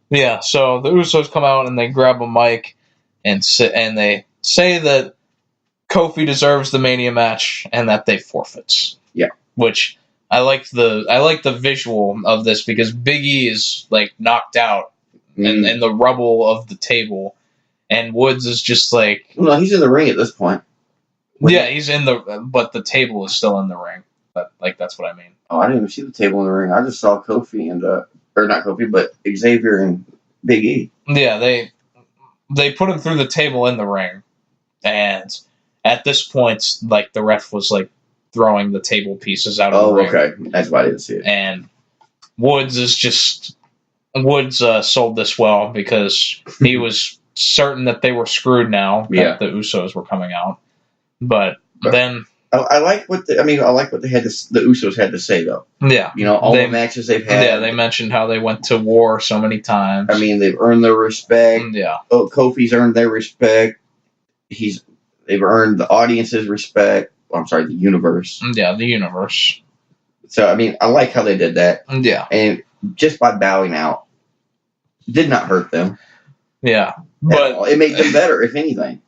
Yeah, so the Usos come out and they grab a mic and they say that Kofi deserves the Mania match and that they forfeits. Yeah, which I like the visual of this because Big E is knocked out in the rubble of the table, and Woods is just no, he's in the ring at this point. He's in but the table is still in the ring. That's what I mean. Oh, I didn't even see the table in the ring. I just saw Kofi and or not Kofi, but Xavier and Big E. Yeah, they put him through the table in the ring, and at this point, the ref was throwing the table pieces out of the ring. Oh, okay, that's why I didn't see it. And Woods sold this well because he was certain that they were screwed now that the Usos were coming out. But then I like what the Usos had to say though. Yeah, all the matches they've had. Yeah, they mentioned how they went to war so many times. I mean, they've earned their respect. Yeah. Oh, Kofi's earned their respect. They've earned the audience's respect. Well, I'm sorry, the universe. Yeah, the universe. So I mean, I like how they did that. Yeah, and just by bowing out, did not hurt them. Yeah, but it made them better, if anything.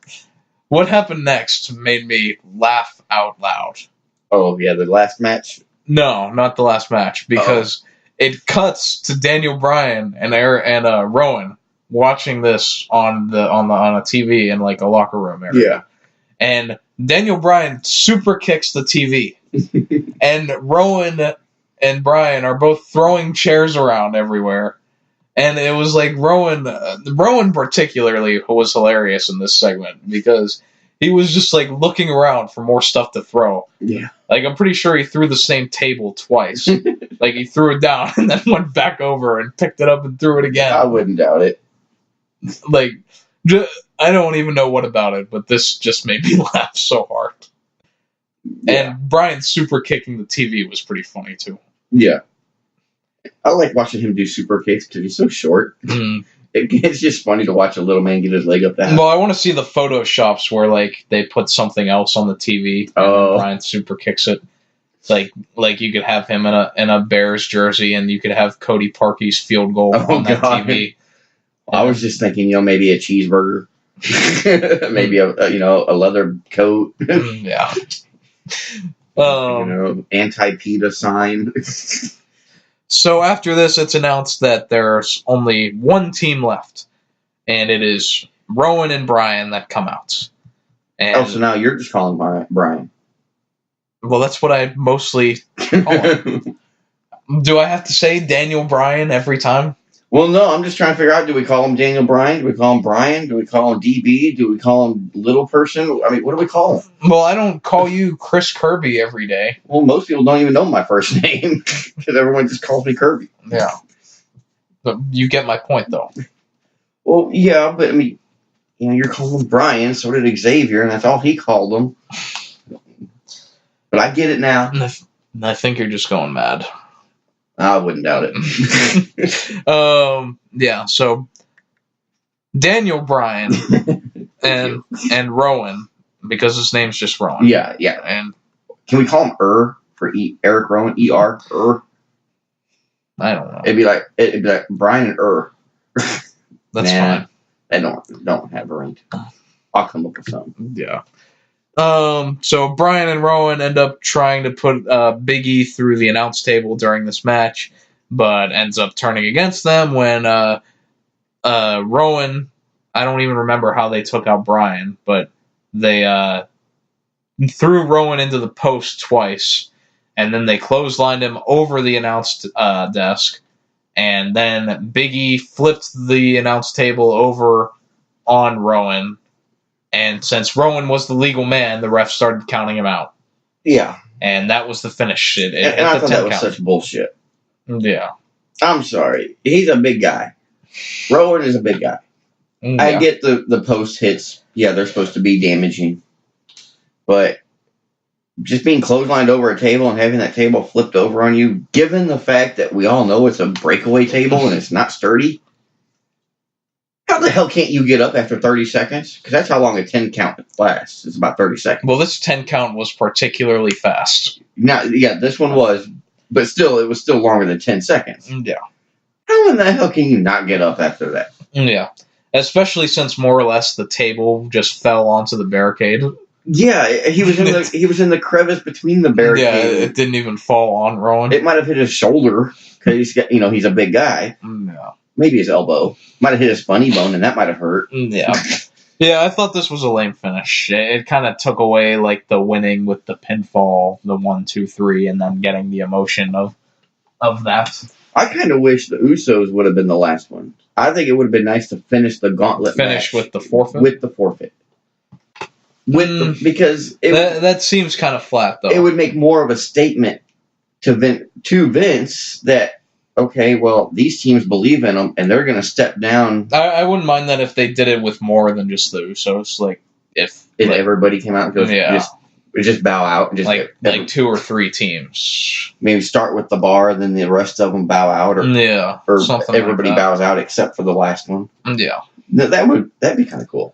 What happened next made me laugh out loud. Oh, yeah, the last match? No, not the last match, because it cuts to Daniel Bryan and Rowan watching this on a TV in a locker room area. Yeah. And Daniel Bryan super kicks the TV. And Rowan and Bryan are both throwing chairs around everywhere. And it was like Rowan particularly was hilarious in this segment because he was just like looking around for more stuff to throw. Yeah. Like, I'm pretty sure he threw the same table twice. Like, he threw it down and then went back over and picked it up and threw it again. I wouldn't doubt it. Like, I don't even know what about it, but this just made me laugh so hard. Yeah. And Bryan super kicking the TV was pretty funny, too. Yeah. I like watching him do super kicks because he's so short. It's just funny to watch a little man get his leg up that. Well, I want to see the photoshops where, like, they put something else on the TV and Bryan super kicks it. Like you could have him in a Bears jersey and you could have Cody Parkey's field goal on that TV. I was just thinking, maybe a cheeseburger. Maybe a leather coat. Yeah. Anti-PETA sign. So after this, it's announced that there's only one team left, and it is Rowan and Bryan that come out. And, so now you're just calling Bryan. Well, that's what I mostly call him. Do I have to say Daniel Bryan every time? Well, no, I'm just trying to figure out, do we call him Daniel Bryan? Do we call him Bryan? Do we call him DB? Do we call him Little Person? I mean, what do we call him? Well, I don't call you Chris Kirby every day. Well, most people don't even know my first name because everyone just calls me Kirby. Yeah. But you get my point, though. Well, yeah, but I mean, you're calling him Bryan, so did Xavier, and that's all he called him. But I get it now. I think you're just going mad. I wouldn't doubt it. Yeah, so Daniel Bryan and Rowan, because his name's just Rowan. Yeah. And can we call him for Eric Rowan? ER? I don't know. It'd be like Bryan and That's fine. They don't have a ring. I'll come up with something. Yeah. So Bryan and Rowan end up trying to put Big E through the announce table during this match, but ends up turning against them when Rowan, I don't even remember how they took out Bryan, but they threw Rowan into the post twice, and then they clotheslined him over the announce desk, and then Big E flipped the announce table over on Rowan. And since Rowan was the legal man, the ref started counting him out. Yeah. And that was the finish. And I thought that was such bullshit. Yeah. I'm sorry. He's a big guy. Rowan is a big guy. Yeah. I get the post hits. Yeah, they're supposed to be damaging. But just being clotheslined over a table and having that table flipped over on you, given the fact that we all know it's a breakaway table and it's not sturdy, how the hell can't you get up after 30 seconds? Because that's how long a 10 count lasts. It's about 30 seconds. Well, this 10 count was particularly fast. Now, yeah, this one was, but still, it was still longer than 10 seconds. Yeah. How in the hell can you not get up after that? Yeah. Especially since more or less the table just fell onto the barricade. Yeah, he was in the crevice between the barricade. Yeah, it didn't even fall on Rowan. It might have hit his shoulder because he's a big guy. Yeah. Maybe his elbow. Might have hit his funny bone, and that might have hurt. Yeah. Yeah, I thought this was a lame finish. It kind of took away, like, the winning with the pinfall, the 1, 2, 3, and then getting the emotion of that. I kind of wish the Usos would have been the last one. I think it would have been nice to finish the gauntlet match with the forfeit? With the forfeit. Because that seems kind of flat, though. It would make more of a statement to Vince that, okay, well, these teams believe in them, and they're going to step down. I wouldn't mind that if they did it with more than just the Usos. Like, if everybody came out and goes, just bow out. And just like 2 or 3 teams. Maybe start with the bar, then the rest of them bow out. Or something everybody bows out except for the last one. Yeah. That'd be kind of cool.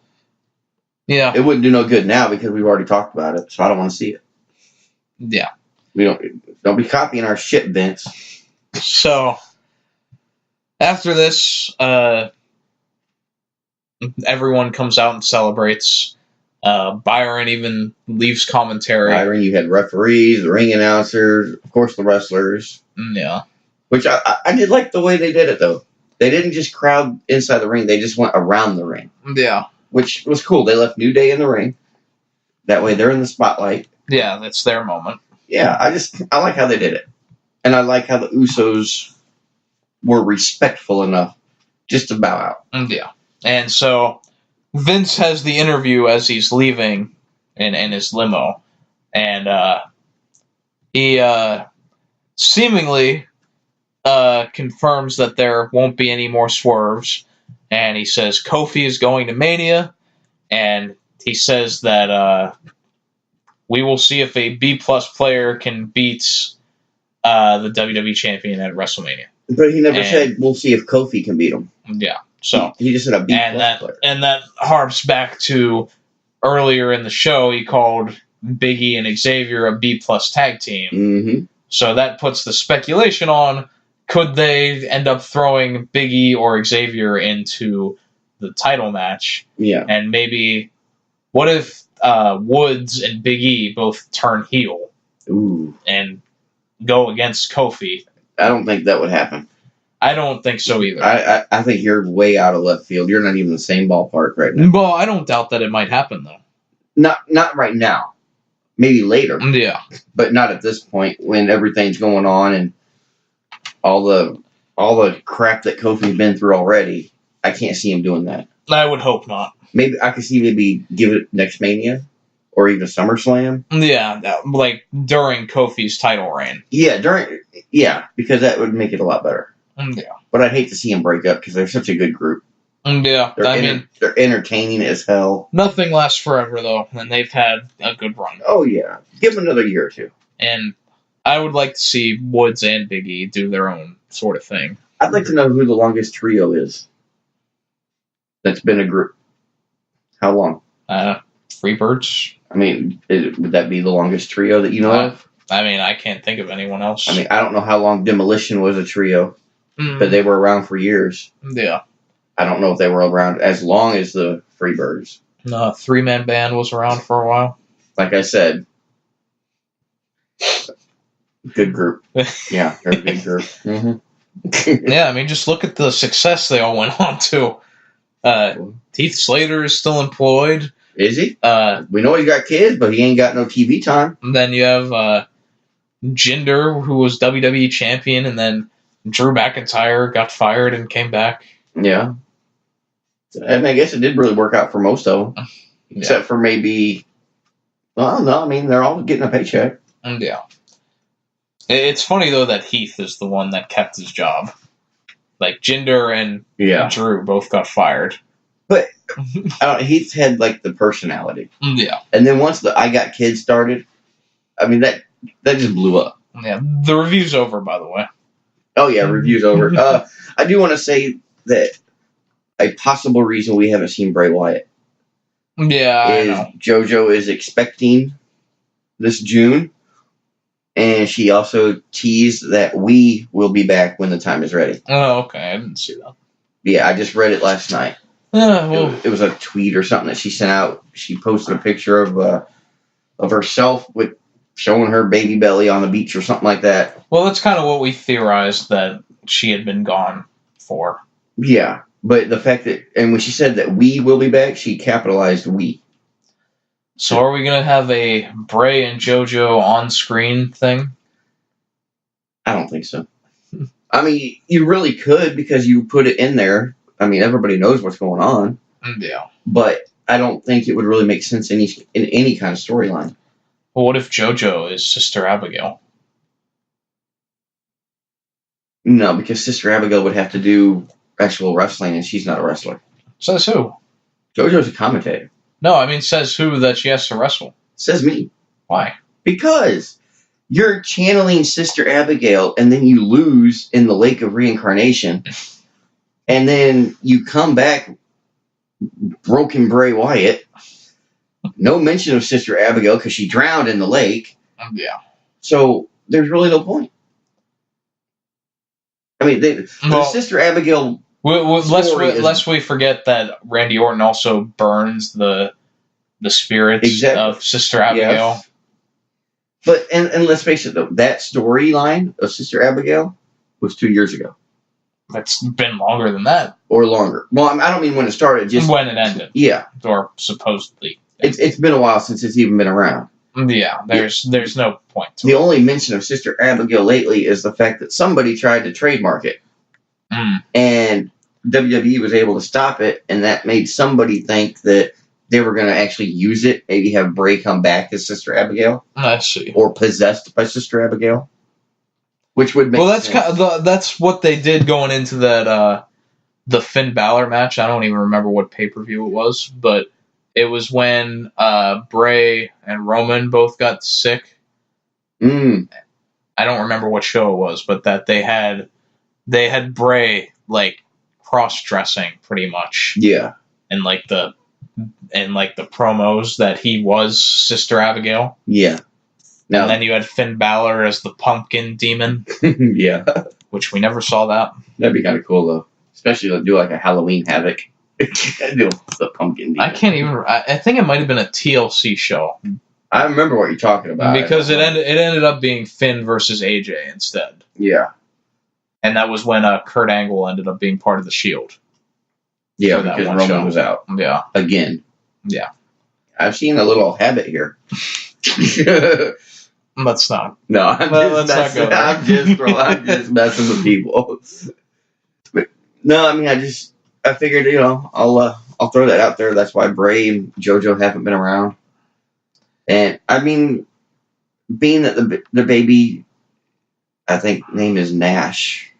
Yeah. It wouldn't do no good now because we've already talked about it, so I don't want to see it. Yeah. We don't be copying our shit, Vince. So, after this, everyone comes out and celebrates. Byron even leaves commentary. Byron, you had referees, the ring announcers, of course the wrestlers. Yeah. Which I did like the way they did it, though. They didn't just crowd inside the ring, they just went around the ring. Yeah. Which was cool. They left New Day in the ring. That way they're in the spotlight. Yeah, that's their moment. Yeah, I like how they did it. And I like how the Usos were respectful enough just to bow out. Yeah. And so Vince has the interview as he's leaving in his limo. And he seemingly confirms that there won't be any more swerves. And he says Kofi is going to Mania. And he says that we will see if a B-plus player can beat the WWE champion at WrestleMania. But he never said we'll see if Kofi can beat him. Yeah. So he just said a B-plus player. And that harps back to earlier in the show, he called Big E and Xavier a B-plus tag team. Mm-hmm. So that puts the speculation on, could they end up throwing Big E or Xavier into the title match? Yeah. And maybe, what if Woods and Big E both turn heel? Ooh. And go against Kofi? I don't think that would happen. I don't think so either. I think you're way out of left field. You're not even in the same ballpark right now. Well, I don't doubt that it might happen, though. Not right now. Maybe later. Yeah. But not at this point when everything's going on and all the crap that Kofi's been through already. I can't see him doing that. I would hope not. Maybe I could see give it next Mania or even SummerSlam. Yeah, like during Kofi's title reign. Yeah, because that would make it a lot better. Yeah. But I'd hate to see them break up because they're such a good group. Yeah, they're entertaining as hell. Nothing lasts forever, though, and they've had a good run. Oh, yeah. Give them another year or two. And I would like to see Woods and Big E do their own sort of thing. I'd like to know who the longest trio is that's been a group. How long? Freebirds. I mean, would that be the longest trio that you know of? I mean, I can't think of anyone else. I mean, I don't know how long Demolition was a trio, but they were around for years. Yeah. I don't know if they were around as long as the Freebirds. No, three-man band was around for a while. Like I said, good group. Yeah, they're a good group. Mm-hmm. Yeah, I mean, just look at the success they all went on to. Heath Slater is still employed. Is he? We know he got kids, but he ain't got no TV time. And then you have Jinder, who was WWE champion, and then Drew McIntyre got fired and came back. Yeah. And I guess it did really work out for most of them. Yeah. Except for maybe... Well, no, I mean, they're all getting a paycheck. Yeah. It's funny, though, that Heath is the one that kept his job. Like, Jinder and Drew both got fired. But Heath had, like, the personality. Yeah. And then once the I Got Kids started, I mean, that just blew up. Yeah. The review's over, by the way. Oh, yeah, review's over. I do want to say that a possible reason we haven't seen Bray Wyatt is JoJo is expecting this June, and she also teased that we will be back when the time is ready. Oh, okay. I didn't see that. Yeah, I just read it last night. It was a tweet or something that she sent out. She posted a picture of herself with showing her baby belly on the beach or something like that. Well, that's kind of what we theorized that she had been gone for. Yeah, but the fact that, and when she said that we will be back, she capitalized we. So are we going to have a Bray and JoJo on-screen thing? I don't think so. I mean, you really could because you put it in there. I mean, everybody knows what's going on. Yeah. But I don't think it would really make sense in any kind of storyline. Well, what if JoJo is Sister Abigail? No, because Sister Abigail would have to do actual wrestling, and she's not a wrestler. Says who? JoJo's a commentator. No, I mean, says who that she has to wrestle. Says me. Why? Because you're channeling Sister Abigail, and then you lose in the Lake of Reincarnation, and then you come back broken Bray Wyatt. No mention of Sister Abigail because she drowned in the lake. Yeah. So there's really no point. I mean, the Sister Abigail. Lest we forget that Randy Orton also burns the spirits of Sister Abigail. Yeah. But and let's face it though, that storyline of Sister Abigail was 2 years ago. That's been longer than that, or longer. Well, I don't mean when it started, just when it ended. Yeah, or supposedly. It's been a while since it's even been around. Yeah, there's no point to it. The it. only mention of Sister Abigail lately is the fact that somebody tried to trademark it. And WWE was able to stop it, and that made somebody think that they were going to actually use it. Maybe have Bray come back as Sister Abigail. I see. Or possessed by Sister Abigail. Which would make sense. That's what they did going into that the Finn Balor match. I don't even remember what pay-per-view it was, but it was when Bray and Roman both got sick. I don't remember what show it was, but that they had Bray like cross-dressing pretty much. Yeah. And like the promos that he was Sister Abigail. Yeah. Now, and then you had Finn Balor as the pumpkin demon. Yeah. Which we never saw that. That'd be kind of cool though. Especially to do like a Halloween Havoc. Do the pumpkin demon. I can't even. I think it might have been a TLC show. I remember what you're talking about. Because it ended up being Finn versus AJ instead. Yeah. And that was when Kurt Angle ended up being part of the Shield. Yeah, because Roman was out. Yeah. Again. Yeah. I've seen a little habit here. Let's not. No, I'm just messing with people. But no, I mean, I figured, I'll throw that out there. That's why Bray and JoJo haven't been around. And I mean, being that the baby, I think name is Nash,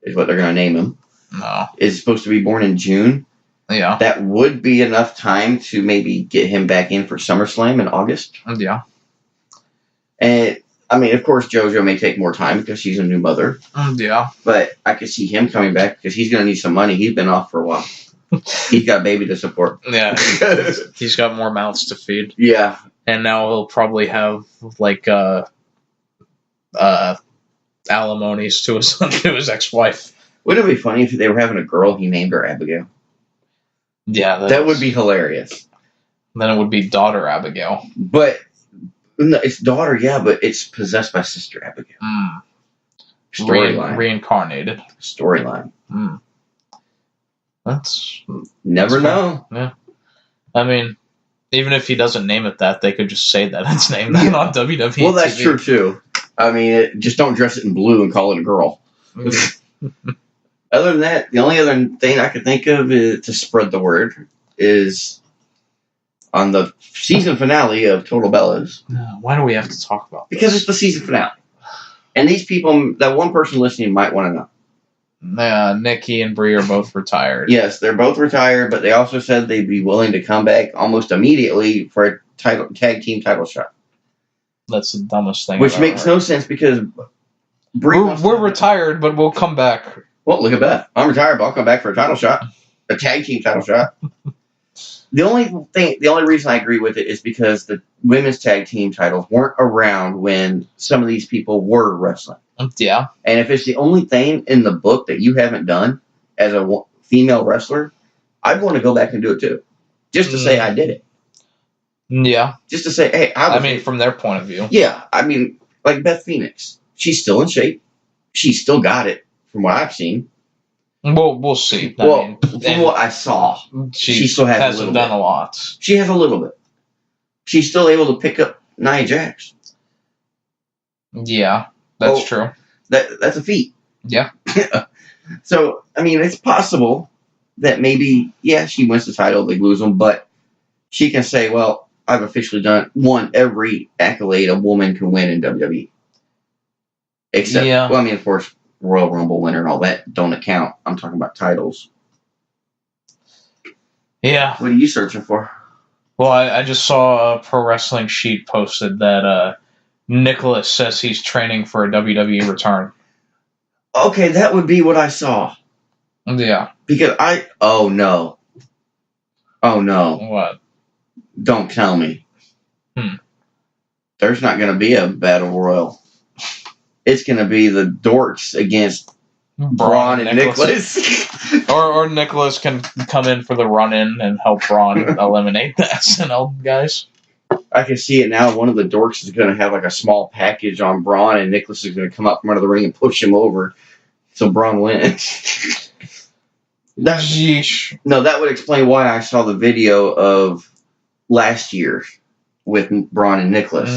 is what they're going to name him. No. Is supposed to be born in June. Yeah. That would be enough time to maybe get him back in for SummerSlam in August. Yeah. And, I mean, of course, JoJo may take more time because she's a new mother. Yeah. But I could see him coming back because he's going to need some money. He's been off for a while. He's got a baby to support. Yeah. He's got more mouths to feed. Yeah. And now he'll probably have, like, alimonies to his ex-wife. Wouldn't it be funny if they were having a girl, he named her Abigail? Yeah. That would be hilarious. Then it would be daughter Abigail. But, no, it's daughter, yeah, but it's possessed by Sister Abigail. Storyline. Reincarnated. Storyline. That's... Never know. Yeah. I mean, even if he doesn't name it that, they could just say that it's named that on WWE. Well, that's true, too. I mean, just don't dress it in blue and call it a girl. Other than that, the only other thing I could think of is, to spread the word is on the season finale of Total Bellas. Why do we have to talk about this? Because it's the season finale. And these people, that one person listening might want to know. Nikki and Brie are both retired. Yes, they're both retired, but they also said they'd be willing to come back almost immediately for a tag team title shot. That's the dumbest thing. Which makes no sense because we're retired, but we'll come back. Well, look at that. I'm retired, but I'll come back for a title shot. A tag team title shot. The only reason I agree with it is because the women's tag team titles weren't around when some of these people were wrestling. Yeah. And if it's the only thing in the book that you haven't done as a female wrestler, I'd want to go back and do it too. Just to say I did it. Yeah. Just to say, hey, I mean, from their point of view. Yeah. I mean, like Beth Phoenix. She's still in shape. She's still got it, from what I've seen. Well, we'll see. From what I saw, she still hasn't done a lot. She has a little bit. She's still able to pick up Nia Jax. Yeah, that's true. That's a feat. Yeah. So, I mean, it's possible that maybe, she wins the title, they lose them, but she can say, well, I've officially won every accolade a woman can win in WWE. Except, well, I mean, of course, Royal Rumble winner and all that don't account. I'm talking about titles. Yeah. What are you searching for? Well, I just saw a Pro Wrestling Sheet posted that Nicholas says he's training for a WWE return. Okay, that would be what I saw. Yeah. Because oh no. Oh no. What? Don't tell me. There's not going to be a battle royal. It's going to be the dorks against Braun and Nicholas. or Nicholas can come in for the run-in and help Braun eliminate the SNL guys. I can see it now. One of the dorks is going to have like a small package on Braun, and Nicholas is going to come up from under the ring and push him over. So Braun wins. Yeesh. No, that would explain why I saw the video of last year with Braun and Nicholas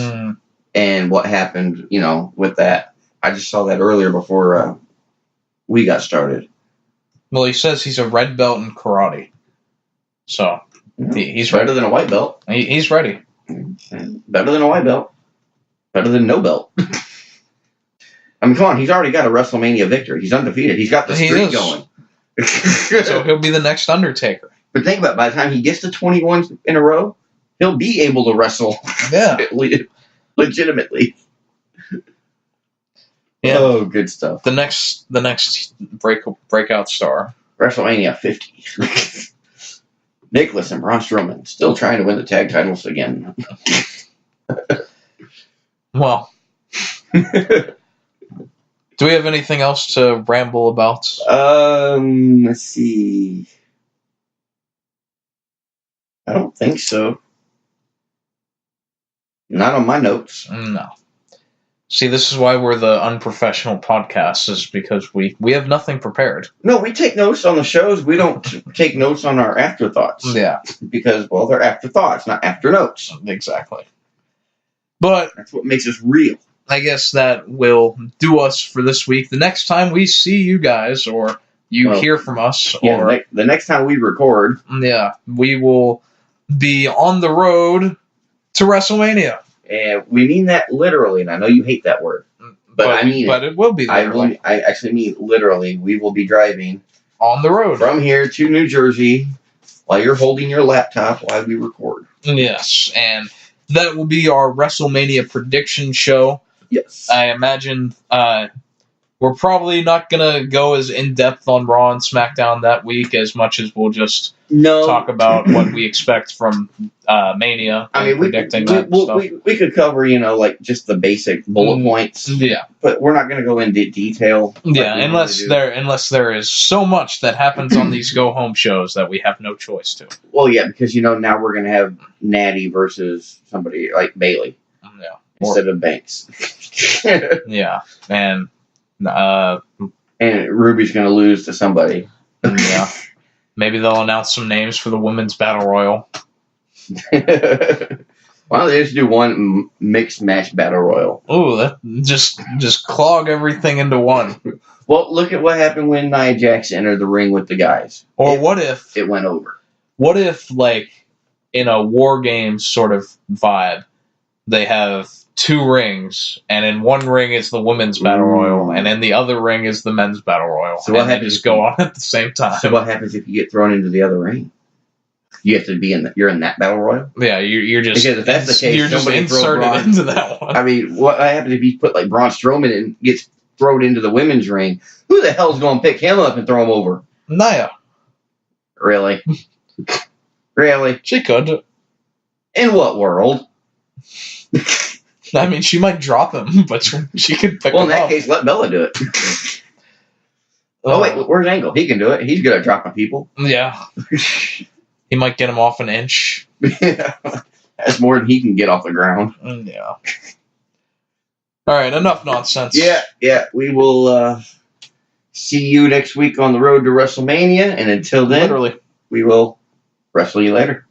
and what happened, with that. I just saw that earlier before we got started. Well, he says he's a red belt in karate. So, he's better ready. than a white belt. He's ready. Better than a white belt. Better than no belt. I mean, come on. He's already got a WrestleMania victory. He's undefeated. He's got the streak going. So he'll be the next Undertaker. But think about it. By the time he gets to 21 in a row, he'll be able to wrestle. Yeah. Legitimately. Yeah. Oh, good stuff. The next breakout star. WrestleMania 50. Nicholas and Braun Strowman still trying to win the tag titles again. Well. Do we have anything else to ramble about? Let's see. I don't think so. Not on my notes. No. See, this is why we're the unprofessional podcast, is because we have nothing prepared. No, we take notes on the shows. We don't take notes on our afterthoughts. Yeah. Because, well, they're afterthoughts, not after notes. Exactly. But that's what makes us real. I guess that will do us for this week. The next time we see you guys, or you hear from us, or the next time we record, we will be on the road to WrestleMania. And we mean that literally, and I know you hate that word, but I mean but it will be literally. I actually mean literally. We will be driving on the road from here to New Jersey while you're holding your laptop while we record. Yes, and that will be our WrestleMania prediction show. Yes. I imagine we're probably not going to go as in-depth on Raw and SmackDown that week as much as we'll just talk about what we expect from Mania. I mean, we could cover, like just the basic bullet points. Yeah. But we're not going to go into detail. Yeah, unless there is so much that happens on these go-home shows that we have no choice to. Well, yeah, because, now we're going to have Natty versus somebody like Bailey. Yeah. Instead of Banks. Yeah, and Ruby's going to lose to somebody. Yeah, maybe they'll announce some names for the women's battle royal. Why don't they just do one mixed match battle royal? Ooh, that just clog everything into one. Well, look at what happened when Nia Jax entered the ring with the guys. What if it went over? What if, like, in a War Games sort of vibe, they have 2 rings, and in one ring is the women's battle royal, and in the other ring is the men's battle royal. So what happens? Just go on at the same time. So what happens if you get thrown into the other ring? You have to be you're in that battle royal. Yeah, you're just because if that's the case, you're just inserted into that one. I mean, what happens if you put like Braun Strowman and gets thrown into the women's ring? Who the hell's going to pick him up and throw him over? Nia. Really? Really? She could. In what world? I mean, she might drop him, but she could pick him up. Well, in that case, let Bella do it. Oh, wait, where's Angle? He can do it. He's good at dropping people. Yeah. He might get him off an inch. Yeah. That's more than he can get off the ground. Yeah. All right, enough nonsense. Yeah. We will see you next week on the road to WrestleMania, and until then, literally, we will wrestle you later.